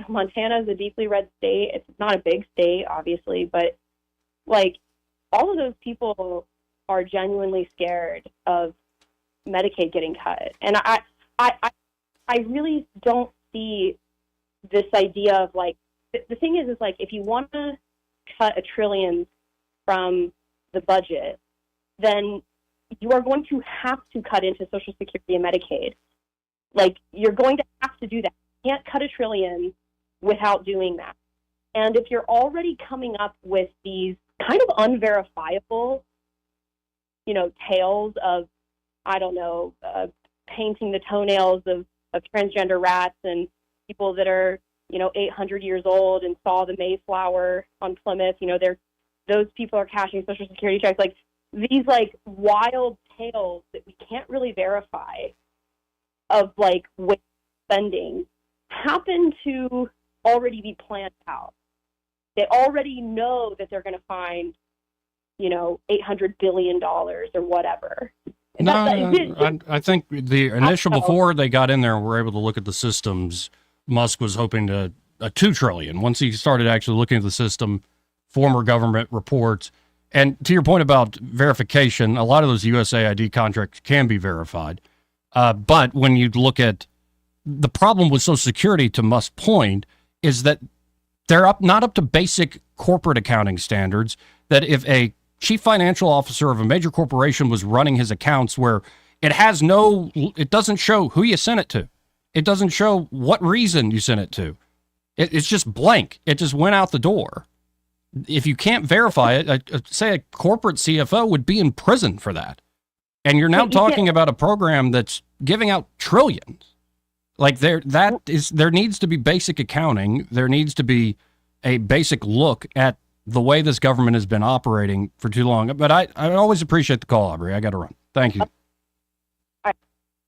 Montana is a deeply red state. It's not a big state, obviously, but all of those people are genuinely scared of Medicaid getting cut. And I really don't see this idea of the thing is if you want to cut $1 trillion from the budget, then you are going to have to cut into Social Security and Medicaid. You're going to have to do that. You can't cut $1 trillion without doing that. And if you're already coming up with these kind of unverifiable tales of, painting the toenails of transgender rats and people that are, 800 years old and saw the Mayflower on Plymouth. Those people are cashing Social Security checks. These wild tales that we can't really verify of waste spending happen to already be planned out. They already know that they're going to find, $800 billion or whatever. I think the initial, before they got in there and were able to look at the systems, Musk was hoping to $2 trillion. Once he started actually looking at the system, former government reports, and to your point about verification, a lot of those USAID contracts can be verified. But when you look at the problem with Social Security, to Musk's point, is that they're not up to basic corporate accounting standards. That if a chief financial officer of a major corporation was running his accounts where It doesn't show who you sent it to. It doesn't show what reason you sent it to. It's just blank. It just went out the door. If you can't verify it, say a corporate CFO would be in prison for that. And you're now talking about a program that's giving out trillions. Like there needs to be basic accounting. There needs to be a basic look at the way this government has been operating for too long. But I always appreciate the call, Aubrey. I got to run. Thank you.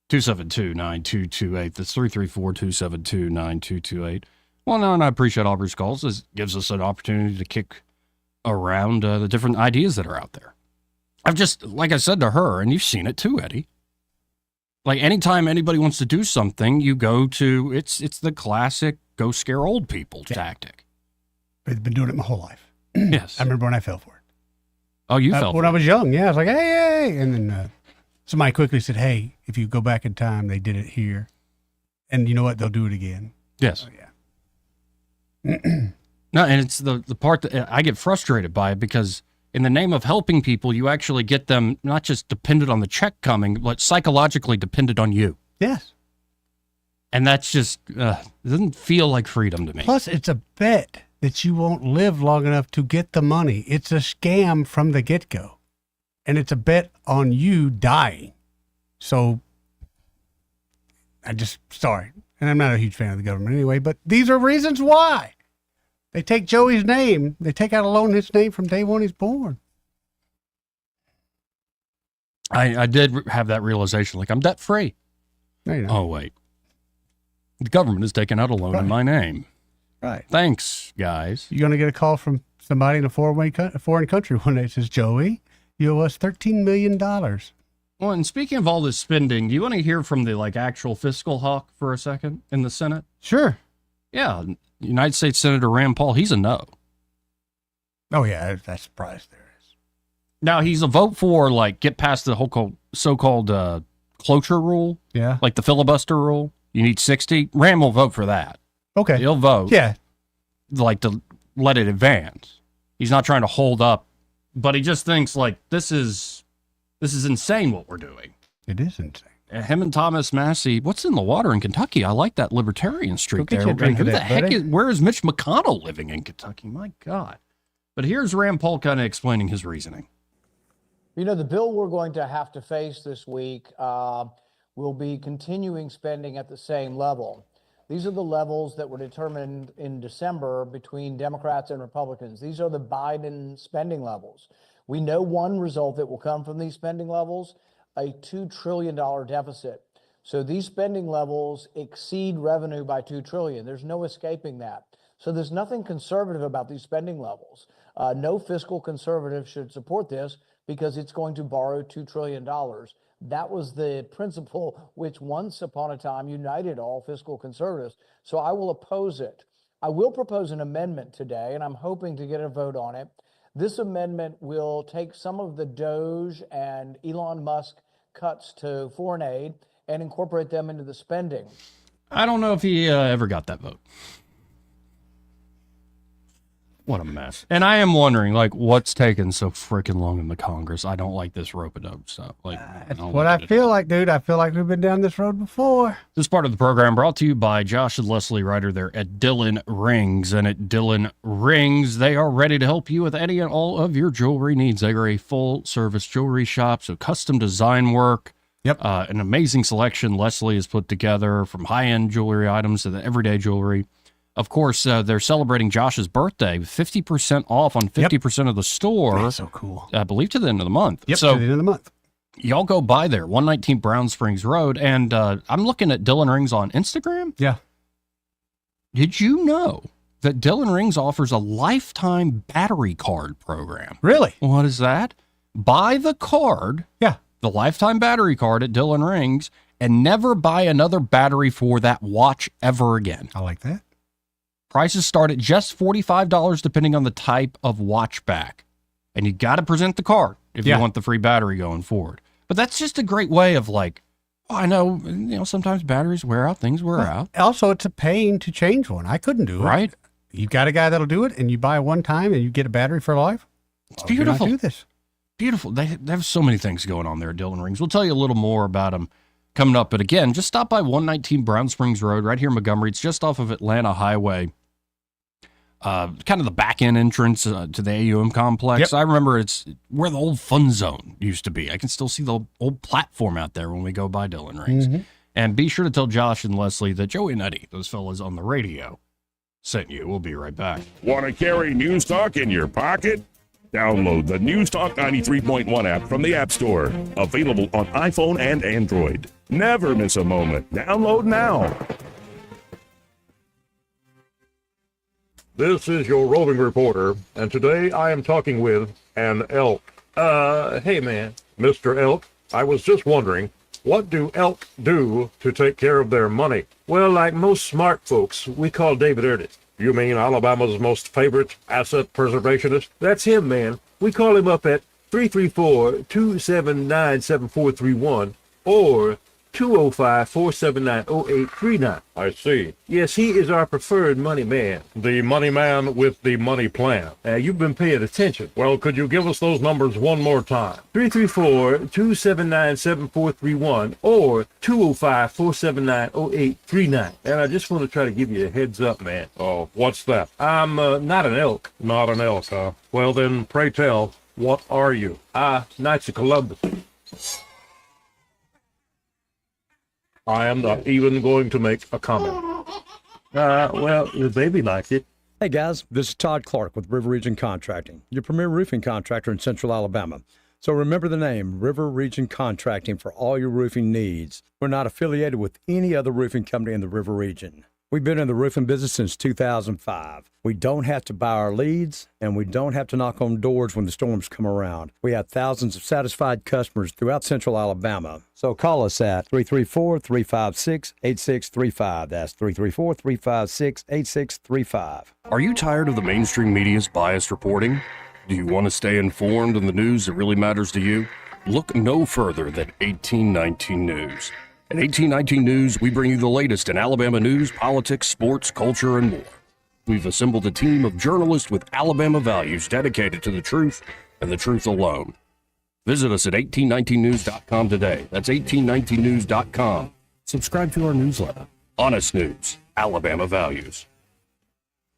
272-9228. That's 334-272-9228. Well, no, and I appreciate Aubrey's calls. This gives us an opportunity to kick around the different ideas that are out there. I've just, like I said to her, and you've seen it too, Eddie. Like anytime anybody wants to do something, you go to, it's the classic go scare old people tactic. I've been doing it my whole life. Yes. I remember when I fell for it. Oh, you fell for it? When I was young, yeah. I was like, hey. And then somebody quickly said, hey, if you go back in time, they did it here. And you know what? They'll do it again. Yes. Oh, yeah. No, and it's the part that I get frustrated by it because in the name of helping people, you actually get them not just dependent on the check coming, but psychologically dependent on you. Yes. And that's just, it doesn't feel like freedom to me. Plus, it's a bet that you won't live long enough to get the money. It's a scam from the get-go. And it's a bet on you dying. So, sorry. And I'm not a huge fan of the government anyway, but these are reasons why. They take Joey's name. They take out a loan his name from day one he's born. I did have that realization. Like, I'm debt free. No, you're not. Oh, wait. The government is taking out a loan in my name. Right. Thanks, guys. You're going to get a call from somebody in a foreign country one day that says, Joey, you owe us $13 million. Well, and speaking of all this spending, do you want to hear from the actual fiscal hawk for a second in the Senate? Sure. Yeah. United States Senator Rand Paul, he's a no. Oh, yeah. That's surprised there is. Now, he's a vote for, get past the whole so-called cloture rule. Yeah. Like the filibuster rule. You need 60. Rand will vote for that. Okay. He'll vote. Yeah. To let it advance. He's not trying to hold up, but he just thinks, this is insane what we're doing. It is insane. Him and Thomas Massey, what's in the water in Kentucky? I like that libertarian streak there. Where is Mitch McConnell living in Kentucky? My God. But here's Rand Paul kind of explaining his reasoning. You know, the bill we're going to have to face this week will be continuing spending at the same level. These are the levels that were determined in December between Democrats and Republicans. These are the Biden spending levels. We know one result that will come from these spending levels, a $2 trillion deficit. So these spending levels exceed revenue by $2 trillion. There's no escaping that. So there's nothing conservative about these spending levels. No fiscal conservative should support this because it's going to borrow $2 trillion. That was the principle which once upon a time united all fiscal conservatives. So I will oppose it. I will propose an amendment today, and I'm hoping to get a vote on it. This amendment will take some of the Doge and Elon Musk cuts to foreign aid and incorporate them into the spending. I don't know if he ever got that vote. What a mess. And I am wondering, what's taking so freaking long in the Congress? I don't like this rope-a-dope stuff. That's what I feel like, dude. I feel like we've been down this road before. This part of the program brought to you by Josh and Leslie Ryder there at Dillon Rings. And at Dillon Rings, they are ready to help you with any and all of your jewelry needs. They are a full-service jewelry shop, so custom design work. Yep. An amazing selection Leslie has put together from high-end jewelry items to the everyday jewelry. Of course, they're celebrating Josh's birthday with 50% off on 50% of the store. That's so cool. I believe to the end of the month. Yep, so to the end of the month. Y'all go by there, 119 Brown Springs Road. And I'm looking at Dillon Rings on Instagram. Yeah. Did you know that Dillon Rings offers a lifetime battery card program? Really? What is that? Buy the card. Yeah. The lifetime battery card at Dillon Rings and never buy another battery for that watch ever again. I like that. Prices start at just $45 depending on the type of watch back. And you got to present the card if you want the free battery going forward. But that's just a great way of I know, sometimes batteries wear out, things wear out. Also, it's a pain to change one. I couldn't do it. Right. You got a guy that'll do it and you buy one time and you get a battery for life. It's beautiful. Do this. Beautiful. They have so many things going on there at Dillon Rings. We'll tell you a little more about them coming up. But again, just stop by 119 Brown Springs Road right here in Montgomery. It's just off of Atlanta Highway. Kind of the back end entrance to the AUM complex. Yep. I remember it's where the old fun zone used to be. I can still see the old platform out there when we go by Dillon Rings. Mm-hmm. And be sure to tell Josh and Leslie that Joey and Eddie, those fellas on the radio, sent you. We'll be right back. Want to carry News Talk in your pocket? Download the News Talk 93.1 app from the App Store. Available on iPhone and Android. Never miss a moment. Download now. This is your roving reporter, and today I am talking with an elk. Hey man, Mr. Elk, I was just wondering, what do elk do to take care of their money? Well, like most smart folks, we call David Ernest. You mean Alabama's most favorite asset preservationist? That's him, man. We call him up at 334-279-7431 or 205-479-0839. I see. Yes, he is our preferred money man. The money man with the money plan. You've been paying attention. Well, could you give us those numbers one more time? 334-279-7431 or 205-479-0839. And I just want to try to give you a heads up, man. Oh, what's that? I'm not an elk. Not an elk, huh? Well, then, pray tell, what are you? Knights of Columbus. I am not even going to make a comment. Well, the baby likes it. Hey guys, this is Todd Clark with River Region Contracting, your premier roofing contractor in Central Alabama. So remember the name, River Region Contracting, for all your roofing needs. We're not affiliated with any other roofing company in the River Region. We've been in the roofing business since 2005. We don't have to buy our leads, and we don't have to knock on doors when the storms come around. We have thousands of satisfied customers throughout Central Alabama. So call us at 334-356-8635. That's 334-356-8635. Are you tired of the mainstream media's biased reporting? Do you want to stay informed on the news that really matters to you? Look no further than 1819 News. At 1819 News, we bring you the latest in Alabama news, politics, sports, culture, and more. We've assembled a team of journalists with Alabama values dedicated to the truth and the truth alone. Visit us at 1819news.com today. That's 1819news.com. Subscribe to our newsletter. Honest News, Alabama Values.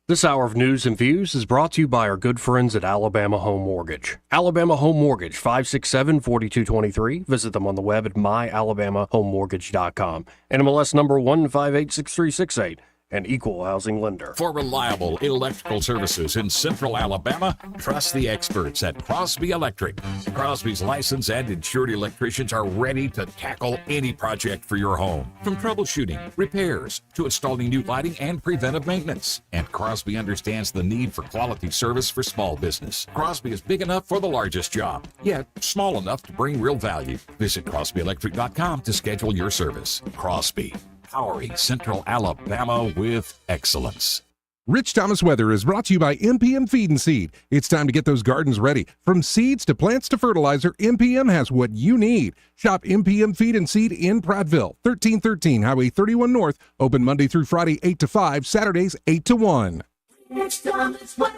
This hour of news and views is brought to you by our good friends at Alabama Home Mortgage. Alabama Home Mortgage, 567-4223. Visit them on the web at myalabamahomemortgage.com. NMLS number 1586368. An equal housing lender. For reliable electrical services in Central Alabama, trust the experts at Crosby Electric. Crosby's licensed and insured electricians are ready to tackle any project for your home, from troubleshooting, repairs, to installing new lighting and preventive maintenance. And Crosby understands the need for quality service for small business. Crosby is big enough for the largest job, yet small enough to bring real value. Visit CrosbyElectric.com to schedule your service. Crosby, powering Central Alabama with excellence. Rich Thomas Weather is brought to you by MPM Feed and Seed. It's time to get those gardens ready. From seeds to plants to fertilizer, MPM has what you need. Shop MPM Feed and Seed in Prattville, 1313 Highway 31 North. Open Monday through Friday, 8 to 5, Saturdays, 8 to 1. Rich Thomas Weather.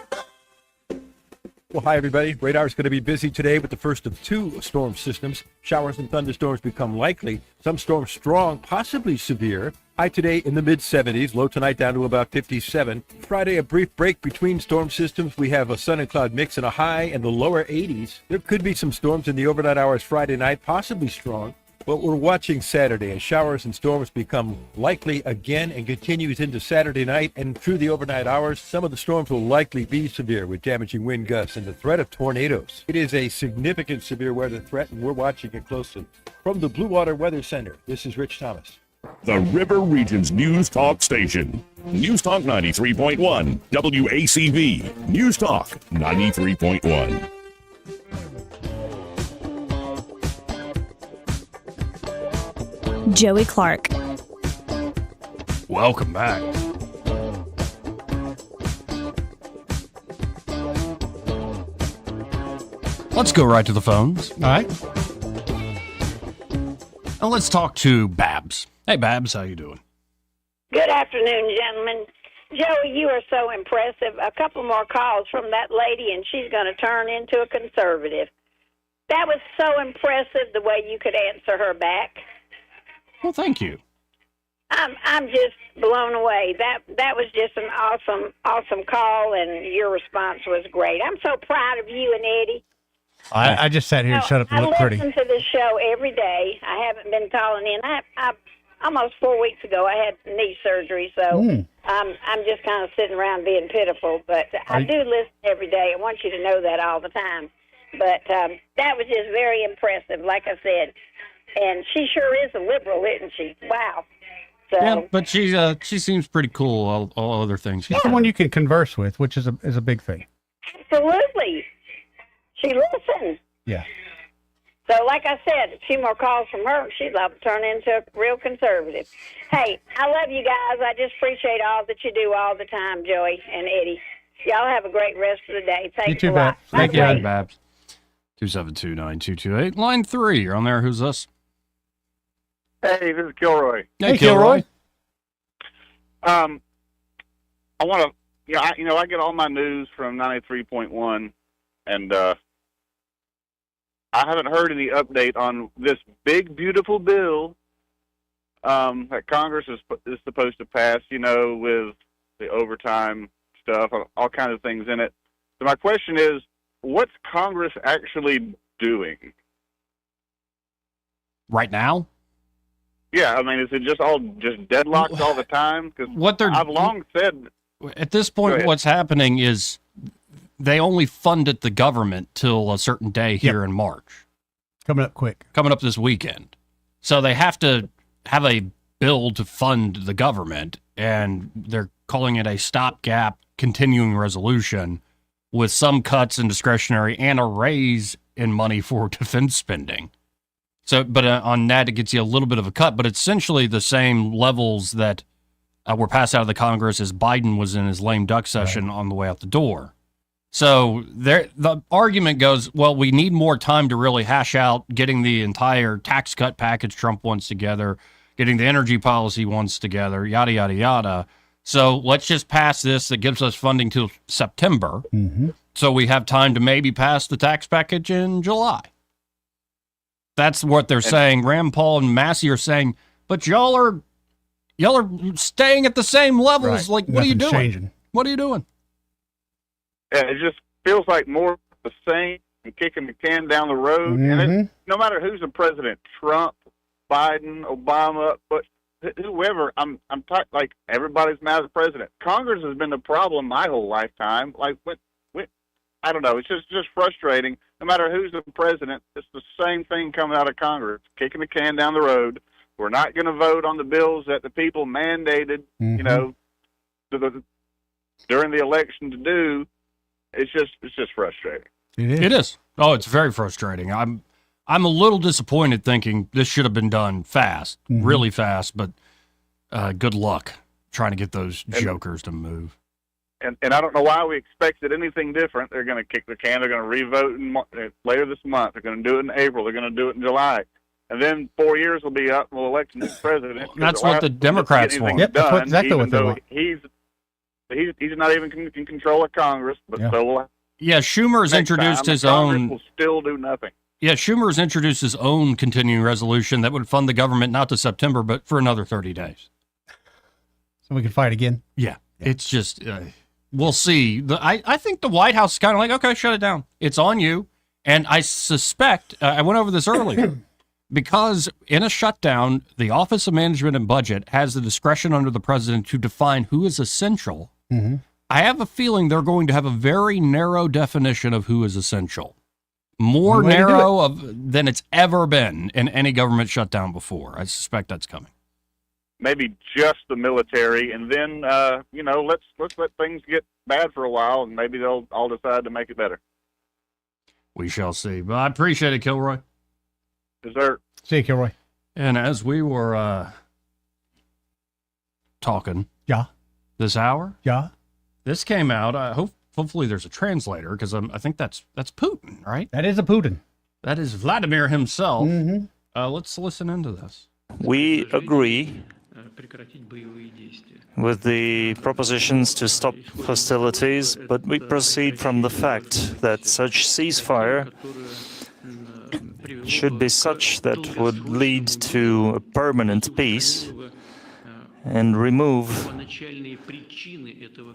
Well, hi, everybody. Radar is going to be busy today with the first of two storm systems. Showers and thunderstorms become likely. Some storms strong, possibly severe. High today in the mid-70s. Low tonight down to about 57. Friday, a brief break between storm systems. We have a sun and cloud mix and a high in the lower 80s. There could be some storms in the overnight hours Friday night, possibly strong. But we're watching Saturday as showers and storms become likely again and continues into Saturday night and through the overnight hours. Some of the storms will likely be severe with damaging wind gusts and the threat of tornadoes. It is a significant severe weather threat, and we're watching it closely. From the Blue Water Weather Center, this is Rich Thomas. The River Region's News Talk Station. News Talk 93.1. WACV. News Talk 93.1. Joey Clark. Welcome back. Let's go right to the phones. All right. Now let's talk to Babs. Hey, Babs, how you doing? Good afternoon, gentlemen. Joey, you are so impressive. A couple more calls from that lady, and she's going to turn into a conservative. That was so impressive the way you could answer her back. Well, thank you. I'm just blown away. That was just an awesome call, and your response was great. I'm so proud of you and Eddie. I just sat here and shut up and looked I pretty. listen to this show every day. I haven't been calling in. I almost 4 weeks ago I had knee surgery, so I'm just kind of sitting around being pitiful. But I do listen every day. I want you to know that all the time. But that was just very impressive, like I said. And she sure is a liberal, isn't she? Wow. So, Yeah, but she seems pretty cool. All other things. She's the one you can converse with, which is a big thing. absolutely. She listens. Yeah. So, like I said, a few more calls from her, she'd love to turn into a real conservative. Hey, I love you guys. I just appreciate all that you do all the time, Joey and Eddie. Y'all have a great rest of the day. Thanks a lot. Thank you, Babs. 272-9228. Line 3. You're on there. Who's this? Hey, this is Kilroy. Hey, Kilroy. I want to, I get all my news from 93.1, and I haven't heard any update on this big, beautiful bill that Congress is supposed to pass, with the overtime stuff, all kinds of things in it. So my question is, what's Congress actually doing? Right now? Yeah, I mean, is it just deadlocked all the time? Because I've long said... At this point, what's happening is they only funded the government till a certain day here in March. Coming up quick. Coming up this weekend. So they have to have a bill to fund the government, and they're calling it a stopgap continuing resolution with some cuts in discretionary and a raise in money for defense spending. So, but on that, it gets you a little bit of a cut, but it's essentially the same levels that were passed out of the Congress as Biden was in his lame duck session on the way out the door. So the argument goes, well, we need more time to really hash out getting the entire tax cut package Trump wants together, getting the energy policy wants together, yada, yada, yada. So let's just pass this that gives us funding till September. Mm-hmm. So we have time to maybe pass the tax package in July. That's what they're saying. Rand Paul and Massey are saying, but y'all are staying at the same levels. Right. Like, what are you Nothing's doing? changing. What are you doing? Yeah, it just feels like more of the same and kicking the can down the road. Mm-hmm. And no matter who's the president, Trump, Biden, Obama, but whoever, I'm like everybody's mad at the president. Congress has been the problem my whole lifetime. Like, I don't know. It's just frustrating. No matter who's the president, it's the same thing coming out of Congress, kicking the can down the road. We're not going to vote on the bills that the people mandated, during the election to do. It's just frustrating. It is. Oh, it's very frustrating. I'm a little disappointed thinking this should have been done fast, really fast, but good luck trying to get those jokers to move. And I don't know why we expected anything different. They're going to kick the can. They're going to re-vote later this month. They're going to do it in April. They're going to do it in July. And then 4 years will be up and we'll elect a new president. That's what the Democrats want. Yep, that's exactly what they want. He's not even in control of Congress, but so will. Yeah, Schumer's introduced his Congress own. Will still do nothing. Yeah, Schumer's introduced his own continuing resolution that would fund the government not to September, but for another 30 days. So we can fight again? Yeah. It's just, we'll see. I think the White House is kind of like, okay, shut it down. It's on you. And I suspect, I went over this earlier, because in a shutdown, the Office of Management and Budget has the discretion under the president to define who is essential. Mm-hmm. I have a feeling they're going to have a very narrow definition of who is essential. More narrow than it's ever been in any government shutdown before. I suspect that's coming. Maybe just the military, and then let's let things get bad for a while, and maybe they'll all decide to make it better. We shall see. But I appreciate it, Kilroy. Dessert. See you, Kilroy. And as we were talking, this hour, this came out. Hopefully, there's a translator because I think that's Putin, right? That is a Putin. That is Vladimir himself. Mm-hmm. Let's listen into this. We agree with the propositions to stop hostilities, but we proceed from the fact that such ceasefire should be such that would lead to a permanent peace and remove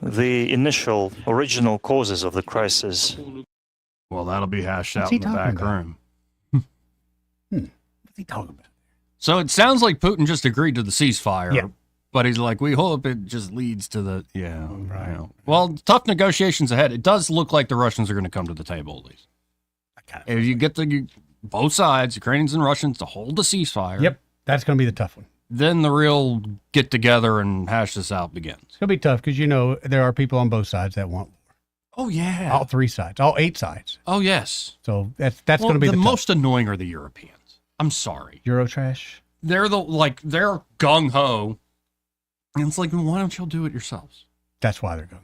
the initial, original causes of the crisis. Well, that'll be hashed What's out he in the talking back about? room. What's he talking about? So it sounds like Putin just agreed to the ceasefire. Yeah. But he's like, we hope it just leads to the, Right. you know. Well, tough negotiations ahead. It does look like the Russians are going to come to the table at least. If you get both sides, Ukrainians and Russians, to hold the ceasefire. Yep, that's going to be the tough one. Then the real get together and hash this out begins. It's going to be tough because, you know, there are people on both sides that want war. Oh, yeah. All three sides, all 8 sides. Oh, yes. So that's going to be the the most annoying are the Europeans. I'm sorry. Eurotrash. They're they're gung ho. And it's like, why don't y'all do it yourselves? That's why they're going.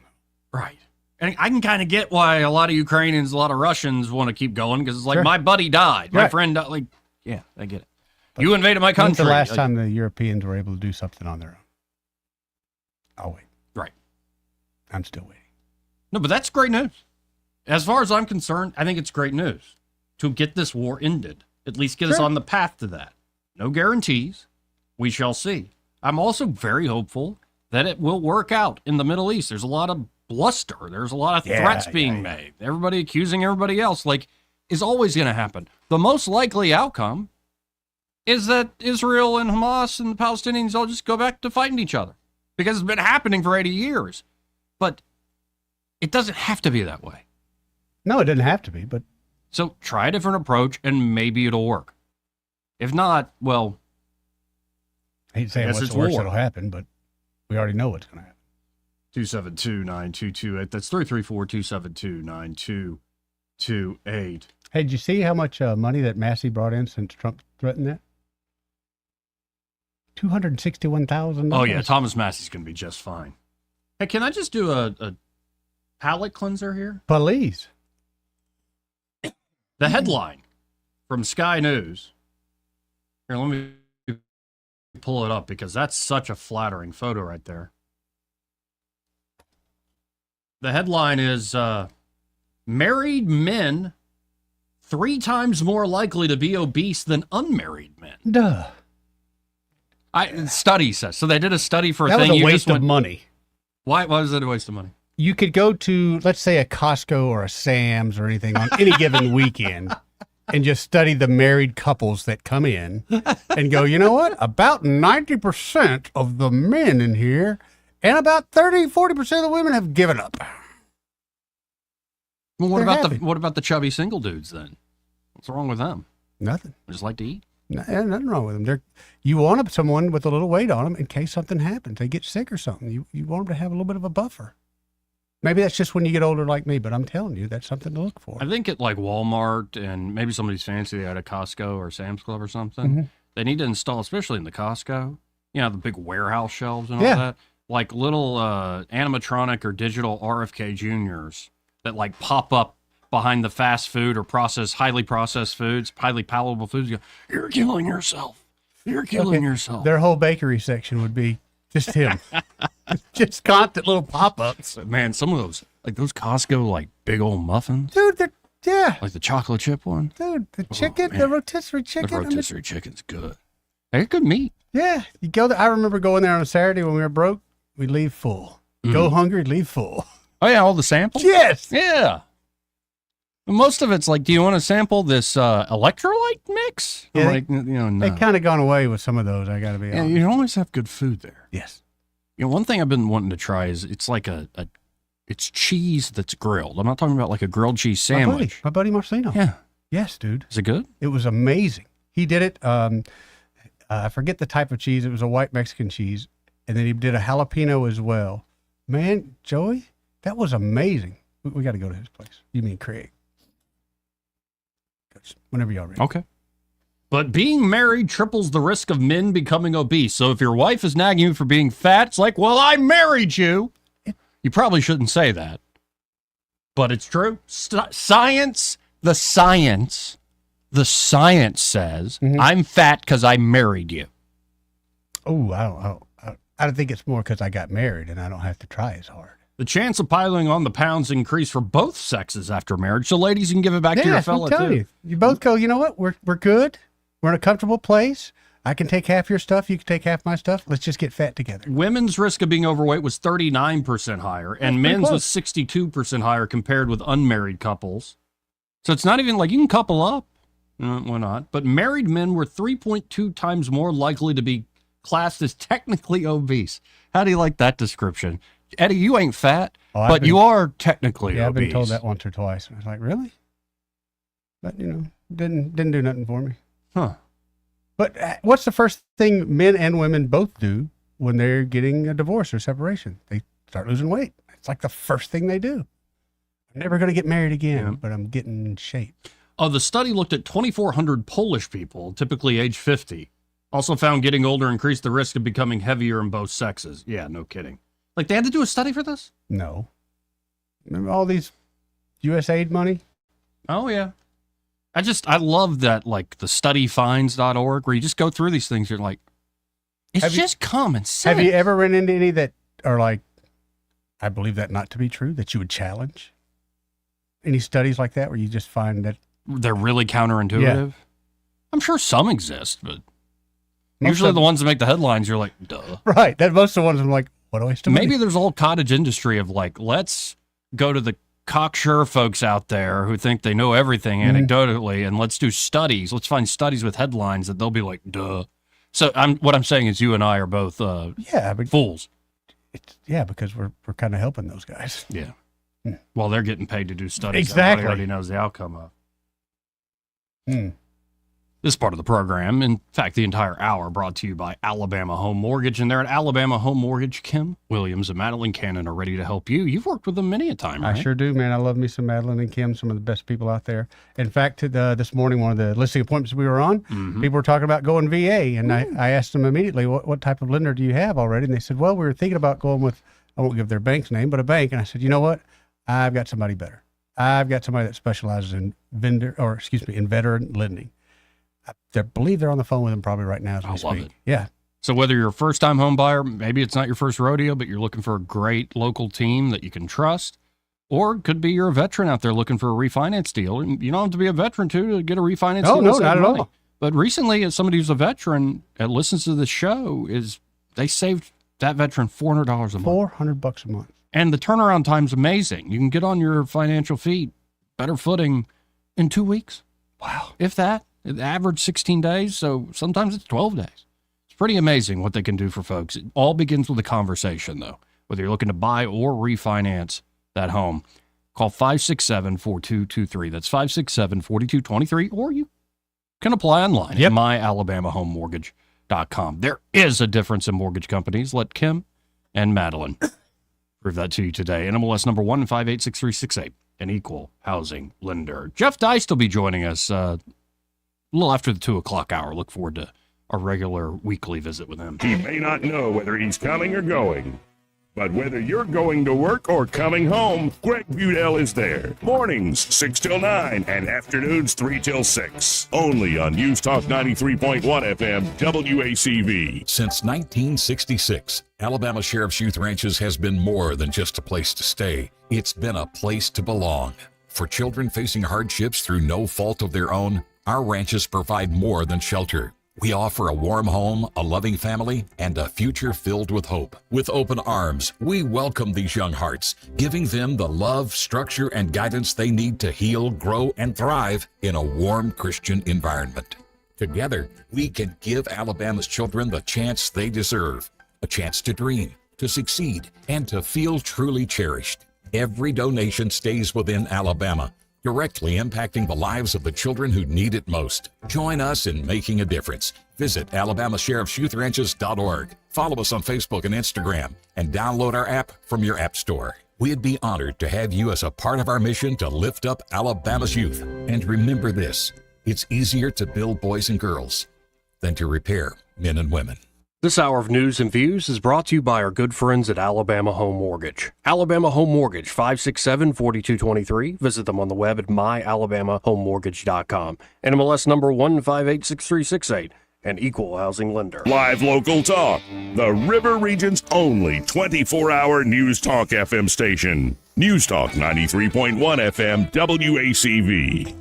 Right. And I can kind of get why a lot of Ukrainians, a lot of Russians want to keep going because it's like, Sure. my buddy died. My Right. friend died. Like, yeah, I get it. You invaded my country. When's the last Like, time the Europeans were able to do something on their own? I'll wait. Right. I'm still waiting. No, but that's great news. As far as I'm concerned, I think it's great news to get this war ended. At least get us Sure. on the path to that. No guarantees. We shall see. I'm also very hopeful that it will work out in the Middle East. There's a lot of bluster. There's a lot of threats being made. Everybody accusing everybody else, is always going to happen. The most likely outcome is that Israel and Hamas and the Palestinians all just go back to fighting each other because it's been happening for 80 years. But it doesn't have to be that way. No, it doesn't have to be, but. So try a different approach and maybe it'll work. If not, well, I hate to say guess what's it's the worst war. that'll happen, but we already know what's going to happen. 272-9228. That's 334-272-9228. Hey, did you see how much money that Massey brought in since Trump threatened that? $261,000. Oh, yeah. Thomas Massey's going to be just fine. Hey, can I just do a palate cleanser here? Please. The headline from Sky News. Here, let me pull it up because that's such a flattering photo right there. The headline is married men 3 times more likely to be obese than unmarried men. Duh. Study says. So they did a study for a That thing. was a you waste just of money. Why was it a waste of money? You could go to, let's say, a Costco or a Sam's or anything on any given weekend and just study the married couples that come in and go, you know what? About 90% of the men in here and about 40% of the women have given up. Well, They're happy. what about the chubby single dudes then? What's wrong with them? Nothing. They just like to eat. Nothing wrong with them. You want someone with a little weight on them in case something happens. They get sick or something. You want them to have a little bit of a buffer. Maybe that's just when you get older like me, but I'm telling you, that's something to look for. I think at like Walmart and maybe somebody's fancy at a Costco or Sam's Club or something, Mhm. they need to install, especially in the Costco, you know, the big warehouse shelves and all Yeah. that, like little animatronic or digital RFK Juniors that like pop up behind the fast food or highly processed foods, highly palatable foods. You go, you're killing yourself. You're killing yourself. Their whole bakery section would be just him. Just constant little pop-ups. But man, some of those, like those Costco, like big old muffins. Dude, yeah. Like the chocolate chip one. Dude, the chicken, man. the rotisserie chicken. The I mean, rotisserie chicken's good. They're good meat. yeah, you go there. I remember going there on a Saturday when we were broke. We'd leave full. Go hungry, leave full. Oh, yeah, all the samples? Yes. Yeah. Most of it's like, do you want to sample this electrolyte mix? Yeah, I'm like, no. They've kind of gone away with some of those, I got to be Yeah, honest. you always have good food there. Yes. You know, one thing I've been wanting to try is it's like it's cheese that's grilled. I'm not talking about like a grilled cheese sandwich. My buddy Marcino. Yeah. Yes, dude. Is it good? It was amazing. He did it. I forget the type of cheese. It was a white Mexican cheese. And then he did a jalapeno as well. Man, Joey, that was amazing. We got to go to his place. You mean Craig. Whenever y'all ready. Okay. But being married triples the risk of men becoming obese. So if your wife is nagging you for being fat, it's like, well, I married you. You probably shouldn't say that. But it's true. Science says I'm fat because I married you. Oh, I don't think it's more because I got married and I don't have to try as hard. The chance of piling on the pounds increase for both sexes after marriage. So, ladies, you can give it back to your fella, too. You both go, you know what? We're good. We're in a comfortable place. I can take half your stuff. You can take half my stuff. Let's just get fat together. Women's risk of being overweight was 39% higher, and men's was 62% higher compared with unmarried couples. So it's not even like you can couple up. Why not? But married men were 3.2 times more likely to be classed as technically obese. How do you like that description? Eddie, you ain't fat, but you are technically obese. I've been told that once or twice. I was like, really? But, didn't do nothing for me. Huh. But what's the first thing men and women both do when they're getting a divorce or separation? They start losing weight. It's like the first thing they do. I'm never going to get married again, but I'm getting in shape. Oh, the study looked at 2,400 Polish people, typically age 50. Also found getting older increased the risk of becoming heavier in both sexes. Yeah, no kidding. Like, they had to do a study for this? No. Remember all these USAID money? Oh, yeah. I love that, like, the studyfinds.org, where you just go through these things. You're like, it's just common sense. Have you ever run into any that are like, I believe that not to be true, that you would challenge? Any studies like that where you just find that they're really counterintuitive? Yeah. I'm sure some exist, but usually the ones that make the headlines, you're like, duh. Right. Most of the ones I'm like, what do I still Maybe there's a whole cottage industry of like, let's go to the cocksure folks out there who think they know everything anecdotally, and let's do studies. Let's find studies with headlines that they'll be like, duh. So what I'm saying is you and I are both fools. Because we're kind of helping those guys. Yeah. Well, they're getting paid to do studies. Exactly. Everybody already knows the outcome of. This part of the program, in fact, the entire hour, brought to you by Alabama Home Mortgage. And they're at Alabama Home Mortgage. Kim Williams and Madeline Cannon are ready to help you. You've worked with them many a time, right? I sure do, man. I love me some Madeline and Kim, some of the best people out there. In fact, this morning, one of the listing appointments we were on, people were talking about going VA. And I asked them immediately, what type of lender do you have already? And they said, well, we were thinking about going with, I won't give their bank's name, but a bank. And I said, you know what? I've got somebody better. I've got somebody that specializes in veteran lending. I believe they're on the phone with them probably right now as we speak. Love it. Yeah. So whether you're a first-time home buyer, maybe it's not your first rodeo, but you're looking for a great local team that you can trust, or it could be you're a veteran out there looking for a refinance deal. And you don't have to be a veteran, to get a refinance deal. No, not at all. But recently, as somebody who's a veteran that listens to the show, they saved that veteran $400 a month. $400 a month. And the turnaround time's amazing. You can get on your financial feet, better footing, in 2 weeks. Wow. If that. The average 16 days, so sometimes it's 12 days. It's pretty amazing what they can do for folks. It all begins with a conversation, though. Whether you're looking to buy or refinance that home, call 567-4223. That's 567-4223, or you can apply online at myalabamahomemortgage.com. There is a difference in mortgage companies. Let Kim and Madeline prove that to you today. NMLS number 1586368, an equal housing lender. Jeff Deist will be joining us a little after the 2 o'clock hour. Look forward to a regular weekly visit with him. He may not know whether he's coming or going, but whether you're going to work or coming home, Greg Budell is there. Mornings 6 till 9 and afternoons 3 till 6. Only on News Talk 93.1 FM WACV. Since 1966, Alabama Sheriff's Youth Ranches has been more than just a place to stay. It's been a place to belong. For children facing hardships through no fault of their own, our ranches provide more than shelter. We offer a warm home, a loving family, and a future filled with hope. With open arms, we welcome these young hearts, giving them the love, structure, and guidance they need to heal, grow, and thrive in a warm Christian environment. Together, we can give Alabama's children the chance they deserve, a chance to dream, to succeed, and to feel truly cherished. Every donation stays within Alabama, directly impacting the lives of the children who need it most. Join us in making a difference. Visit AlabamaSheriff'sYouthRanches.org. Follow us on Facebook and Instagram, and download our app from your app store. We'd be honored to have you as a part of our mission to lift up Alabama's youth. And remember this, it's easier to build boys and girls than to repair men and women. This hour of news and views is brought to you by our good friends at Alabama Home Mortgage. Alabama Home Mortgage, 567-4223. Visit them on the web at myalabamahomemortgage.com. NMLS number 1586368, an equal housing lender. Live local talk. The River Region's only 24-hour News Talk FM station. News Talk 93.1 FM WACV.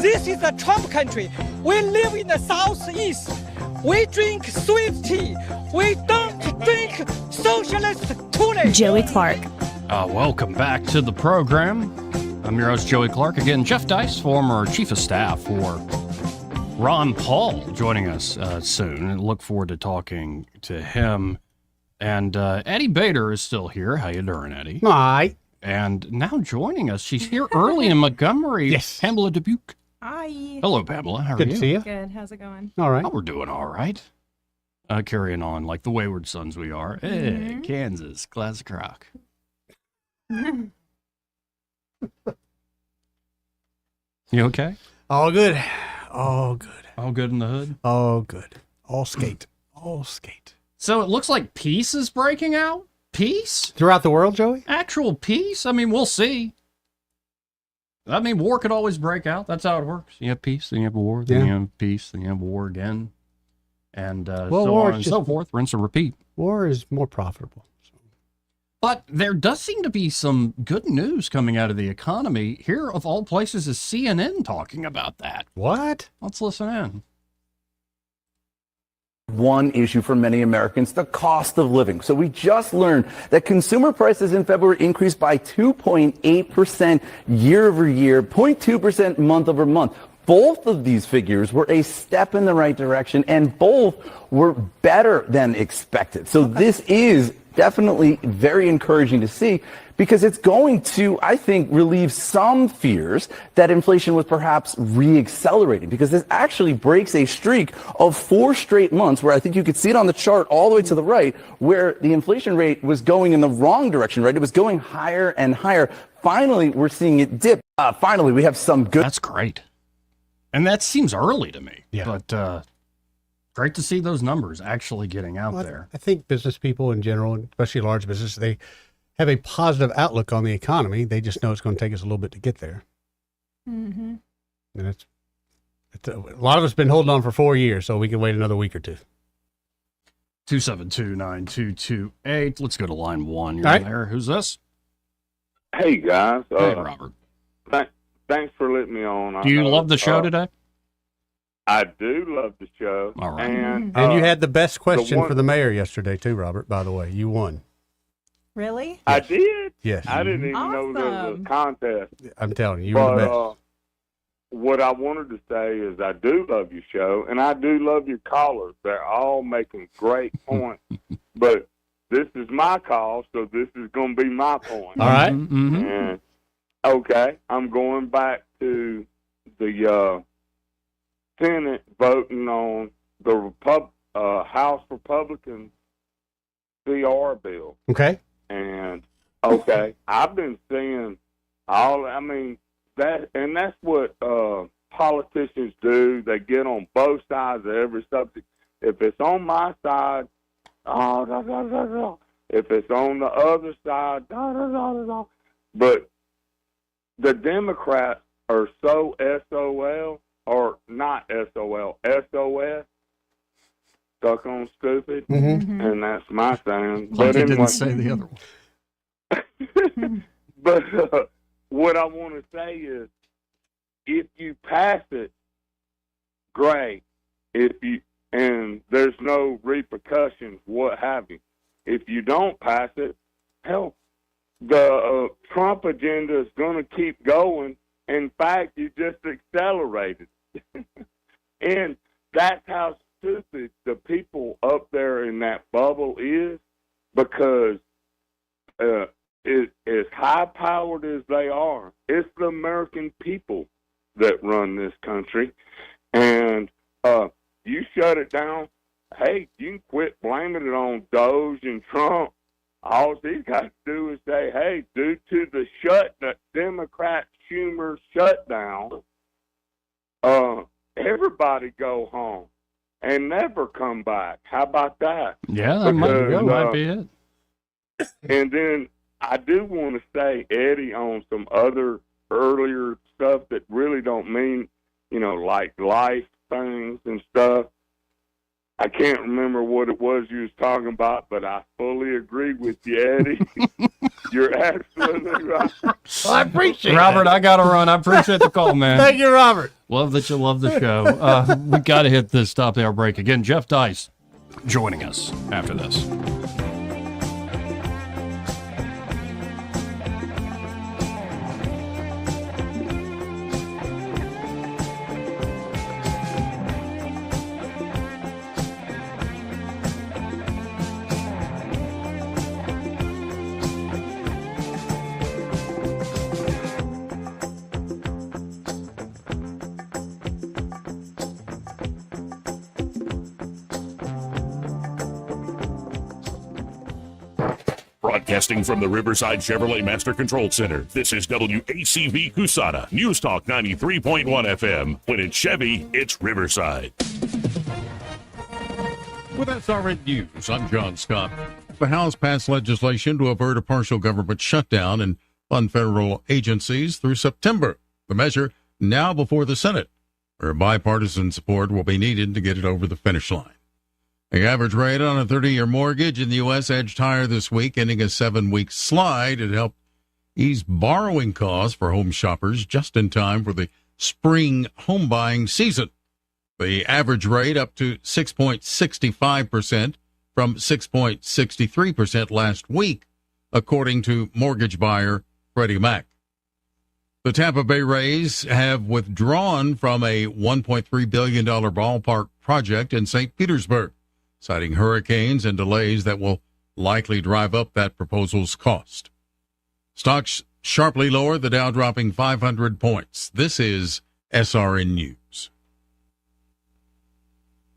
This is a Trump country. We live in the Southeast. We drink sweet tea. We don't drink socialist Kool-Aid. Joey Clark. Welcome back to the program. I'm your host, Joey Clark. Again, Jeff Dice, former chief of staff for Ron Paul, joining us soon. Look forward to talking to him. And Eddie Bader is still here. How you doing, Eddie? Hi. And now joining us, she's here early in Montgomery. Yes. Pamela Dubuque. Hi. Hello, Pamela. How are Good you? to see you. Good. How's it going? All right. Oh, we're doing all right. Carrying on like the wayward sons we are. Hey, Kansas, classic rock. You okay? All good. All good. All good in the hood? All good. All skate. All skate. So it looks like peace is breaking out? Peace? Throughout the world, Joey? Actual peace? I mean, we'll see. I mean, war could always break out. That's how it works. You have peace, then you have war, then you have peace, then you have war again. And so on and so forth. Rinse and repeat. War is more profitable. But there does seem to be some good news coming out of the economy. Here, of all places, is CNN talking about that. What? Let's listen in. One issue for many Americans, the cost of living. So we just learned that consumer prices in February increased by 2.8% year over year, 0.2% month over month. Both of these figures were a step in the right direction, and both were better than expected. So this is definitely very encouraging to see, because it's going to, I think, relieve some fears that inflation was perhaps re-accelerating, because this actually breaks a streak of 4 straight months where I think you could see it on the chart all the way to the right, where the inflation rate was going in the wrong direction, right? It was going higher and higher. Finally, we're seeing it dip. Finally, we have some good. That's great. And that seems early to me. Yeah. But great to see those numbers actually getting out there. I think business people in general, especially large business, they have a positive outlook on the economy. They just know it's going to take us a little bit to get there. Mm-hmm. And it's a lot of us been holding on for 4 years, so we can wait another week or two. 272-9228. Let's go to line 1. You're right. there. Who's this? Hey, guys. Hey, Robert. Thanks for letting me on. Do you love the show today? I do love the show. All right. And you had the best question one- for the mayor yesterday, too, Robert, by the way. You won. Really? I did? Yes. I didn't even know there was a contest. I'm telling you, you were the best. What I wanted to say is I do love your show, and I do love your callers. They're all making great points. But this is my call, so this is going to be my point. All right. Mm-hmm. And, okay, I'm going back to the Senate voting on the House Republican CR bill. Okay. And, okay, I've been seeing that's what politicians do. They get on both sides of every subject. If it's on my side, da, da, da, da. If it's on the other side, da, da, da, da, da. But the Democrats are so SOL, or not SOL, SOS, stuck on stupid, and that's my saying. Like But you anyway, didn't say the other one. but what I want to say is, if you pass it, great. And there's no repercussions, what have you. If you don't pass it, hell, the Trump agenda is going to keep going. In fact, you just accelerated. And that's how stupid the people up there in that bubble is, because as high-powered as they are, it's the American people that run this country. And you shut it down, hey, you can quit blaming it on Doge and Trump. All he's got to do is say, hey, due to the Democrat Schumer shutdown, everybody go home and never come back. How about that? Yeah, that might be it. And then I do want to say, Eddie, on some other earlier stuff that really don't mean, like life things and stuff. I can't remember what it was you was talking about, but I fully agree with you, Eddie. You're absolutely right. Well, I appreciate Robert, that. I got to run. I appreciate the call, man. Thank you, Robert. Love that you love the show. We got to hit this top hour break. Again, Jeff Dice joining us after this. Broadcasting from the Riverside Chevrolet Master Control Center, this is WACV Cusana, News Talk 93.1 FM. When it's Chevy, it's Riverside. With SRN News, I'm John Scott. The House passed legislation to avert a partial government shutdown and fund federal agencies through September. The measure now before the Senate, where bipartisan support will be needed to get it over the finish line. The average rate on a 30-year mortgage in the U.S. edged higher this week, ending a 7-week slide. It helped ease borrowing costs for home shoppers just in time for the spring home buying season. The average rate up to 6.65% from 6.63% last week, according to mortgage buyer Freddie Mac. The Tampa Bay Rays have withdrawn from a $1.3 billion ballpark project in St. Petersburg, citing hurricanes and delays that will likely drive up that proposal's cost. Stocks sharply lower, the Dow dropping 500 points. This is SRN News.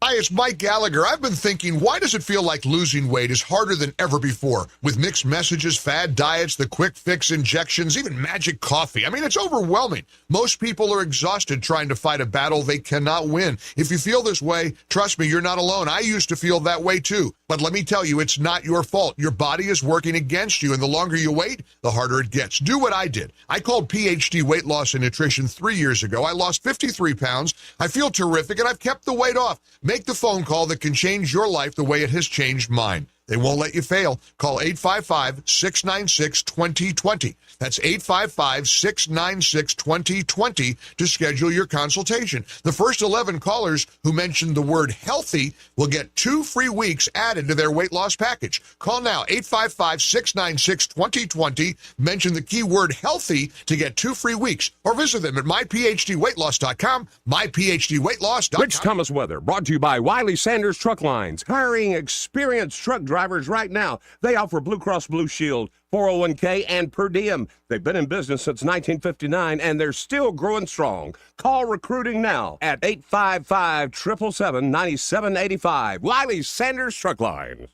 Hi, it's Mike Gallagher. I've been thinking, why does it feel like losing weight is harder than ever before? With mixed messages, fad diets, the quick fix injections, even magic coffee. I mean, it's overwhelming. Most people are exhausted trying to fight a battle they cannot win. If you feel this way, trust me, you're not alone. I used to feel that way too. But let me tell you, it's not your fault. Your body is working against you, and the longer you wait, the harder it gets. Do what I did. I called PhD Weight Loss and Nutrition 3 years ago. I lost 53 pounds. I feel terrific, and I've kept the weight off. Make the phone call that can change your life the way it has changed mine. They won't let you fail. Call 855-696-2020. That's 855-696-2020 to schedule your consultation. The first 11 callers who mentioned the word healthy will get 2 free weeks added to their weight loss package. Call now, 855-696-2020. Mention the keyword healthy to get 2 free weeks. Or visit them at myphdweightloss.com, myphdweightloss.com. Rich Thomas Weather, brought to you by Wiley Sanders Truck Lines. Hiring experienced truck drivers right now. They offer Blue Cross Blue Shield, 401k, and per diem. They've been in business since 1959, and they're still growing strong. Call recruiting now at 855-777-9785. Wiley Sanders Truck Lines.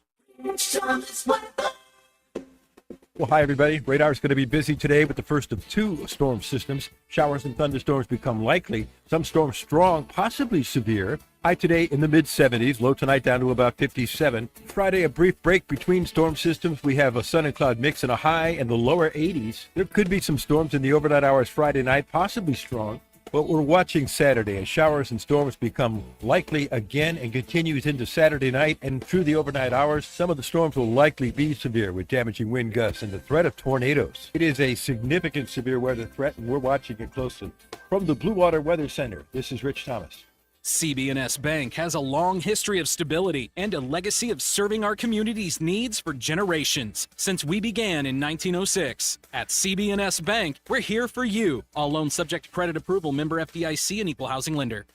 Well, hi, everybody. Radar is going to be busy today with the first of 2 storm systems. Showers and thunderstorms become likely. Some storms strong, possibly severe. High today in the mid-70s, low tonight down to about 57. Friday, a brief break between storm systems. We have a sun and cloud mix and a high in the lower 80s. There could be some storms in the overnight hours Friday night, possibly strong. But we're watching Saturday as showers and storms become likely again and continues into Saturday night and through the overnight hours. Some of the storms will likely be severe with damaging wind gusts and the threat of tornadoes. It is a significant severe weather threat, and we're watching it closely. From the Blue Water Weather Center, this is Rich Thomas. CB&S Bank has a long history of stability and a legacy of serving our community's needs for generations since we began in 1906. At CB&S Bank, we're here for you. All loans subject to credit approval, member FDIC, and equal housing lender.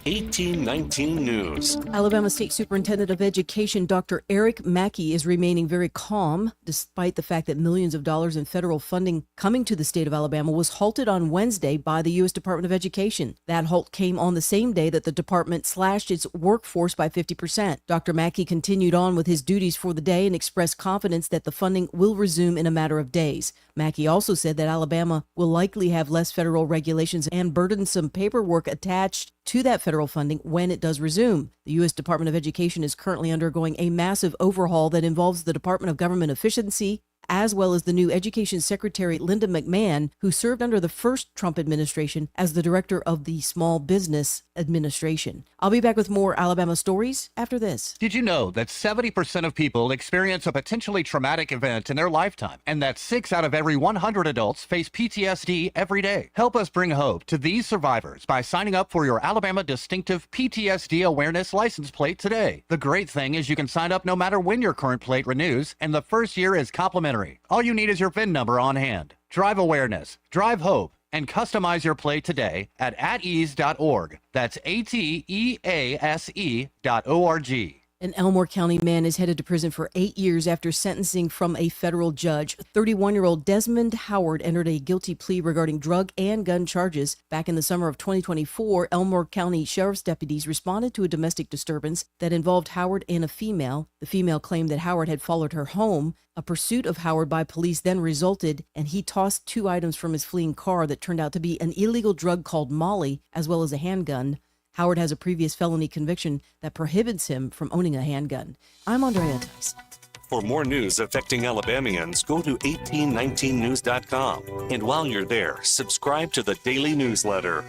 1819 News. Alabama State Superintendent of Education Dr. Eric Mackey is remaining very calm despite the fact that millions of dollars in federal funding coming to the state of Alabama was halted on Wednesday by the U.S. Department of Education. That halt came on the same day that the department slashed its workforce by 50%. Dr. Mackey continued on with his duties for the day and expressed confidence that the funding will resume in a matter of days. Mackey also said that Alabama will likely have less federal regulations and burdensome paperwork attached to that federal funding when it does resume. The U.S. Department of Education is currently undergoing a massive overhaul that involves the Department of Government Efficiency, as well as the new Education Secretary Linda McMahon, who served under the first Trump administration as the director of the Small Business Administration. I'll be back with more Alabama stories after this. Did you know that 70% of people experience a potentially traumatic event in their lifetime, and that 6 out of every 100 adults face PTSD every day? Help us bring hope to these survivors by signing up for your Alabama Distinctive PTSD Awareness license plate today. The great thing is you can sign up no matter when your current plate renews, and the first year is complimentary. All you need is your VIN number on hand. Drive awareness, drive hope, and customize your plate today at atease.org. That's ATEASE.org. An Elmore County man is headed to prison for 8 years after sentencing from a federal judge. 31-year-old Desmond Howard entered a guilty plea regarding drug and gun charges. Back in the summer of 2024, Elmore County Sheriff's deputies responded to a domestic disturbance that involved Howard and a female. The female claimed that Howard had followed her home. A pursuit of Howard by police then resulted, and he tossed 2 items from his fleeing car that turned out to be an illegal drug called Molly, as well as a handgun. Howard has a previous felony conviction that prohibits him from owning a handgun. I'm Andrea Tice. For more news affecting Alabamians, go to 1819news.com. And while you're there, subscribe to the daily newsletter.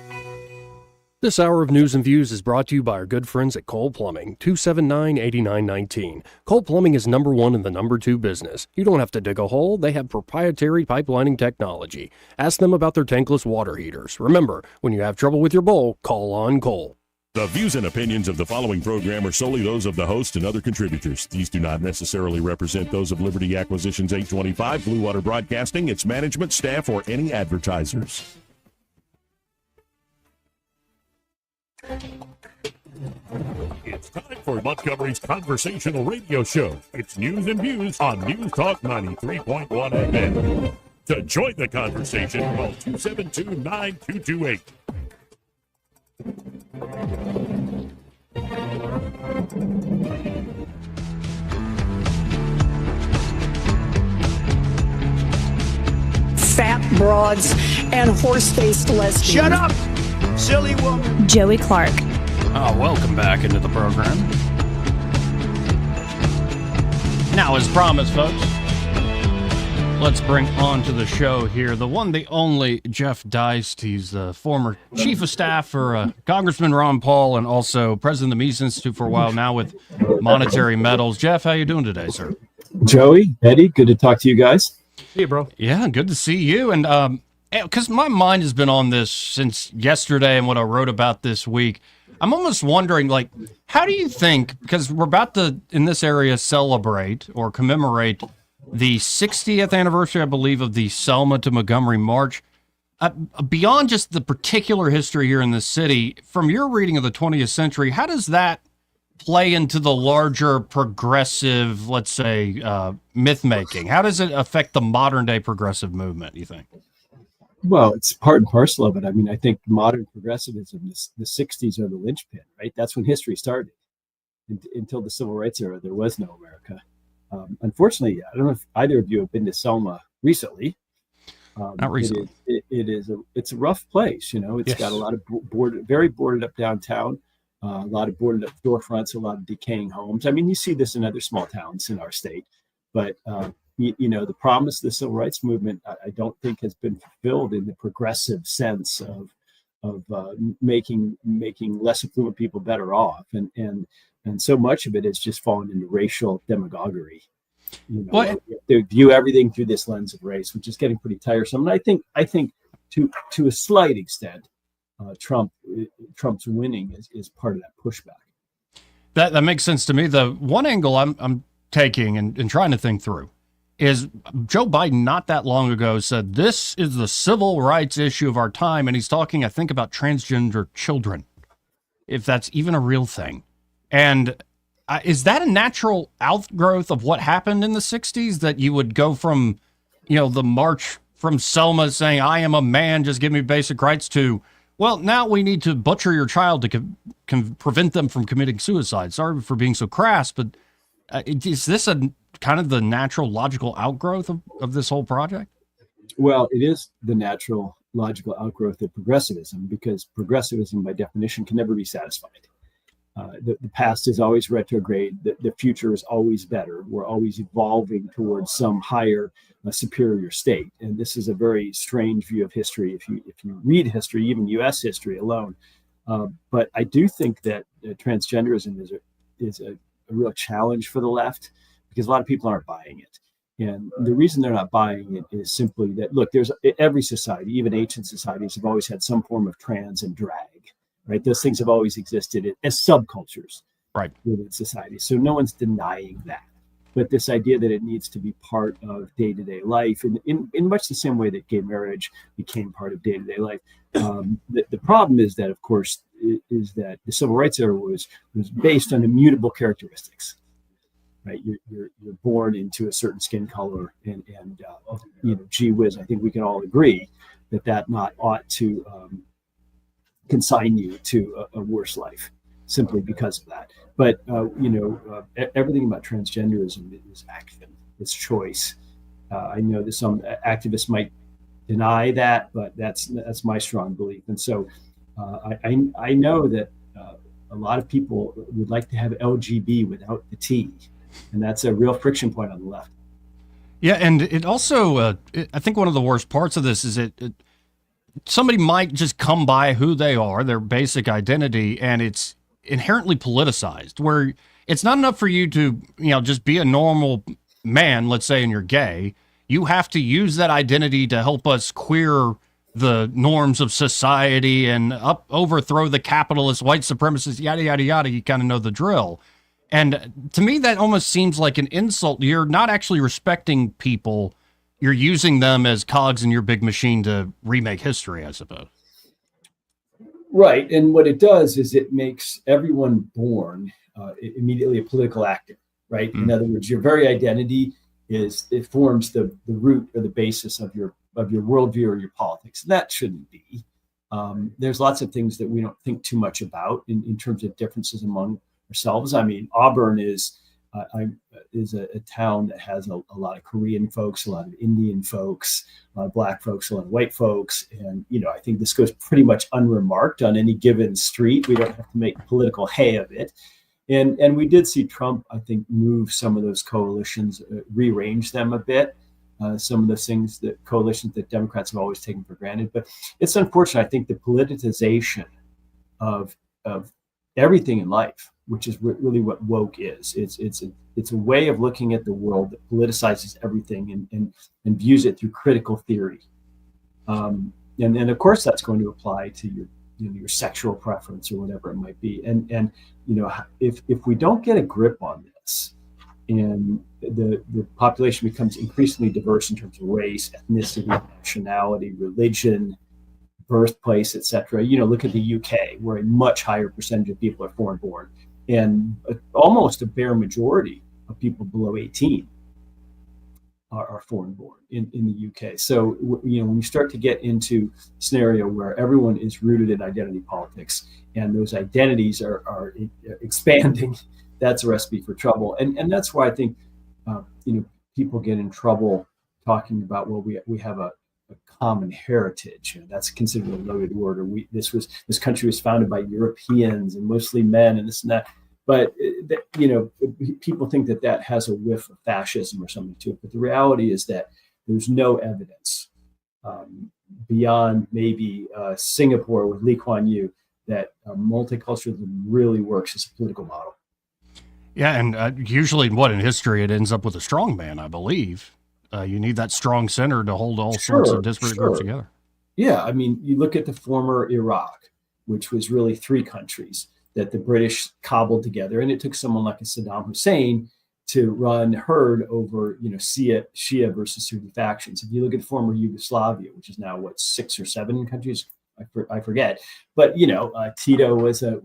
This hour of news and views is brought to you by our good friends at Cole Plumbing, 279-8919. Cole Plumbing is number 1 in the number 2 business. You don't have to dig a hole. They have proprietary pipelining technology. Ask them about their tankless water heaters. Remember, when you have trouble with your bowl, call on Cole. The views and opinions of the following program are solely those of the host and other contributors. These do not necessarily represent those of Liberty Acquisitions 825, Blue Water Broadcasting, its management, staff, or any advertisers. It's time for Montgomery's conversational radio show. It's News and Views on News Talk 93.1 FM. To join the conversation, call 272-9228. Fat broads and horse-faced lesbians. Shut up, silly woman. Joey Clark. Welcome back into the program. Now, as promised, folks, let's bring on to the show here the one, the only Jeff Deist. He's the former chief of staff for Congressman Ron Paul and also president of the Mises Institute for a while now with Monetary Metals. Jeff, how you doing today, sir? Joey, Eddie, good to talk to you guys. Hey, bro. Yeah, good to see you. And because my mind has been on this since yesterday and what I wrote about this week, I'm almost wondering, like, how do you think, because we're about to, in this area, celebrate or commemorate the 60th anniversary, I believe, of the Selma to Montgomery March. Beyond just the particular history here in the city, from your reading of the 20th century, how does that play into the larger progressive, let's say, myth-making? How does it affect the modern-day progressive movement, you think? Well, it's part and parcel of it. I mean, I think modern progressivism, the 60s are the linchpin, right? That's when history started. Until the Civil Rights era, there was no America. Unfortunately, I don't know if either of you have been to Selma recently. Not recently. It's a rough place. You know, it's got a lot of very boarded up downtown, a lot of boarded up storefronts, a lot of decaying homes. I mean, you see this in other small towns in our state, but you know, the promise of the Civil Rights Movement, I don't think has been fulfilled in the progressive sense of making less affluent people better off, and so much of it has just fallen into racial demagoguery. You know, they view everything through this lens of race, which is getting pretty tiresome. And I think to a slight extent, Trump's winning is part of that pushback. That makes sense to me. The one angle I'm taking and trying to think through is Joe Biden not that long ago said this is the civil rights issue of our time, and he's talking, I think, about transgender children. if that's even a real thing. And is that a natural outgrowth of what happened in the 60s, that you would go from, the march from Selma saying, I am a man, just give me basic rights, to, well, now we need to butcher your child to prevent them from committing suicide. Sorry for being so crass, but is this a kind of the natural, logical outgrowth of this whole project? Well, it is the natural, logical outgrowth of progressivism, because progressivism, by definition, can never be satisfied. The past is always retrograde. The future is always better. We're always evolving towards some higher, superior state. And this is a very strange view of history if you read history, even U.S. history alone. But I do think that transgenderism is a real challenge for the left, because a lot of people aren't buying it. And the reason they're not buying it is simply that, look, there's every society, even ancient societies, have always had some form of trans and drag. Right, those things have always existed as subcultures, right, within society. So no one's denying that. But this idea that it needs to be part of day-to-day life, and in much the same way that gay marriage became part of day-to-day life, the problem is that, of course, is that the civil rights era was based on immutable characteristics. Right, you're born into a certain skin color, and gee whiz, I think we can all agree that not ought to consign you to a worse life simply because of that. But everything about transgenderism is action, it's choice. I know that some activists might deny that, but that's my strong belief. And so I know that a lot of people would like to have LGB without the T, and that's a real friction point on the left. Yeah, and it also, I think one of the worst parts of this is somebody might just come by who they are, their basic identity, and it's inherently politicized, where it's not enough for you to, just be a normal man, let's say, and you're gay. You have to use that identity to help us queer the norms of society and overthrow the capitalist, white supremacists, yada, yada, yada. You kind of know the drill. And to me, that almost seems like an insult. You're not actually respecting people. You're using them as cogs in your big machine to remake history, I suppose. Right. And what it does is it makes everyone born immediately a political actor, right? In other words, your very identity forms the root or the basis of your worldview or your politics. And that shouldn't be. There's lots of things that we don't think too much about in terms of differences among ourselves. I mean, Auburn is a town that has a lot of Korean folks, a lot of Indian folks, a lot of Black folks, a lot of white folks. And, I think this goes pretty much unremarked on any given street. We don't have to make political hay of it. And we did see Trump, I think, move some of those coalitions, rearrange them a bit. Some of those things, that coalitions that Democrats have always taken for granted. But it's unfortunate, I think, the politicization of everything in life, which is really what woke is. It's a way of looking at the world that politicizes everything and views it through critical theory. And of course that's going to apply to your sexual preference or whatever it might be. And if we don't get a grip on this, and the population becomes increasingly diverse in terms of race, ethnicity, nationality, religion, birthplace, etc. Look at the UK, where a much higher percentage of people are foreign born, and almost a bare majority of people below 18 are foreign born in the UK. So when you start to get into a scenario where everyone is rooted in identity politics, and those identities are expanding, that's a recipe for trouble. And that's why I think people get in trouble talking about, well, we have a common heritage. That's considered a loaded word. Or this country was founded by Europeans and mostly men, and this and that. But people think that has a whiff of fascism or something to it. But the reality is that there's no evidence beyond maybe Singapore with Lee Kuan Yew that multiculturalism really works as a political model. Yeah, and usually in history it ends up with a strong man, I believe. You need that strong center to hold all sorts of disparate groups together. Yeah, I mean, you look at the former Iraq, which was really three countries that the British cobbled together, and it took someone like a Saddam Hussein to run herd over, Shia versus Sunni factions. If you look at former Yugoslavia, which is now 6 or 7 countries, I forget. But Tito was a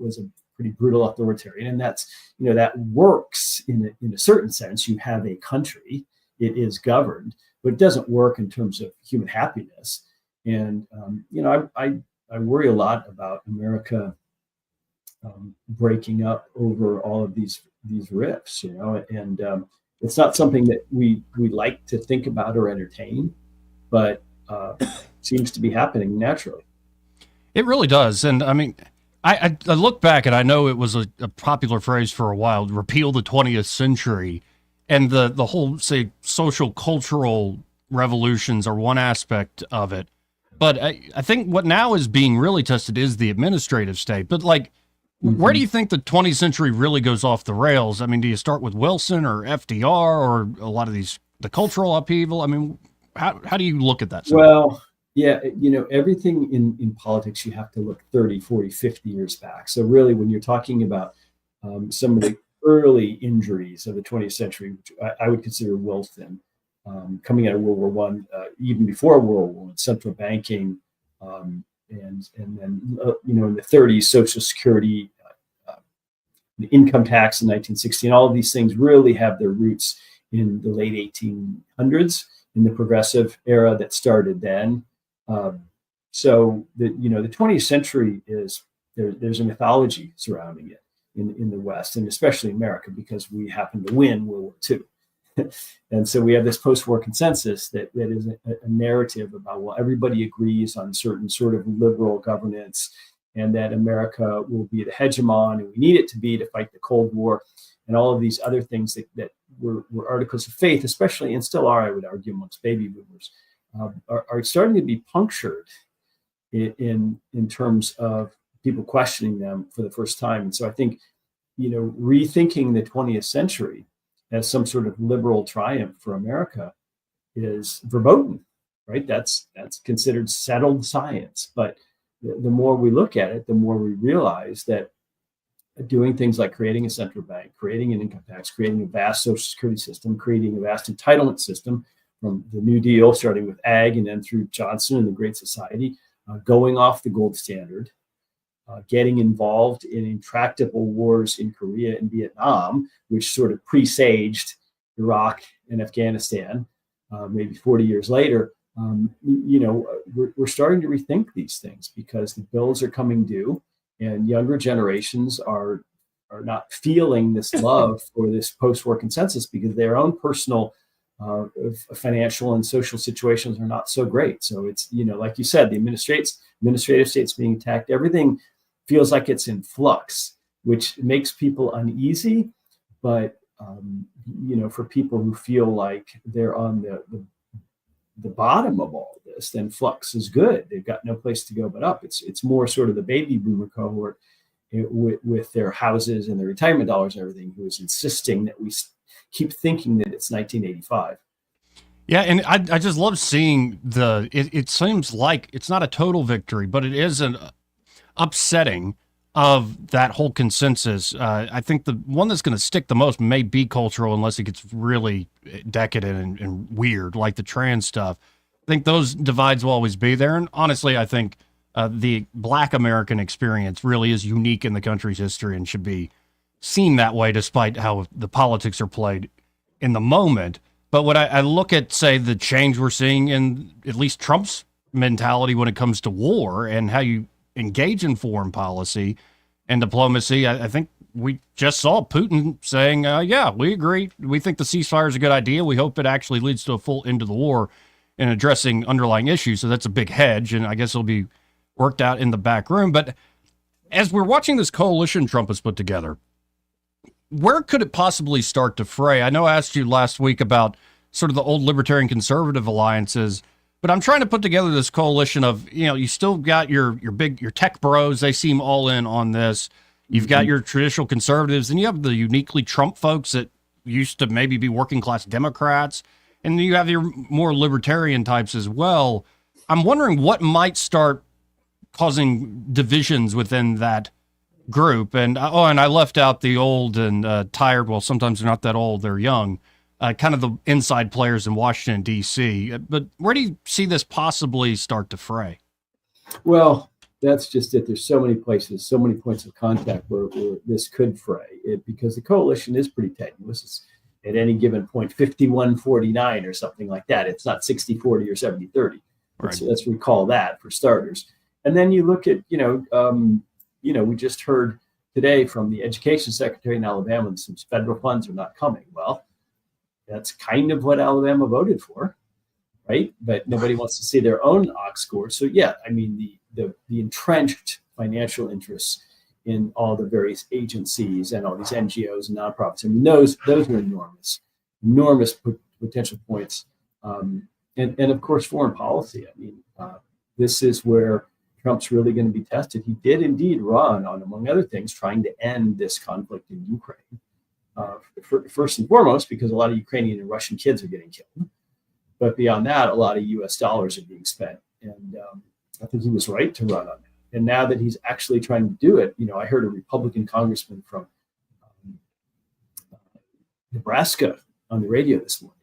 pretty brutal authoritarian, and that's that works in a certain sense. You have a country, it is governed, but it doesn't work in terms of human happiness. And I worry a lot about America breaking up over all of these rifts, and it's not something that we like to think about or entertain, but seems to be happening naturally. It really does. And I mean, I look back and I know it was a popular phrase for a while, repeal the 20th century. And the whole, say, social cultural revolutions are one aspect of it. But I think what now is being really tested is the administrative state. But where do you think the 20th century really goes off the rails? I mean, do you start with Wilson or FDR or a lot of the cultural upheaval? I mean, how do you look at that? Well, yeah, everything in politics, you have to look 30, 40, 50 years back. So really, when you're talking about some of the early injuries of the 20th century, which I would consider Wilson, coming out of World War I, even before World War I, central banking, and then in the 30s, Social Security, the income tax in 1960, and all of these things really have their roots in the late 1800s, in the progressive era that started then. So the 20th century there's a mythology surrounding it in the West, and especially America, because we happened to win World War II. And so we have this post-war consensus that is a narrative about, well, everybody agrees on certain sort of liberal governance, and that America will be the hegemon, and we need it to be to fight the Cold War, and all of these other things that were articles of faith, especially, and still are, I would argue, amongst baby boomers, are starting to be punctured in terms of people questioning them for the first time. And so I think, rethinking the 20th century as some sort of liberal triumph for America is verboten, right? That's considered settled science. But the more we look at it, the more we realize that doing things like creating a central bank, creating an income tax, creating a vast social security system, creating a vast entitlement system, from the New Deal, starting with ag and then through Johnson and the Great Society, going off the gold standard, getting involved in intractable wars in Korea and Vietnam, which sort of presaged Iraq and Afghanistan, maybe 40 years later. We're starting to rethink these things because the bills are coming due, and younger generations are not feeling this love for this post-war consensus because their own personal financial and social situations are not so great. So it's, like you said, the administrative state's being attacked. Everything feels like it's in flux, which makes people uneasy. But, for people who feel like they're on the bottom of all this, then flux is good. They've got no place to go but up. It's more sort of the baby boomer cohort with their houses and their retirement dollars and everything, who is insisting that we keep thinking that it's 1985. Yeah, and I just love seeing it seems like it's not a total victory, but it is an upsetting of that whole consensus. I think the one that's going to stick the most may be cultural, unless it gets really decadent and weird, like the trans stuff. I think those divides will always be there. And honestly, I think the Black American experience really is unique in the country's history and should be seen that way, despite how the politics are played in the moment. But when I look at, say, the change we're seeing in at least Trump's mentality when it comes to war and how you engage in foreign policy and diplomacy, I think we just saw Putin saying, yeah, we agree. We think the ceasefire is a good idea. We hope it actually leads to a full end of the war and addressing underlying issues. So that's a big hedge, and I guess it'll be worked out in the back room. But as we're watching this coalition Trump has put together, where could it possibly start to fray? I know I asked you last week about sort of the old libertarian conservative alliances, but I'm trying to put together this coalition of, you still got your tech bros. They seem all in on this. You've got your traditional conservatives, and you have the uniquely Trump folks that used to maybe be working class Democrats, and you have your more libertarian types as well. I'm wondering what might start causing divisions within that group. And I left out the old and tired. Well, sometimes they're not that old; they're young. Kind of the inside players in Washington D.C. But where do you see this possibly start to fray? Well, that's just it. There's so many places, so many points of contact where this could fray it, because the coalition is pretty tenuous. It's at any given point 51-49 or something like that. It's not 60-40 or 70-30. Right. Let's recall that for starters. And then you look at, we just heard today from the education secretary in Alabama that some federal funds are not coming. Well, that's kind of what Alabama voted for, right? But nobody wants to see their own ox score. So yeah, I mean, the entrenched financial interests in all the various agencies and all these NGOs and nonprofits, I mean, those are enormous potential points. And of course, foreign policy. I mean, this is where Trump's really going to be tested. He did indeed run on, among other things, trying to end this conflict in Ukraine. First and foremost, because a lot of Ukrainian and Russian kids are getting killed. But beyond that, a lot of U.S. dollars are being spent. And I think he was right to run on that. And now that he's actually trying to do it, I heard a Republican congressman from Nebraska on the radio this morning.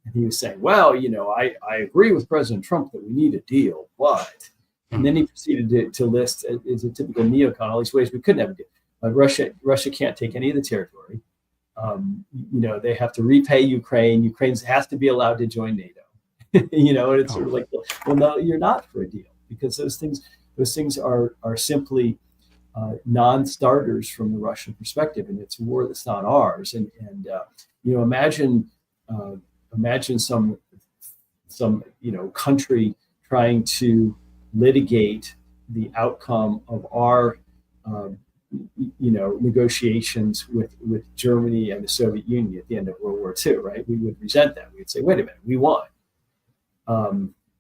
And he was saying, well, I agree with President Trump that we need a deal, but, and then he proceeded to list, as a typical neocon, all these ways we couldn't have a deal. Russia can't take any of the territory. They have to repay Ukraine. Ukraine has to be allowed to join NATO. And it's sort of like, well, no, you're not for a deal, because those things are simply non-starters from the Russian perspective, and it's a war that's not ours. And imagine some country trying to litigate the outcome of our negotiations with Germany and the Soviet Union at the end of World War II, right? We would resent that. We'd say, wait a minute, we won.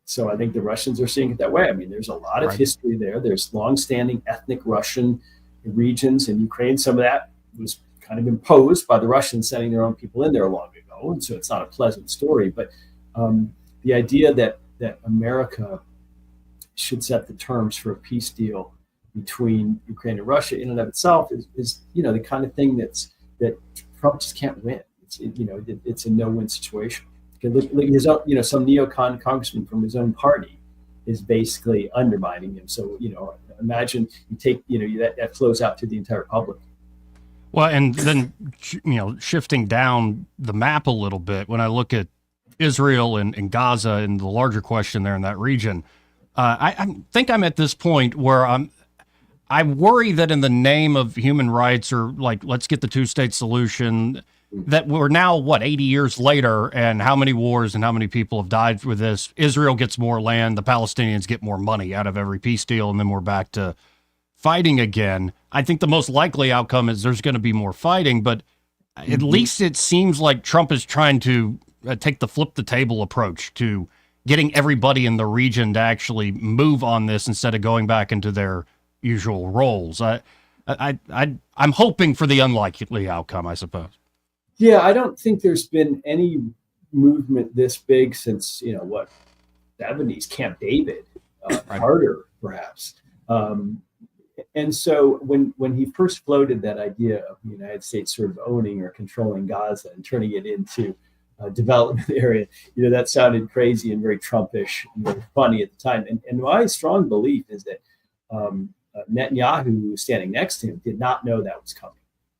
So I think the Russians are seeing it that way. I mean, there's a lot of history there. There's longstanding ethnic Russian regions in Ukraine. Some of that was kind of imposed by the Russians sending their own people in there long ago. And so it's not a pleasant story. But the idea that America should set the terms for a peace deal between Ukraine and Russia in and of itself is the kind of thing that Trump just can't win. It's a no-win situation. Look, some neocon congressman from his own party is basically undermining him. So, imagine you take, that flows out to the entire public. Well, and then, shifting down the map a little bit, when I look at Israel and Gaza and the larger question there in that region, I think I'm at this point where I worry that in the name of human rights, or like, let's get the two-state solution, that we're now, 80 years later, and how many wars and how many people have died with this? Israel gets more land, the Palestinians get more money out of every peace deal, and then we're back to fighting again. I think the most likely outcome is there's going to be more fighting, but at least it seems like Trump is trying to take the flip the table approach to getting everybody in the region to actually move on this instead of going back into their usual roles. I'm hoping for the unlikely outcome, I suppose. Yeah, I don't think there's been any movement this big since, 70s, Camp David, Carter, perhaps. And so when he first floated that idea of the United States sort of owning or controlling Gaza and turning it into a development area, that sounded crazy and very Trumpish and very funny at the time. And my strong belief is that Netanyahu, who was standing next to him, did not know that was coming.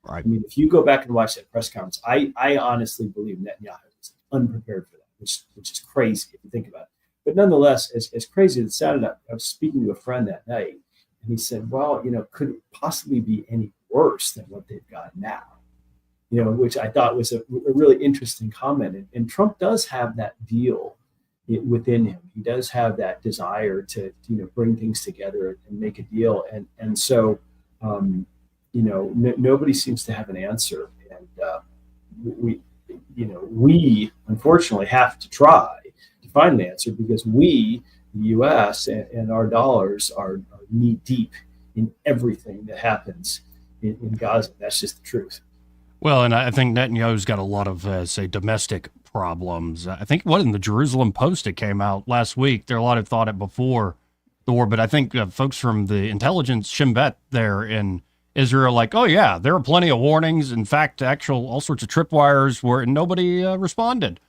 Right. I mean, if you go back and watch that press conference, I honestly believe Netanyahu was unprepared for that, which is crazy if you think about it. But nonetheless, as crazy as it sounded, I was speaking to a friend that night, and he said, well, could it possibly be any worse than what they've got now? Which I thought was a really interesting comment. And Trump does have that deal within him. He does have that desire to, bring things together and make a deal. And so, nobody seems to have an answer, and we unfortunately have to try to find an answer, because we, the U.S. and our dollars are knee deep in everything that happens in Gaza. That's just the truth. Well, and I think Netanyahu's got a lot of, say, domestic problems. I think in the Jerusalem Post, it came out last week. There are a lot who thought it before the war, but I think folks from the intelligence Shin Bet there in Israel, like, oh yeah, there are plenty of warnings. In fact, all sorts of tripwires were, and nobody responded.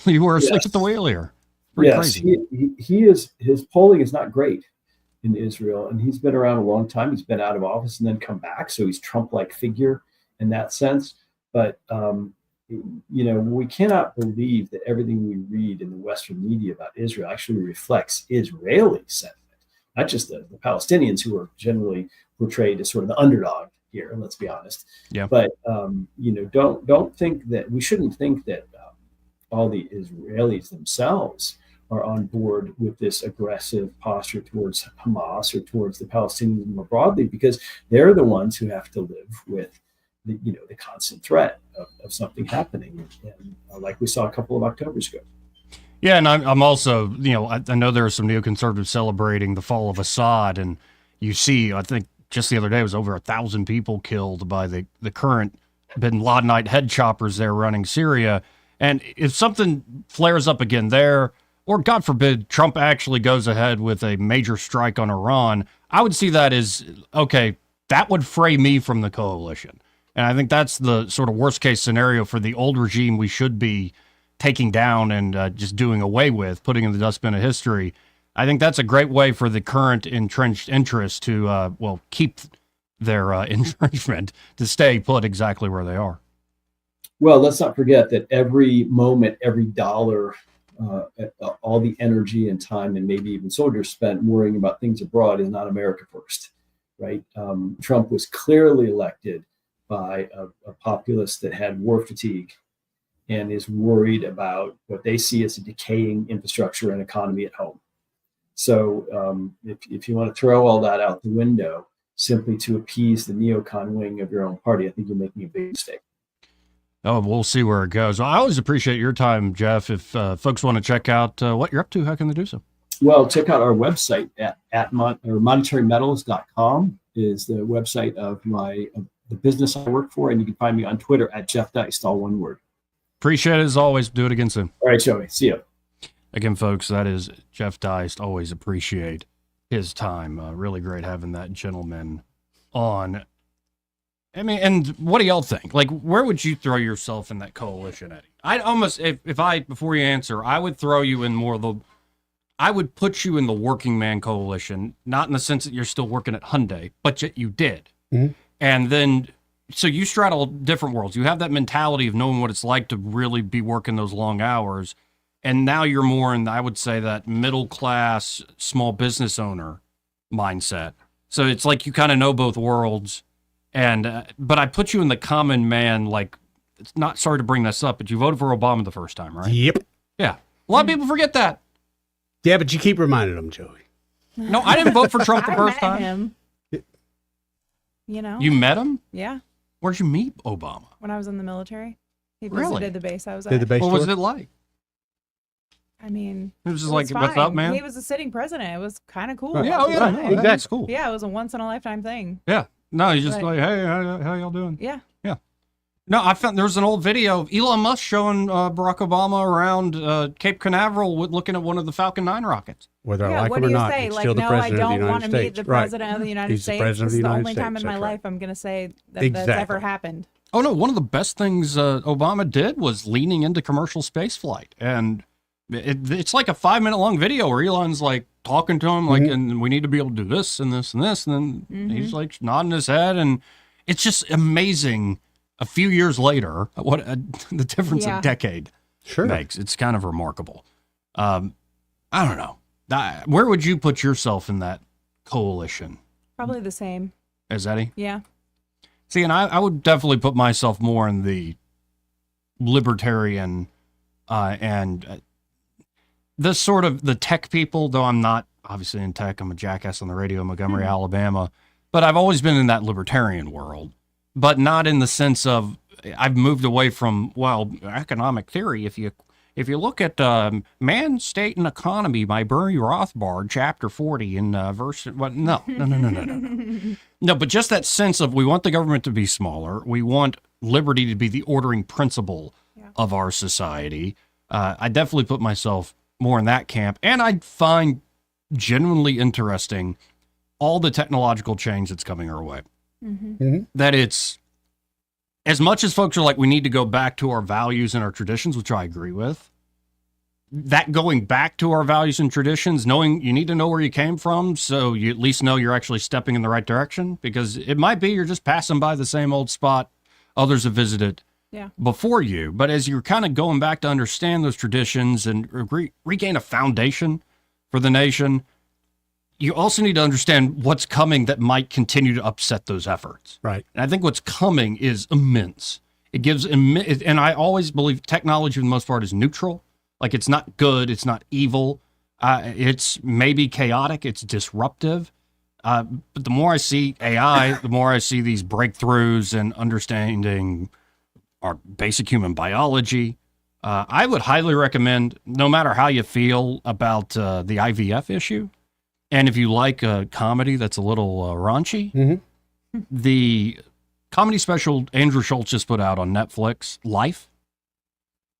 You were asleep at the wheel here. Pretty crazy. His polling is not great. in Israel, and he's been around a long time. He's been out of office and then come back, so he's Trump-like figure in that sense. But we cannot believe that everything we read in the Western media about Israel actually reflects Israeli sentiment, not just the Palestinians, who are generally portrayed as sort of the underdog here. Let's be honest. Yeah. But don't think that we shouldn't think that all the Israelis themselves are on board with this aggressive posture towards Hamas or towards the Palestinians more broadly, because they're the ones who have to live with the constant threat of something happening, and like we saw a couple of Octobers ago. Yeah, and I'm also, I know there are some neoconservatives celebrating the fall of Assad, and you see, I think just the other day, it was over 1,000 people killed by the current bin Ladenite head choppers there running Syria. And if something flares up again there, or God forbid, Trump actually goes ahead with a major strike on Iran, I would see that as, okay, that would fray me from the coalition. And I think that's the sort of worst case scenario for the old regime we should be taking down and just doing away with, putting in the dustbin of history. I think that's a great way for the current entrenched interests to, keep their entrenchment, to stay put exactly where they are. Well, let's not forget that every moment, every dollar, all the energy and time, and maybe even soldiers spent worrying about things abroad is not America first, right? Trump was clearly elected by a populace that had war fatigue and is worried about what they see as a decaying infrastructure and economy at home. So if you want to throw all that out the window simply to appease the neocon wing of your own party, I think you're making a big mistake. Oh, we'll see where it goes. Well, I always appreciate your time, Jeff. If folks want to check out what you're up to, how can they do so? Well, check out our website at monetarymetals.com is the website of the business I work for, and you can find me on Twitter at Jeff Deist, all one word. Appreciate it as always. Do it again soon. All right, Joey. See you. Again, folks, that is Jeff Deist. Always appreciate his time. Really great having that gentleman on. I mean, and what do y'all think? Like, where would you throw yourself in that coalition, Eddie? I'd almost, before you answer, I would throw you in I would put you in the working man coalition, not in the sense that you're still working at Hyundai, but yet you did. Mm-hmm. And then, so you straddle different worlds. You have that mentality of knowing what it's like to really be working those long hours. And now you're more in, I would say, that middle class, small business owner mindset. So it's like you kind of know both worlds. And, but I put you in the common man, like, it's not, sorry to bring this up, but you voted for Obama the first time, right? Yep. Yeah. A lot of people forget that. Yeah, but you keep reminding them, Joey. No, I didn't vote for Trump the first time. Him. You met him? Yeah. Where'd you meet Obama? When I was in the military. He Really? visited the base I was at. Did the base What was tour? it like? I mean, It was just it like, what's fine. up, man? He was a sitting president. It was kind of cool. Yeah, oh, yeah. Right. That's cool. Yeah, it was a once in a lifetime thing. Yeah. No, he's just Right. like, hey, how y'all doing? Yeah. Yeah. No, I found there was an old video of Elon Musk showing Barack Obama around Cape Canaveral looking at one of the Falcon 9 rockets. Whether Yeah, I like what him or do you not, say? it's Like, still the no, I president of the don't United want to meet States. the Right. president of the United He's States. the president This of is the the United only time in States. my That's life right. I'm going to say that that's Exactly. ever happened. Oh, no, one of the best things Obama did was leaning into commercial space flight. And it's like a 5-minute long video where Elon's like talking to him, like, and we need to be able to do this and this and this. And then he's like nodding his head. And it's just amazing a few years later what the difference a decade makes. It's kind of remarkable. I don't know. Where would you put yourself in that coalition? Probably the same. As Eddie? Yeah. See, and I would definitely put myself more in the libertarian and the sort of the tech people, though I'm not obviously in tech. I'm a jackass on the radio in Montgomery, Alabama. But I've always been in that libertarian world, but not in the sense of I've moved away from, well, economic theory. If you look at Man, State, and Economy by Bernie Rothbard, chapter 40 in verse, what? No. No, but just that sense of we want the government to be smaller. We want liberty to be the ordering principle of our society. I definitely put myself more in that camp. And I find genuinely interesting all the technological change that's coming our way. That it's, as much as folks are like, we need to go back to our values and our traditions, which I agree with, that going back to our values and traditions, knowing you need to know where you came from so you at least know you're actually stepping in the right direction, because it might be you're just passing by the same old spot others have visited before you. But as you're kind of going back to understand those traditions and regain a foundation for the nation, you also need to understand what's coming that might continue to upset those efforts. Right. And I think what's coming is immense. It gives, and I always believe technology for the most part is neutral. Like, it's not good, it's not evil. It's maybe chaotic, it's disruptive. But the more I see AI, the more I see these breakthroughs and understanding our basic human biology. I would highly recommend, no matter how you feel about the IVF issue, and if you like a comedy that's a little raunchy, the comedy special Andrew Schultz just put out on Netflix, Life,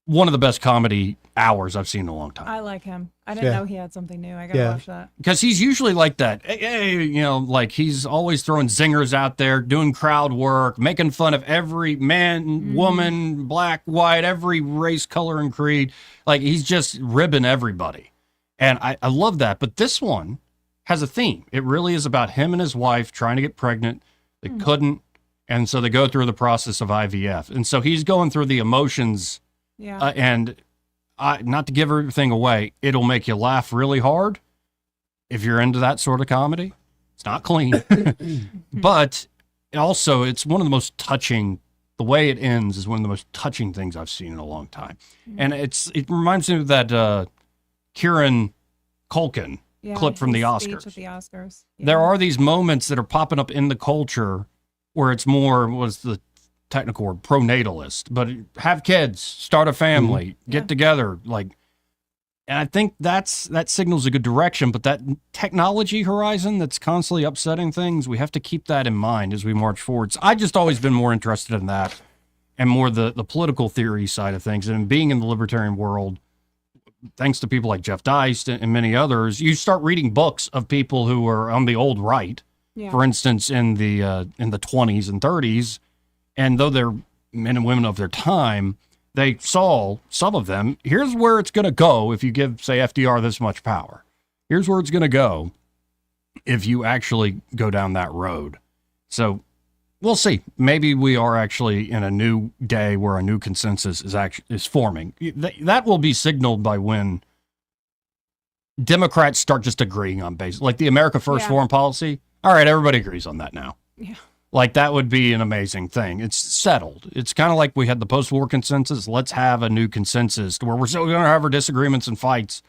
one of the best comedy hours I've seen in a long time. I like him. I didn't know he had something new. I gotta watch that. Because he's usually like that. Hey, you know, like he's always throwing zingers out there, doing crowd work, making fun of every man, woman, black, white, every race, color, and creed. Like, he's just ribbing everybody. And I love that. But this one has a theme. It really is about him and his wife trying to get pregnant. They couldn't. And so they go through the process of IVF. And so he's going through the emotions. And not to give everything away, it'll make you laugh really hard if you're into that sort of comedy. It's not clean. But also, it's one of the most touching, the way it ends is one of the most touching things I've seen in a long time. And it reminds me of that Kieran Culkin clip from the Oscars. At the Oscars. There are these moments that are popping up in the culture where it's more, what's the technical word, pronatalist, but have kids, start a family, get together, like, and I think that signals a good direction. But that technology horizon that's constantly upsetting things, we have to keep that in mind as we march forward. So I just always been more interested in that and more the political theory side of things. And being in the libertarian world, thanks to people like Jeff Deist and many others, you start reading books of people who are on the old right, for instance, in the 20s and 30s. And though they're men and women of their time, they saw, some of them, here's where it's going to go if you give, say, FDR this much power. Here's where it's going to go if you actually go down that road. So we'll see. Maybe we are actually in a new day where a new consensus is forming. That will be signaled by when Democrats start just agreeing on basic, like the America First foreign policy. All right, everybody agrees on that now. Yeah. Like, that would be an amazing thing. It's settled. It's kind of like we had the post-war consensus. Let's have a new consensus where we're still going to have our disagreements and fights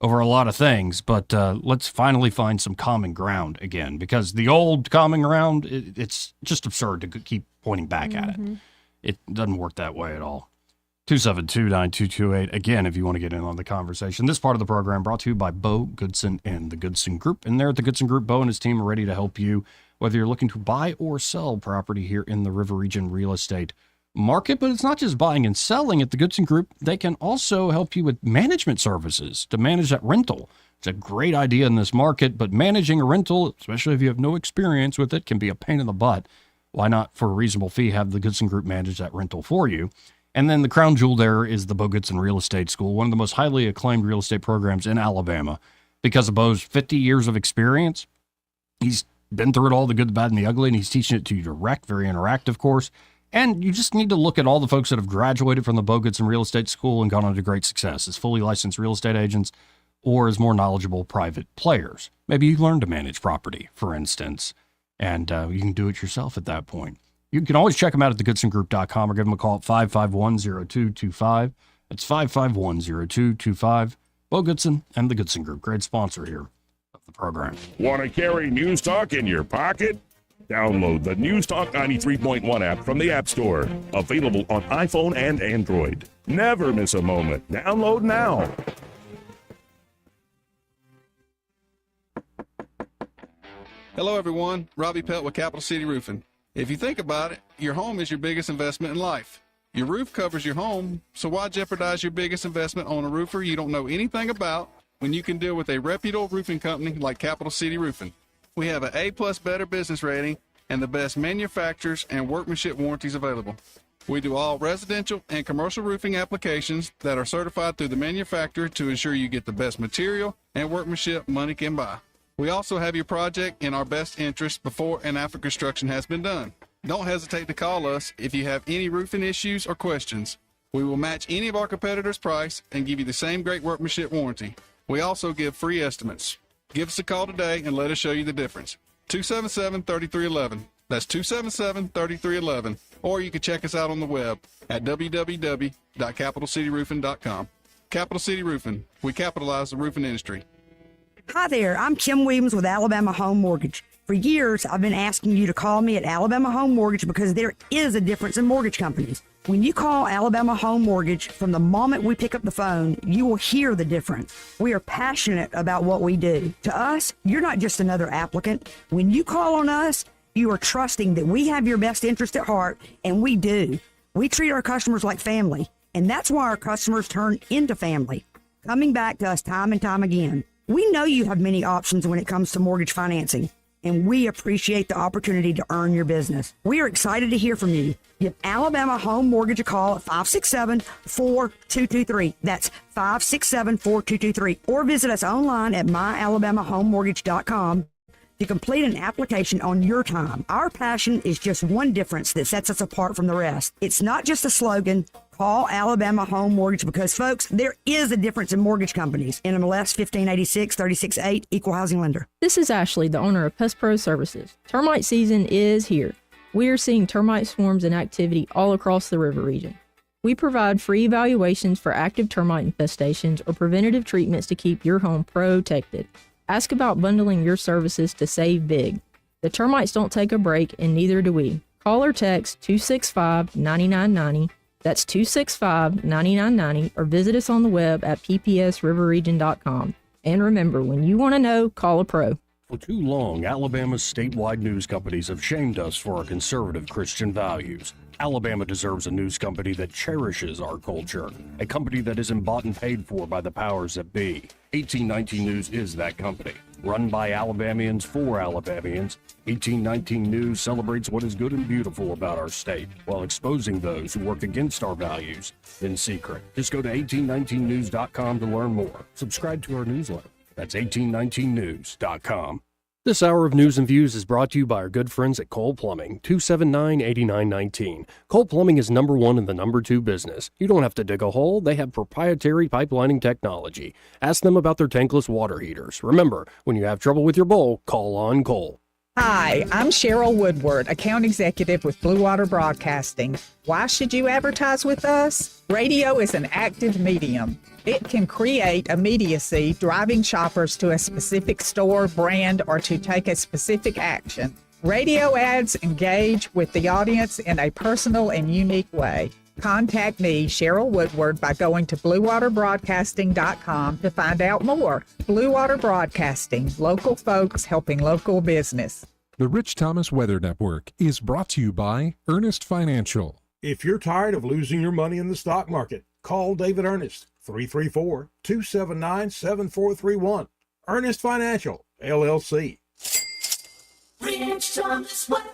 over a lot of things, but let's finally find some common ground again, because the old common ground, it's just absurd to keep pointing back at it. It doesn't work that way at all. 272-9228. Again, if you want to get in on the conversation. This part of the program brought to you by Bo Goodson and the Goodson Group. And there at the Goodson Group, Bo and his team are ready to help you, whether you're looking to buy or sell property here in the River Region real estate market. But it's not just buying and selling at the Goodson Group. They can also help you with management services to manage that rental. It's a great idea in this market, but managing a rental, especially if you have no experience with it, can be a pain in the butt. Why not, for a reasonable fee, have the Goodson Group manage that rental for you? And then the crown jewel there is the Bo Goodson Real Estate School, one of the most highly acclaimed real estate programs in Alabama. Because of Bo's 50 years of experience, he's been through it all, the good, the bad, and the ugly, and he's teaching it to you direct, very interactive course. And you just need to look at all the folks that have graduated from the Bo Goodson Real Estate School and gone on to great success as fully licensed real estate agents or as more knowledgeable private players. Maybe you learn to manage property, for instance, and you can do it yourself at that point. You can always check them out at thegoodsongroup.com or give them a call at 551-0225. It's 551-0225. Bo Goodson and the Goodson Group, great sponsor here of the program. Want to carry News Talk in your pocket? Download the News Talk 93.1 app from the App Store. Available on iPhone and Android. Never miss a moment. Download now. Hello, everyone. Robbie Pelt with Capital City Roofing. If you think about it, your home is your biggest investment in life. Your roof covers your home, so why jeopardize your biggest investment on a roofer you don't know anything about when you can deal with a reputable roofing company like Capital City Roofing? We have an A+ Better business rating and the best manufacturers and workmanship warranties available. We do all residential and commercial roofing applications that are certified through the manufacturer to ensure you get the best material and workmanship money can buy. We also have your project in our best interest before and after construction has been done. Don't hesitate to call us if you have any roofing issues or questions. We will match any of our competitors' price and give you the same great workmanship warranty. We also give free estimates. Give us a call today and let us show you the difference. 277-3311. That's 277-3311. Or you can check us out on the web at www.capitalcityroofing.com. Capital City Roofing. We capitalize the roofing industry. Hi there, I'm Kim Williams with Alabama Home Mortgage. For years, I've been asking you to call me at Alabama Home Mortgage because there is a difference in mortgage companies. When you call Alabama Home Mortgage, from the moment we pick up the phone, you will hear the difference. We are passionate about what we do. To us, you're not just another applicant. When you call on us, you are trusting that we have your best interest at heart, and we do. We treat our customers like family, and that's why our customers turn into family, coming back to us time and time again. We know you have many options when it comes to mortgage financing, and we appreciate the opportunity to earn your business. We are excited to hear from you. Give Alabama Home Mortgage a call at 567-4223. That's 567-4223. Or visit us online at myalabamahomemortgage.com to complete an application on your time. Our passion is just one difference that sets us apart from the rest. It's not just a slogan. Call Alabama Home Mortgage because, folks, there is a difference in mortgage companies. NMLS 1586-368, Equal Housing Lender. This is Ashley, the owner of Pest Pro Services. Termite season is here. We are seeing termite swarms and activity all across the river region. We provide free evaluations for active termite infestations or preventative treatments to keep your home protected. Ask about bundling your services to save big. The termites don't take a break, and neither do we. Call or text 265-9990. That's 265-9990, or visit us on the web at ppsriverregion.com. And remember, when you want to know, call a pro. For too long, Alabama's statewide news companies have shamed us for our conservative Christian values. Alabama deserves a news company that cherishes our culture, a company that isn't bought and paid for by the powers that be. 1819 News is that company. Run by Alabamians for Alabamians, 1819 News celebrates what is good and beautiful about our state, while exposing those who work against our values in secret. Just go to 1819news.com to learn more. Subscribe to our newsletter. That's 1819news.com. This hour of News and Views is brought to you by our good friends at Cole Plumbing, 279-8919. Cole Plumbing is number one in the number two business. You don't have to dig a hole. They have proprietary pipelining technology. Ask them about their tankless water heaters. Remember, when you have trouble with your bowl, call on Cole. Hi, I'm Cheryl Woodward, account executive with Blue Water Broadcasting. Why should you advertise with us? Radio is an active medium. It can create immediacy, driving shoppers to a specific store, brand, or to take a specific action. Radio ads engage with the audience in a personal and unique way. Contact me, Cheryl Woodward, by going to BlueWaterBroadcasting.com to find out more. Blue Water Broadcasting, local folks helping local business. The Rich Thomas Weather Network is brought to you by Earnest Financial. If you're tired of losing your money in the stock market, call David Earnest, 334-279-7431. Earnest Financial, LLC. Rich Thomas Weather.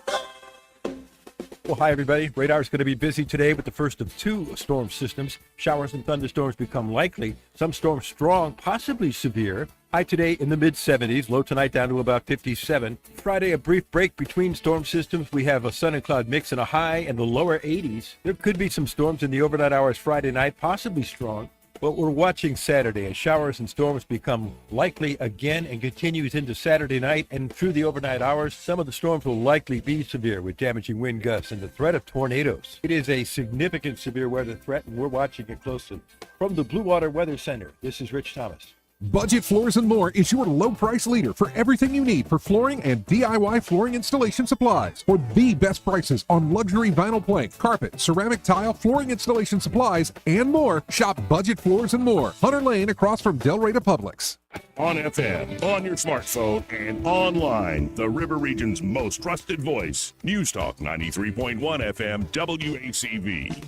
Well, hi, everybody. Radar is going to be busy today with the first of two storm systems. Showers and thunderstorms become likely. Some storms strong, possibly severe. High today in the mid-70s. Low tonight down to about 57. Friday, a brief break between storm systems. We have a sun and cloud mix and a high in the lower 80s. There could be some storms in the overnight hours Friday night, possibly strong. But we're watching Saturday as showers and storms become likely again and continues into Saturday night and through the overnight hours. Some of the storms will likely be severe with damaging wind gusts and the threat of tornadoes. It is a significant severe weather threat, and we're watching it closely. From the Blue Water Weather Center, this is Rich Thomas. Budget Floors and More is your low price leader for everything you need for flooring and DIY flooring installation supplies. For the best prices on luxury vinyl plank, carpet, ceramic tile, flooring installation supplies, and more, shop Budget Floors and More. Hunter Lane across from Del Rey to Publix. On FM, on your smartphone, and online, the River Region's most trusted voice. News Talk 93.1 FM WACV.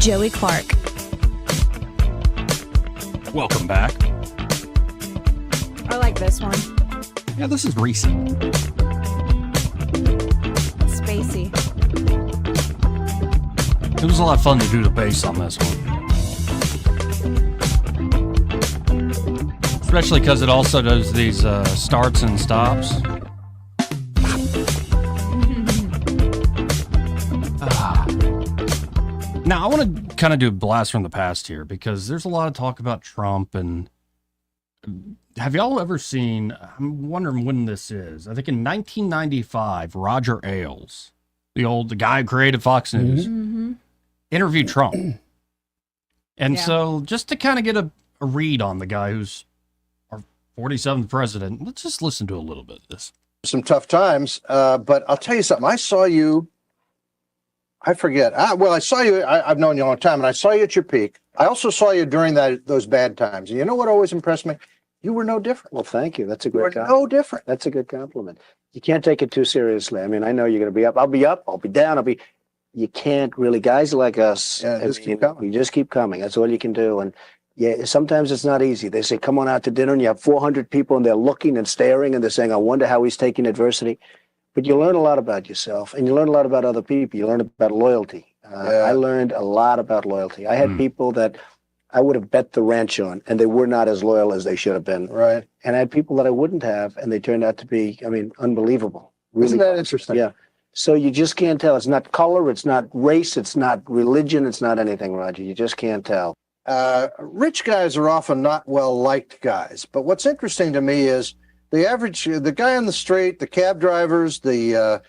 Joey Clark. Welcome back. I like this one. Yeah, this is recent. Spacey. It was a lot of fun to do the bass on this one. Especially because it also does these starts and stops. Now, I want to kind of do a blast from the past here because there's a lot of talk about Trump. And have y'all ever seen, I'm wondering when this is, I think in 1995, Roger Ailes, the guy who created Fox News, interviewed Trump. And so just to kind of get a read on the guy who's our 47th president, let's just listen to a little bit of this. Some tough times, but I'll tell you something. I saw you, I forget. I saw you, I've known you a long time, and I saw you at your peak. I also saw you during those bad times. And you know what always impressed me? You were no different. Well, thank you. That's a great compliment. No different. That's a good compliment. You can't take it too seriously. I mean, I know you're going to be up. I'll be up. I'll be down. You can't really, guys like us, keep coming. You just keep coming. That's all you can do. And yeah, sometimes it's not easy. They say, come on out to dinner, and you have 400 people, and they're looking and staring, and they're saying, I wonder how he's taking adversity. But you learn a lot about yourself, and you learn a lot about other people. You learn about loyalty. I learned a lot about loyalty. I had people that I would have bet the ranch on, and they were not as loyal as they should have been. Right. And I had people that I wouldn't have, and they turned out to be, unbelievable. Really. Isn't that interesting? Yeah. So you just can't tell. It's not color. It's not race. It's not religion. It's not anything, Roger. You just can't tell. Rich guys are often not well-liked guys. But what's interesting to me is the guy on the street, the cab drivers, the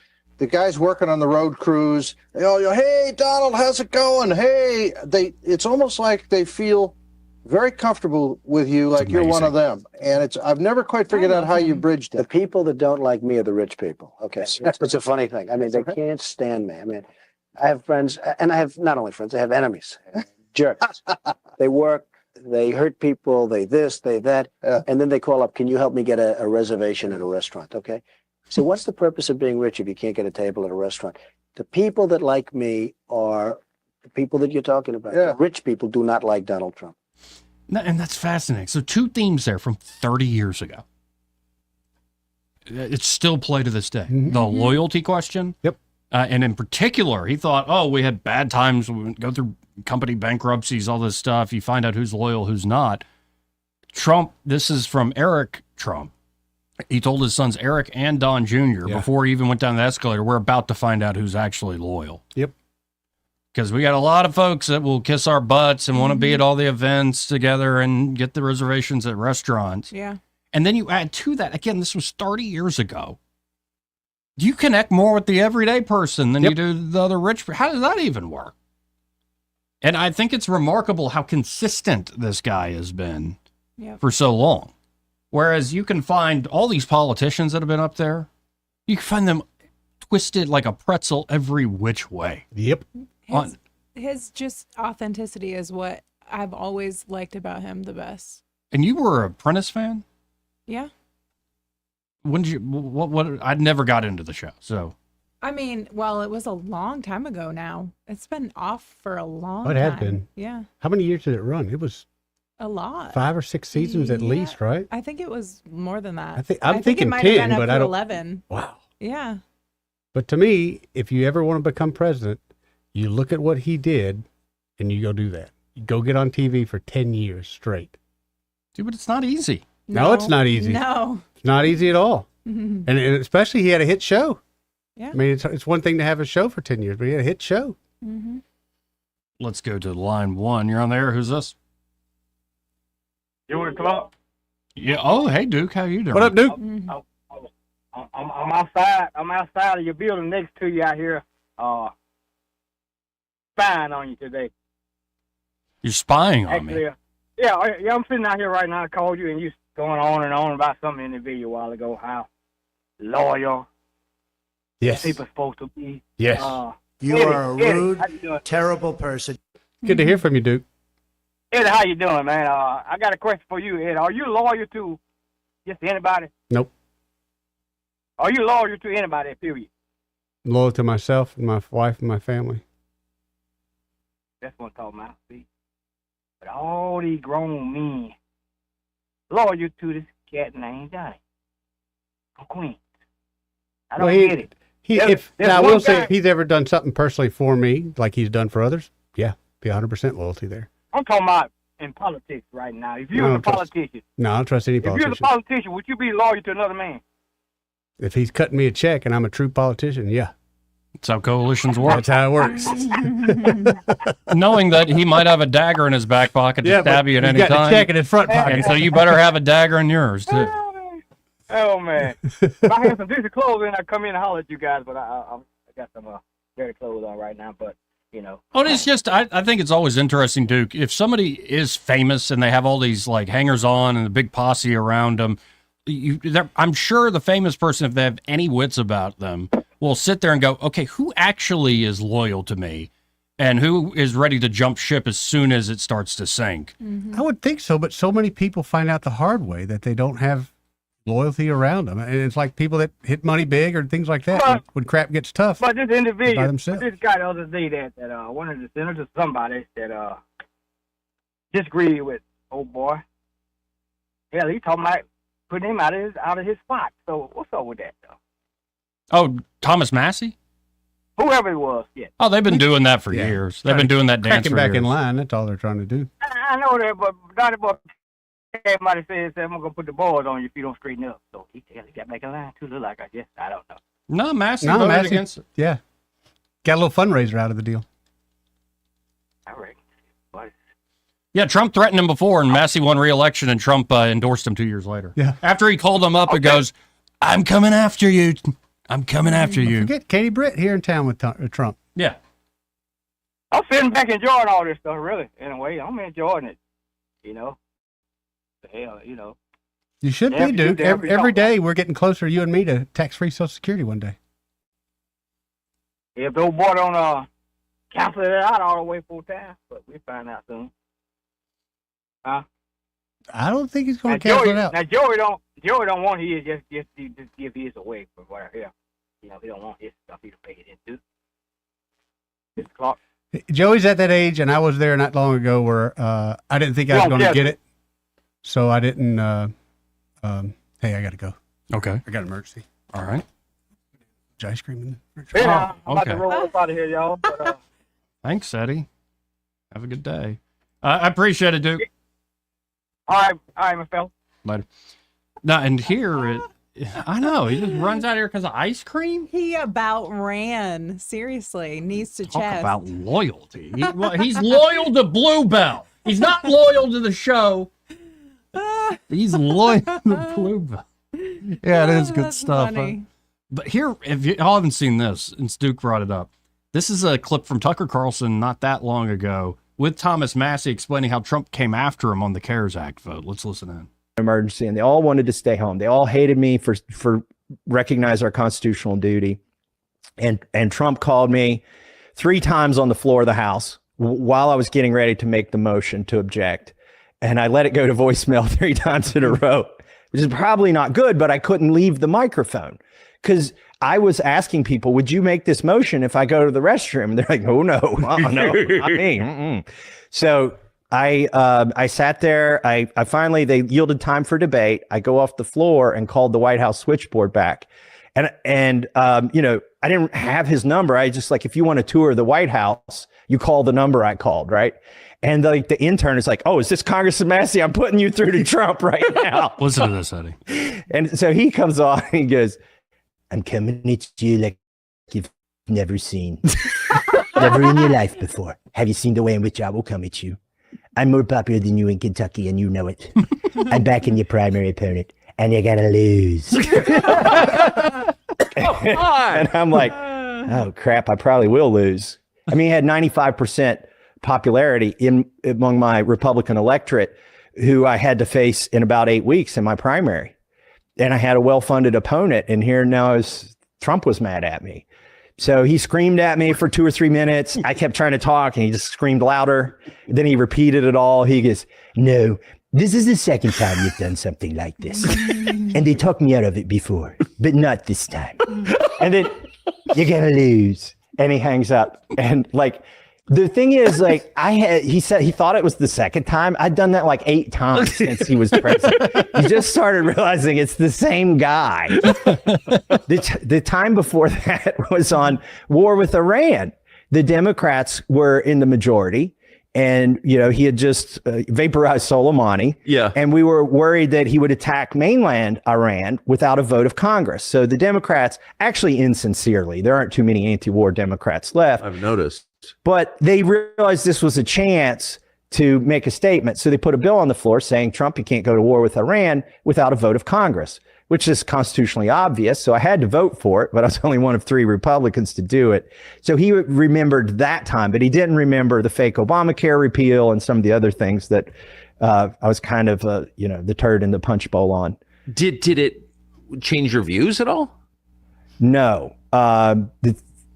guys working on the road crews, they all go, hey, Donald, how's it going? Hey, it's almost like they feel very comfortable with you, like you're one of them. And I've never quite figured out how you bridged it. The people that don't like me are the rich people. Okay. It's a funny thing. I mean, they can't stand me. I mean, I have friends, and I have not only friends, I have enemies, jerks. They work, they hurt people, they this, they that, and then they call up, can you help me get a reservation at a restaurant? Okay. So what's the purpose of being rich if you can't get a table at a restaurant? The people that like me are the people that you're talking about. The rich people do not like Donald Trump. And that's fascinating. So 2 themes there from 30 years ago. It's still play to this day. The loyalty question. Yep. And in particular, he thought, we had bad times. We go through company bankruptcies, all this stuff. You find out who's loyal, who's not. Trump, this is from Eric Trump. He told his sons, Eric and Don Jr., before he even went down the escalator, we're about to find out who's actually loyal. Yep. Because we got a lot of folks that will kiss our butts and want to be at all the events together and get the reservations at restaurants. Yeah. And then you add to that, again, this was 30 years ago. You connect more with the everyday person than you do the other rich. How does that even work? And I think it's remarkable how consistent this guy has been for so long. Whereas you can find all these politicians that have been up there, you can find them twisted like a pretzel every which way. Yep. His just authenticity is what I've always liked about him the best. And you were a Apprentice fan? Yeah. When did you, what, I never got into the show, so. I mean, well, it was a long time ago now. It's been off for a long time. It had been. Yeah. How many years did it run? It was a lot. 5 or 6 seasons at least, right? I think it was more than that. I'm thinking it might 10, have been up but to I don't. 11. Wow. Yeah. But to me, if you ever want to become president, you look at what he did and you go do that. You go get on TV for 10 years straight. Dude, but it's not easy. No, it's not easy. No. It's not easy at all. And especially he had a hit show. Yeah. I mean, it's one thing to have a show for 10 years, but he had a hit show. Let's go to line 1. You're on the air. Who's this? You want to come up? Yeah. Oh, hey, Duke. How you doing? What up, Duke? I'm outside. I'm outside of your building next to you out here. Spying on you today. You're spying on me. Yeah, I'm sitting out here right now. I called you, and you going on and on about something in the video a while ago. How loyal people supposed to be. Yes. You are a rude, terrible person. Good to hear from you, Duke. Ed, how you doing, man? I got a question for you, Ed. Are you loyal to just anybody? Nope. Are you loyal to anybody, period? I'm loyal to myself and my wife and my family. That's what I'm talking about. See? But all these grown men loyal to this cat named Johnny from Queens. I don't get it. I will say, if he's ever done something personally for me, like he's done for others, yeah, be 100% loyalty there. I'm talking about in politics right now. If you was a politician. No, I don't trust any If politician. you're a politician, would you be loyal to another man? If he's cutting me a check and I'm a true politician, yeah. That's how coalitions work. That's how it works. Knowing that he might have a dagger in his back pocket to stab you at any got time. the check in his front pocket. And so you better have a dagger in yours, too. Oh, man. If I had some decent clothes in, I'd come in and holler at you guys, but I got some dirty clothes on right now, but, you know. Oh, it's just, I think it's always interesting, Duke. If somebody is famous and they have all these, like, hangers-on and a big posse around them, I'm sure the famous person, if they have any wits about them, will sit there and go, okay, who actually is loyal to me and who is ready to jump ship as soon as it starts to sink? I would think so, but so many people find out the hard way that they don't have loyalty around them. And it's like people that hit money big or things like that when crap gets tough. But this individual, themselves. this guy the other day that one of the senators, somebody that disagreed with old boy. Hell, he talking about putting him out of his spot. So what's up with that, though? Oh, Thomas Massey? Whoever it was, yeah. Oh, they've been doing that for years. They've been doing that dance for back years. in line. That's all they're trying to do. I know that, but Donnie Boy, everybody says I'm going to put the boards on you if you don't straighten up. So he got back in line too, look like I guess. I don't know. No, Massey voted against it. Yeah. Got a little fundraiser out of the deal. I reckon. But Yeah, Trump threatened him before, and Massey won re-election, and Trump endorsed him 2 years later. Yeah. After he called him up, it goes, I'm coming after you. I'm coming after you. Forget Katie Britt here in town with Trump. Yeah. I'm sitting back enjoying all this stuff, really. In a way, I'm enjoying it. You know? The hell, you know. You should be, Duke. Every day we're getting closer, you and me, to tax-free Social Security one day. If the old boy don't cancel it out all the way full time, but we'll find out soon. Huh? I don't think he's going to cancel it out. Now Joey don't want his just give his away from what I hear. You know, he don't want his stuff he to pay it into. His clock. Joey's at that age, and I was there not long ago where I didn't think I was going to get it, so I didn't. Hey, I got to go. Okay. I got an emergency. All right. Ice cream in the Hey, I'm about to roll up out of here, y'all. But, Thanks, Eddie. Have a good day. I appreciate it, Duke. all right, my fella. Later. Now, and here, I know, he just runs out here because of ice cream? He about ran. Seriously, knees to Talk chest. about loyalty. He's loyal to Bluebell. He's not loyal to the show. He's loyal to Bluebell. Yeah, it is good stuff. Funny. But here, if you all haven't seen this, and Duke brought it up, this is a clip from Tucker Carlson not that long ago with Thomas Massey explaining how Trump came after him on the CARES Act vote. Let's listen in. Emergency, and they all wanted to stay home. They all hated me for recognize our constitutional duty. And Trump called me 3 times on the floor of the House while I was getting ready to make the motion to object. And I let it go to voicemail 3 times in a row, which is probably not good, but I couldn't leave the microphone because I was asking people, would you make this motion if I go to the restroom? And they're like, oh, no, no, not me. Mm-mm. So I sat there. I finally, they yielded time for debate. I go off the floor and called the White House switchboard back. And you know, I didn't have his number. I just like, if you want to tour the White House, you call the number I called, right? And like the intern is like, oh, is this Congressman Massey? I'm putting you through to Trump right now. Listen to this, Eddie. And so he comes on and he goes, I'm coming at you like you've never seen. Never in your life before. Have you seen the way in which I will come at you? I'm more popular than you in Kentucky, and you know it. I'm backing your primary opponent, and you're going to lose. And I'm like, oh, crap, I probably will lose. I mean, he had 95% popularity among my Republican electorate, who I had to face in about 8 weeks in my primary. And I had a well-funded opponent, and here now Trump was mad at me. So he screamed at me for 2 or 3 minutes. I kept trying to talk, and he just screamed louder. Then he repeated it all. He goes, no, this is the second time you've done something like this. And they talked me out of it before, but not this time. And then you're going to lose. And he hangs up. And like, The thing is, like, he said he thought it was the second time. I'd done that like 8 times since he was president. He just started realizing it's the same guy. The time before that was on war with Iran. The Democrats were in the majority, and, you know, he had just vaporized Soleimani. Yeah. And we were worried that he would attack mainland Iran without a vote of Congress. So the Democrats, actually insincerely, there aren't too many anti-war Democrats left. I've noticed. But they realized this was a chance to make a statement. So they put a bill on the floor saying, Trump, you can't go to war with Iran without a vote of Congress, which is constitutionally obvious. So I had to vote for it, but I was only one of 3 Republicans to do it. So he remembered that time, but he didn't remember the fake Obamacare repeal and some of the other things that I was kind of, the turd in the punch bowl on. Did it change your views at all? No.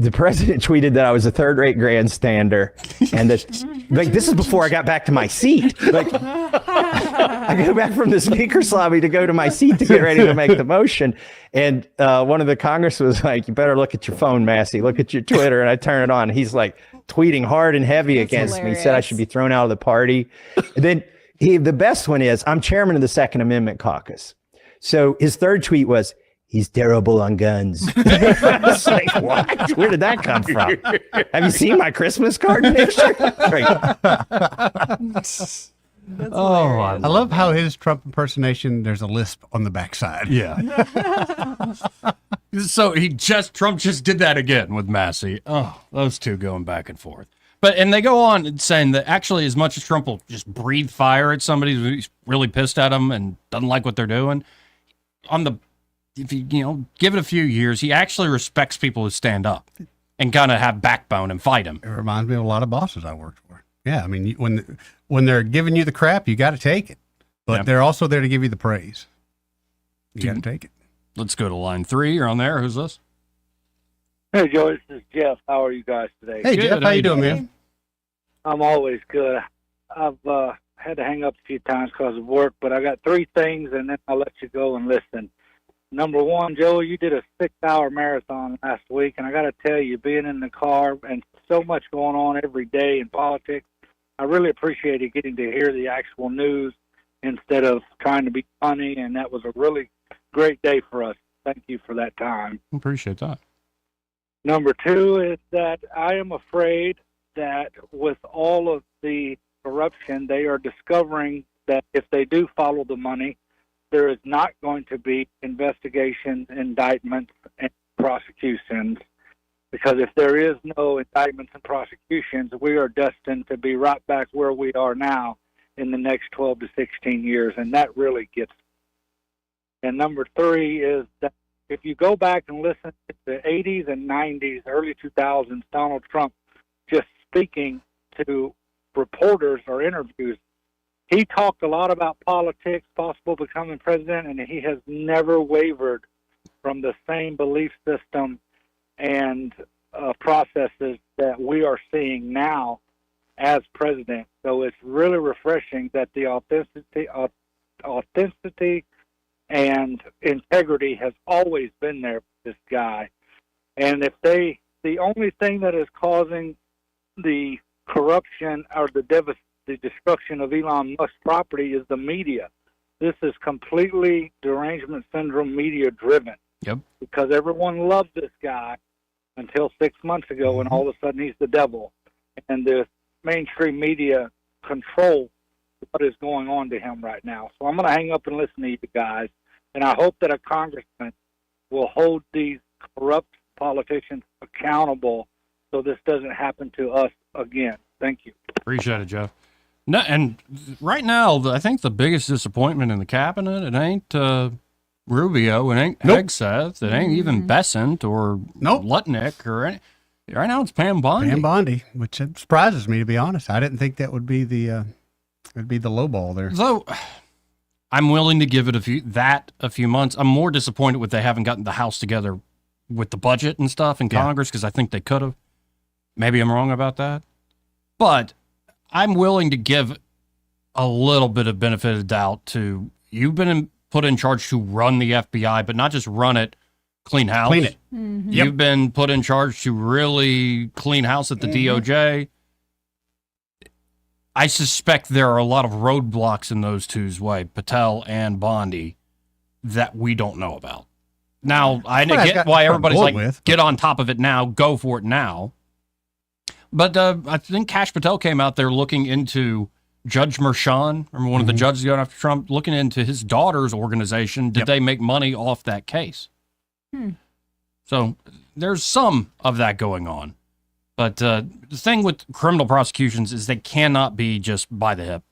The president tweeted that I was a third-rate grandstander, and that, like, this is before I got back to my seat. Like, I go back from the speaker's lobby to go to my seat to get ready to make the motion, and one of the Congress was like, "You better look at your phone, Massey. Look at your Twitter." And I turn it on. And he's like tweeting hard and heavy against me. He said I should be thrown out of the party. And then the best one is, I'm chairman of the Second Amendment Caucus. So his third tweet was, "He's terrible on guns." I was like, what? Where did that come from? Have you seen my Christmas card picture? I love how his Trump impersonation, there's a lisp on the backside. Yeah. So Trump just did that again with Massey. Oh, those two going back and forth. And they go on saying that actually, as much as Trump will just breathe fire at somebody who's really pissed at them and doesn't like what they're doing, if you give it a few years, he actually respects people who stand up and kind of have backbone and fight him. It reminds me of a lot of bosses I worked for. Yeah, I mean, when they're giving you the crap, you got to take it. But they're also there to give you the praise. You got to take it. Let's go to line 3. You're on there. Who's this? Hey, Joe, this is Jeff. How are you guys today? Hey, Jeff, how you doing, man? I'm always good. I've had to hang up a few times because of work, but I got 3 things, and then I'll let you go and listen. Number 1, Joe, you did a 6-hour marathon last week, and I got to tell you, being in the car and so much going on every day in politics, I really appreciated getting to hear the actual news instead of trying to be funny, and that was a really great day for us. Thank you for that time. Appreciate that. Number 2 is that I am afraid that with all of the corruption, they are discovering that if they do follow the money, there is not going to be investigations, indictments, and prosecutions. Because if there is no indictments and prosecutions, we are destined to be right back where we are now in the next 12 to 16 years, and that really gets me. And number 3 is that if you go back and listen to the 80s and 90s, early 2000s, Donald Trump just speaking to reporters or interviews, he talked a lot about politics, possible becoming president, and he has never wavered from the same belief system and processes that we are seeing now as president. So it's really refreshing that the authenticity and integrity has always been there with this guy. And if the only thing that is causing the corruption or the destruction of Elon Musk's property is the media. This is completely derangement syndrome media driven. Yep. Because everyone loves this guy until 6 months ago, and all of a sudden he's the devil. And the mainstream media control what is going on to him right now. So I'm going to hang up and listen to you guys, and I hope that a congressman will hold these corrupt politicians accountable so this doesn't happen to us again. Thank you. Appreciate it, Jeff. No, and right now, I think the biggest disappointment in the cabinet, it ain't Rubio, it ain't Hegseth, it ain't even Bessent or Lutnick or any. Right now, it's Pam Bondi. Pam Bondi, which surprises me, to be honest. I didn't think that would be the low ball there. So I'm willing to give it a few months. I'm more disappointed with they haven't gotten the House together with the budget and stuff in Congress, because I think they could have. Maybe I'm wrong about that, but I'm willing to give a little bit of benefit of the doubt to you've been put in charge to run the FBI, but not just run it, clean house. Clean it. Mm-hmm. You've been put in charge to really clean house at the DOJ. I suspect there are a lot of roadblocks in those two's way, Patel and Bondi, that we don't know about. Now, I get why everybody's like, get on top of it now, go for it now. But I think Kash Patel came out there looking into Judge Merchan, remember one of the judges going after Trump, looking into his daughter's organization. Did they make money off that case? So there's some of that going on. But the thing with criminal prosecutions is they cannot be just by the hip.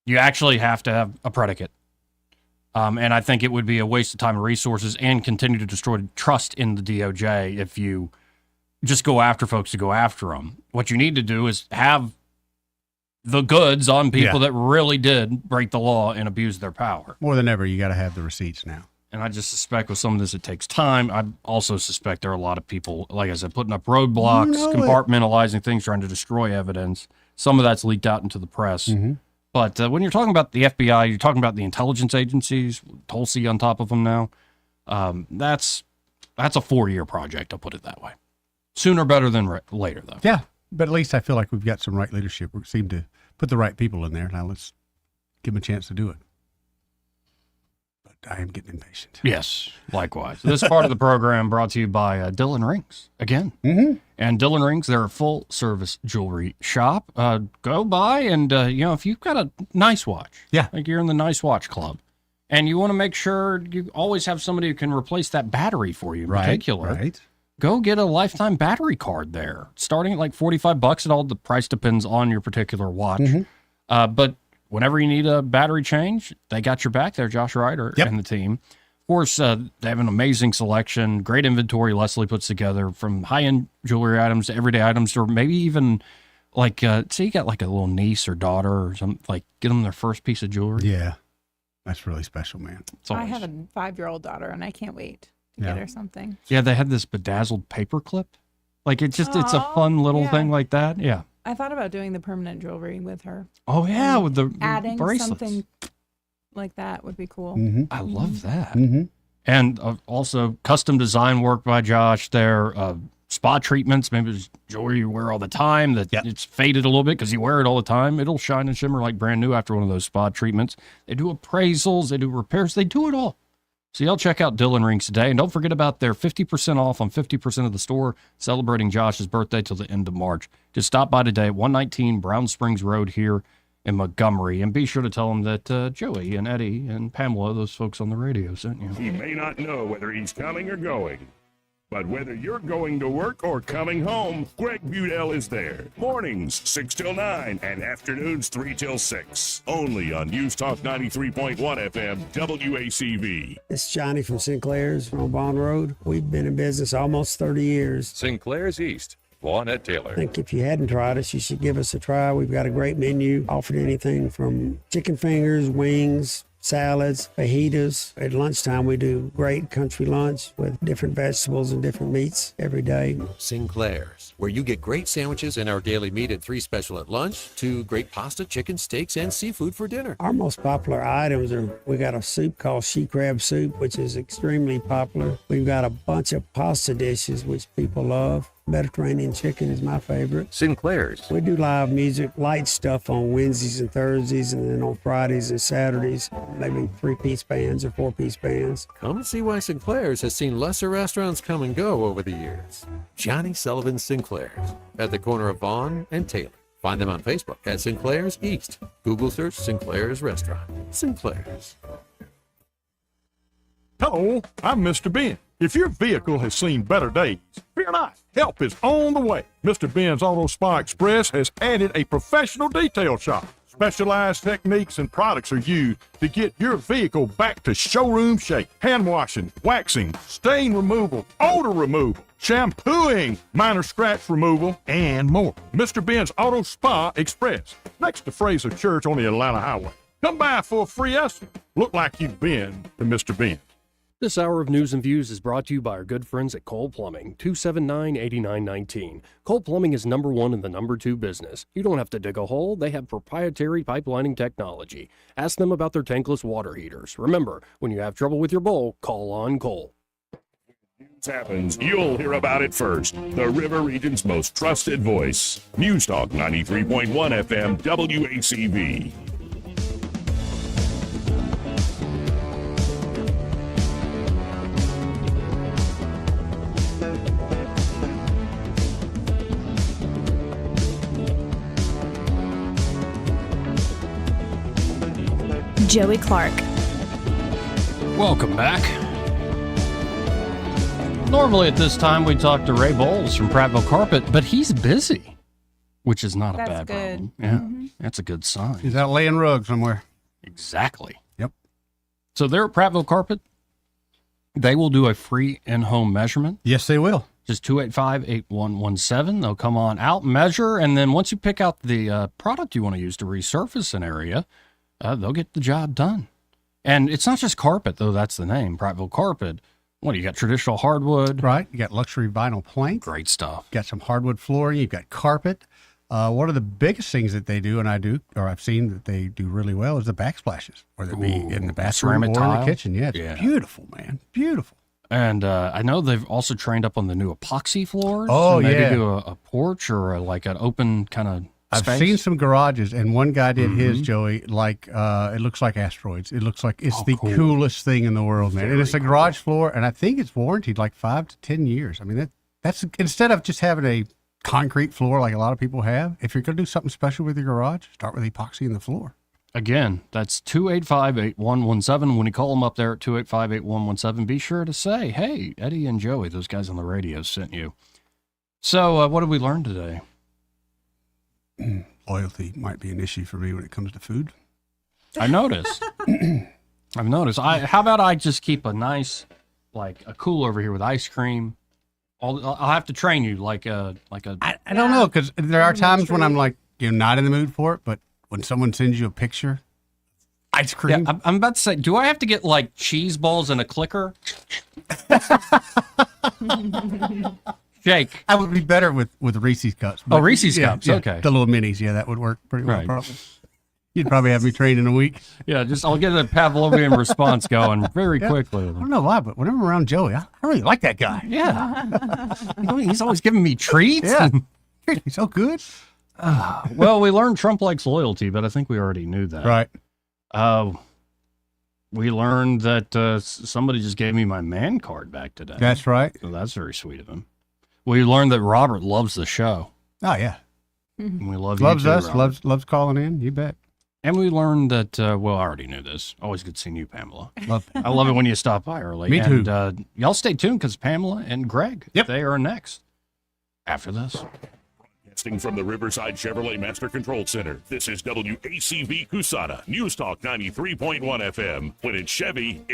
You actually have to have a predicate. And I think it would be a waste of time and resources and continue to destroy trust in the DOJ if you just go after folks to go after them. What you need to do is have the goods on people that really did break the law and abuse their power. More than ever, you got to have the receipts now. And I just suspect with some of this, it takes time. I also suspect there are a lot of people, like I said, putting up roadblocks, compartmentalizing things, trying to destroy evidence. Some of that's leaked out into the press. But when you're talking about the FBI, you're talking about the intelligence agencies, Tulsi on top of them now. That's a 4-year project, I'll put it that way. Sooner better than later, though. Yeah, but at least I feel like we've got some right leadership. We seem to put the right people in there. Now let's give them a chance to do it. But I am getting impatient. Yes, likewise. This part of the program brought to you by Dillon Rings, again. And Dillon Rings, they're a full-service jewelry shop. Go by and, if you've got a nice watch, like you're in the nice watch club, and you want to make sure you always have somebody who can replace that battery for you in particular, go get a lifetime battery card there. Starting at like $45, and all the price depends on your particular watch. But whenever you need a battery change, they got your back there, Josh Ryder and the team. Of course, they have an amazing selection, great inventory Leslie puts together, from high-end jewelry items to everyday items, or maybe even like, say you got like a little niece or daughter or something, like get them their first piece of jewelry. Yeah, that's really special, man. I have a 5-year-old daughter, and I can't wait to get her something. Yeah, they had this bedazzled paper clip. Like, it's a fun little thing like that. Yeah. I thought about doing the permanent jewelry with her. Oh, yeah, with the adding bracelets. something like that would be cool. I love that. And also custom design work by Josh there. Spa treatments, maybe it's jewelry you wear all the time that it's faded a little bit because you wear it all the time. It'll shine and shimmer like brand new after one of those spa treatments. They do appraisals, they do repairs, they do it all. So y'all check out Dillon Rings today. And don't forget about their 50% off on 50% of the store, celebrating Josh's birthday till the end of March. Just stop by today at 119 Brown Springs Road here in Montgomery. And be sure to tell them that Joey and Eddie and Pamela, those folks on the radio, sent you. He may not know whether he's coming or going, but whether you're going to work or coming home, Greg Budell is there. Mornings, 6 till 9, and afternoons, 3 till 6. Only on News Talk 93.1 FM, WACV. It's Johnny from Sinclair's on Bond Road. We've been in business almost 30 years. Sinclair's East. Vaughn at Taylor. I think if you hadn't tried us, you should give us a try. We've got a great menu, offered anything from chicken fingers, wings, salads, fajitas. At lunchtime, we do great country lunch with different vegetables and different meats every day. Sinclair's, where you get great sandwiches and our daily meat and 3 special at lunch, to great pasta, chicken, steaks, and seafood for dinner. Our most popular items are, we got a soup called she crab soup, which is extremely popular. We've got a bunch of pasta dishes, which people love. Mediterranean chicken is my favorite. Sinclair's. We do live music, light stuff on Wednesdays and Thursdays, and then on Fridays and Saturdays, maybe 3-piece bands or 4-piece bands. Come and see why Sinclair's has seen lesser restaurants come and go over the years. Johnny Sullivan Sinclair's, at the corner of Vaughn and Taylor. Find them on Facebook at Sinclair's East. Google search Sinclair's Restaurant. Sinclair's. Hello, I'm Mr. Ben. If your vehicle has seen better days, fear not. Help is on the way. Mr. Ben's Auto Spa Express has added a professional detail shop. Specialized techniques and products are used to get your vehicle back to showroom shape. Hand washing, waxing, stain removal, odor removal, shampooing, minor scratch removal, and more. Mr. Ben's Auto Spa Express, next to Fraser Church on the Atlanta Highway. Come by for a free estimate. Look like you've been to Mr. Ben. This hour of News and Views is brought to you by our good friends at Cole Plumbing, 279-8919. Cole Plumbing is number 1 in the number 2 business. You don't have to dig a hole. They have proprietary pipelining technology. Ask them about their tankless water heaters. Remember, when you have trouble with your bowl, call on Cole. happens, you'll hear about it first. The River Region's most trusted voice. News Talk 93.1 FM WACV. Joey Clark. Welcome back. Normally at this time we talk to Ray Bowles from Prattville Carpet, but he's busy, which is not a bad problem. Yeah, that's a good sign. He's out laying rugs somewhere. Exactly. Yep. So they're at Prattville Carpet. They will do a free in-home measurement. Yes, they will. Just 285-8117. They'll come on out, measure, and then once you pick out the product you want to use to resurface an area, they'll get the job done. And it's not just carpet, though. That's the name, Prattville Carpet. What, you got traditional hardwood? Right. You got luxury vinyl plank. Great stuff. Got some hardwood flooring. You've got carpet. One of the biggest things that they do, and I've seen that they do really well, is the backsplashes, whether it be in the bathroom or in the kitchen. Yeah, it's beautiful, man. Beautiful. And I know they've also trained up on the new epoxy floors. Oh, so maybe yeah. do a porch or like an open kind of I've space. seen some garages, and one guy did his, Joey, like it looks like asteroids. It looks like it's the coolest thing in the world, man. And it's a garage floor, and I think it's warranted like 5 to 10 years. I mean, that's instead of just having a concrete floor like a lot of people have, if you're going to do something special with your garage, start with epoxy in the floor. Again, that's 285-8117. When you call them up there at 285-8117, be sure to say, hey, Eddie and Joey, those guys on the radio sent you. So what did we learn today? Loyalty might be an issue for me when it comes to food. I noticed. I've noticed. How about I just keep a nice, like a cooler over here with ice cream. I'll have to train you like a. I don't know, because there are times when I'm like, not in the mood for it, but when someone sends you a picture, ice cream. Yeah, I'm about to say, do I have to get like cheese balls and a clicker? Shake. I would be better with Reese's cups. Oh, Reese's cups. Yeah, okay. The little minis. Yeah, that would work pretty well. Right. Probably. You'd probably have me trained in a week. Yeah, I'll get a Pavlovian response going very quickly. I don't know why, but whenever I'm around Joey, I really like that guy. Yeah. He's always giving me treats. Yeah. He's so good. Well, we learned Trump likes loyalty, but I think we already knew that. Right. We learned that somebody just gave me my man card back today. That's right. So that's very sweet of him. We learned that Robert loves the show. Oh, yeah. And we love Loves you too, us, Robert. loves calling in. You bet. And we learned that, well, I already knew this. Always good seeing you, Pamela. Love I love it when you stop by early. Me too. And y'all stay tuned because Pamela and Greg, they are next after this. Broadcasting from the Riverside Chevrolet Master Control Center, this is WACV Cusana, News Talk 93.1 FM. When it's Chevy,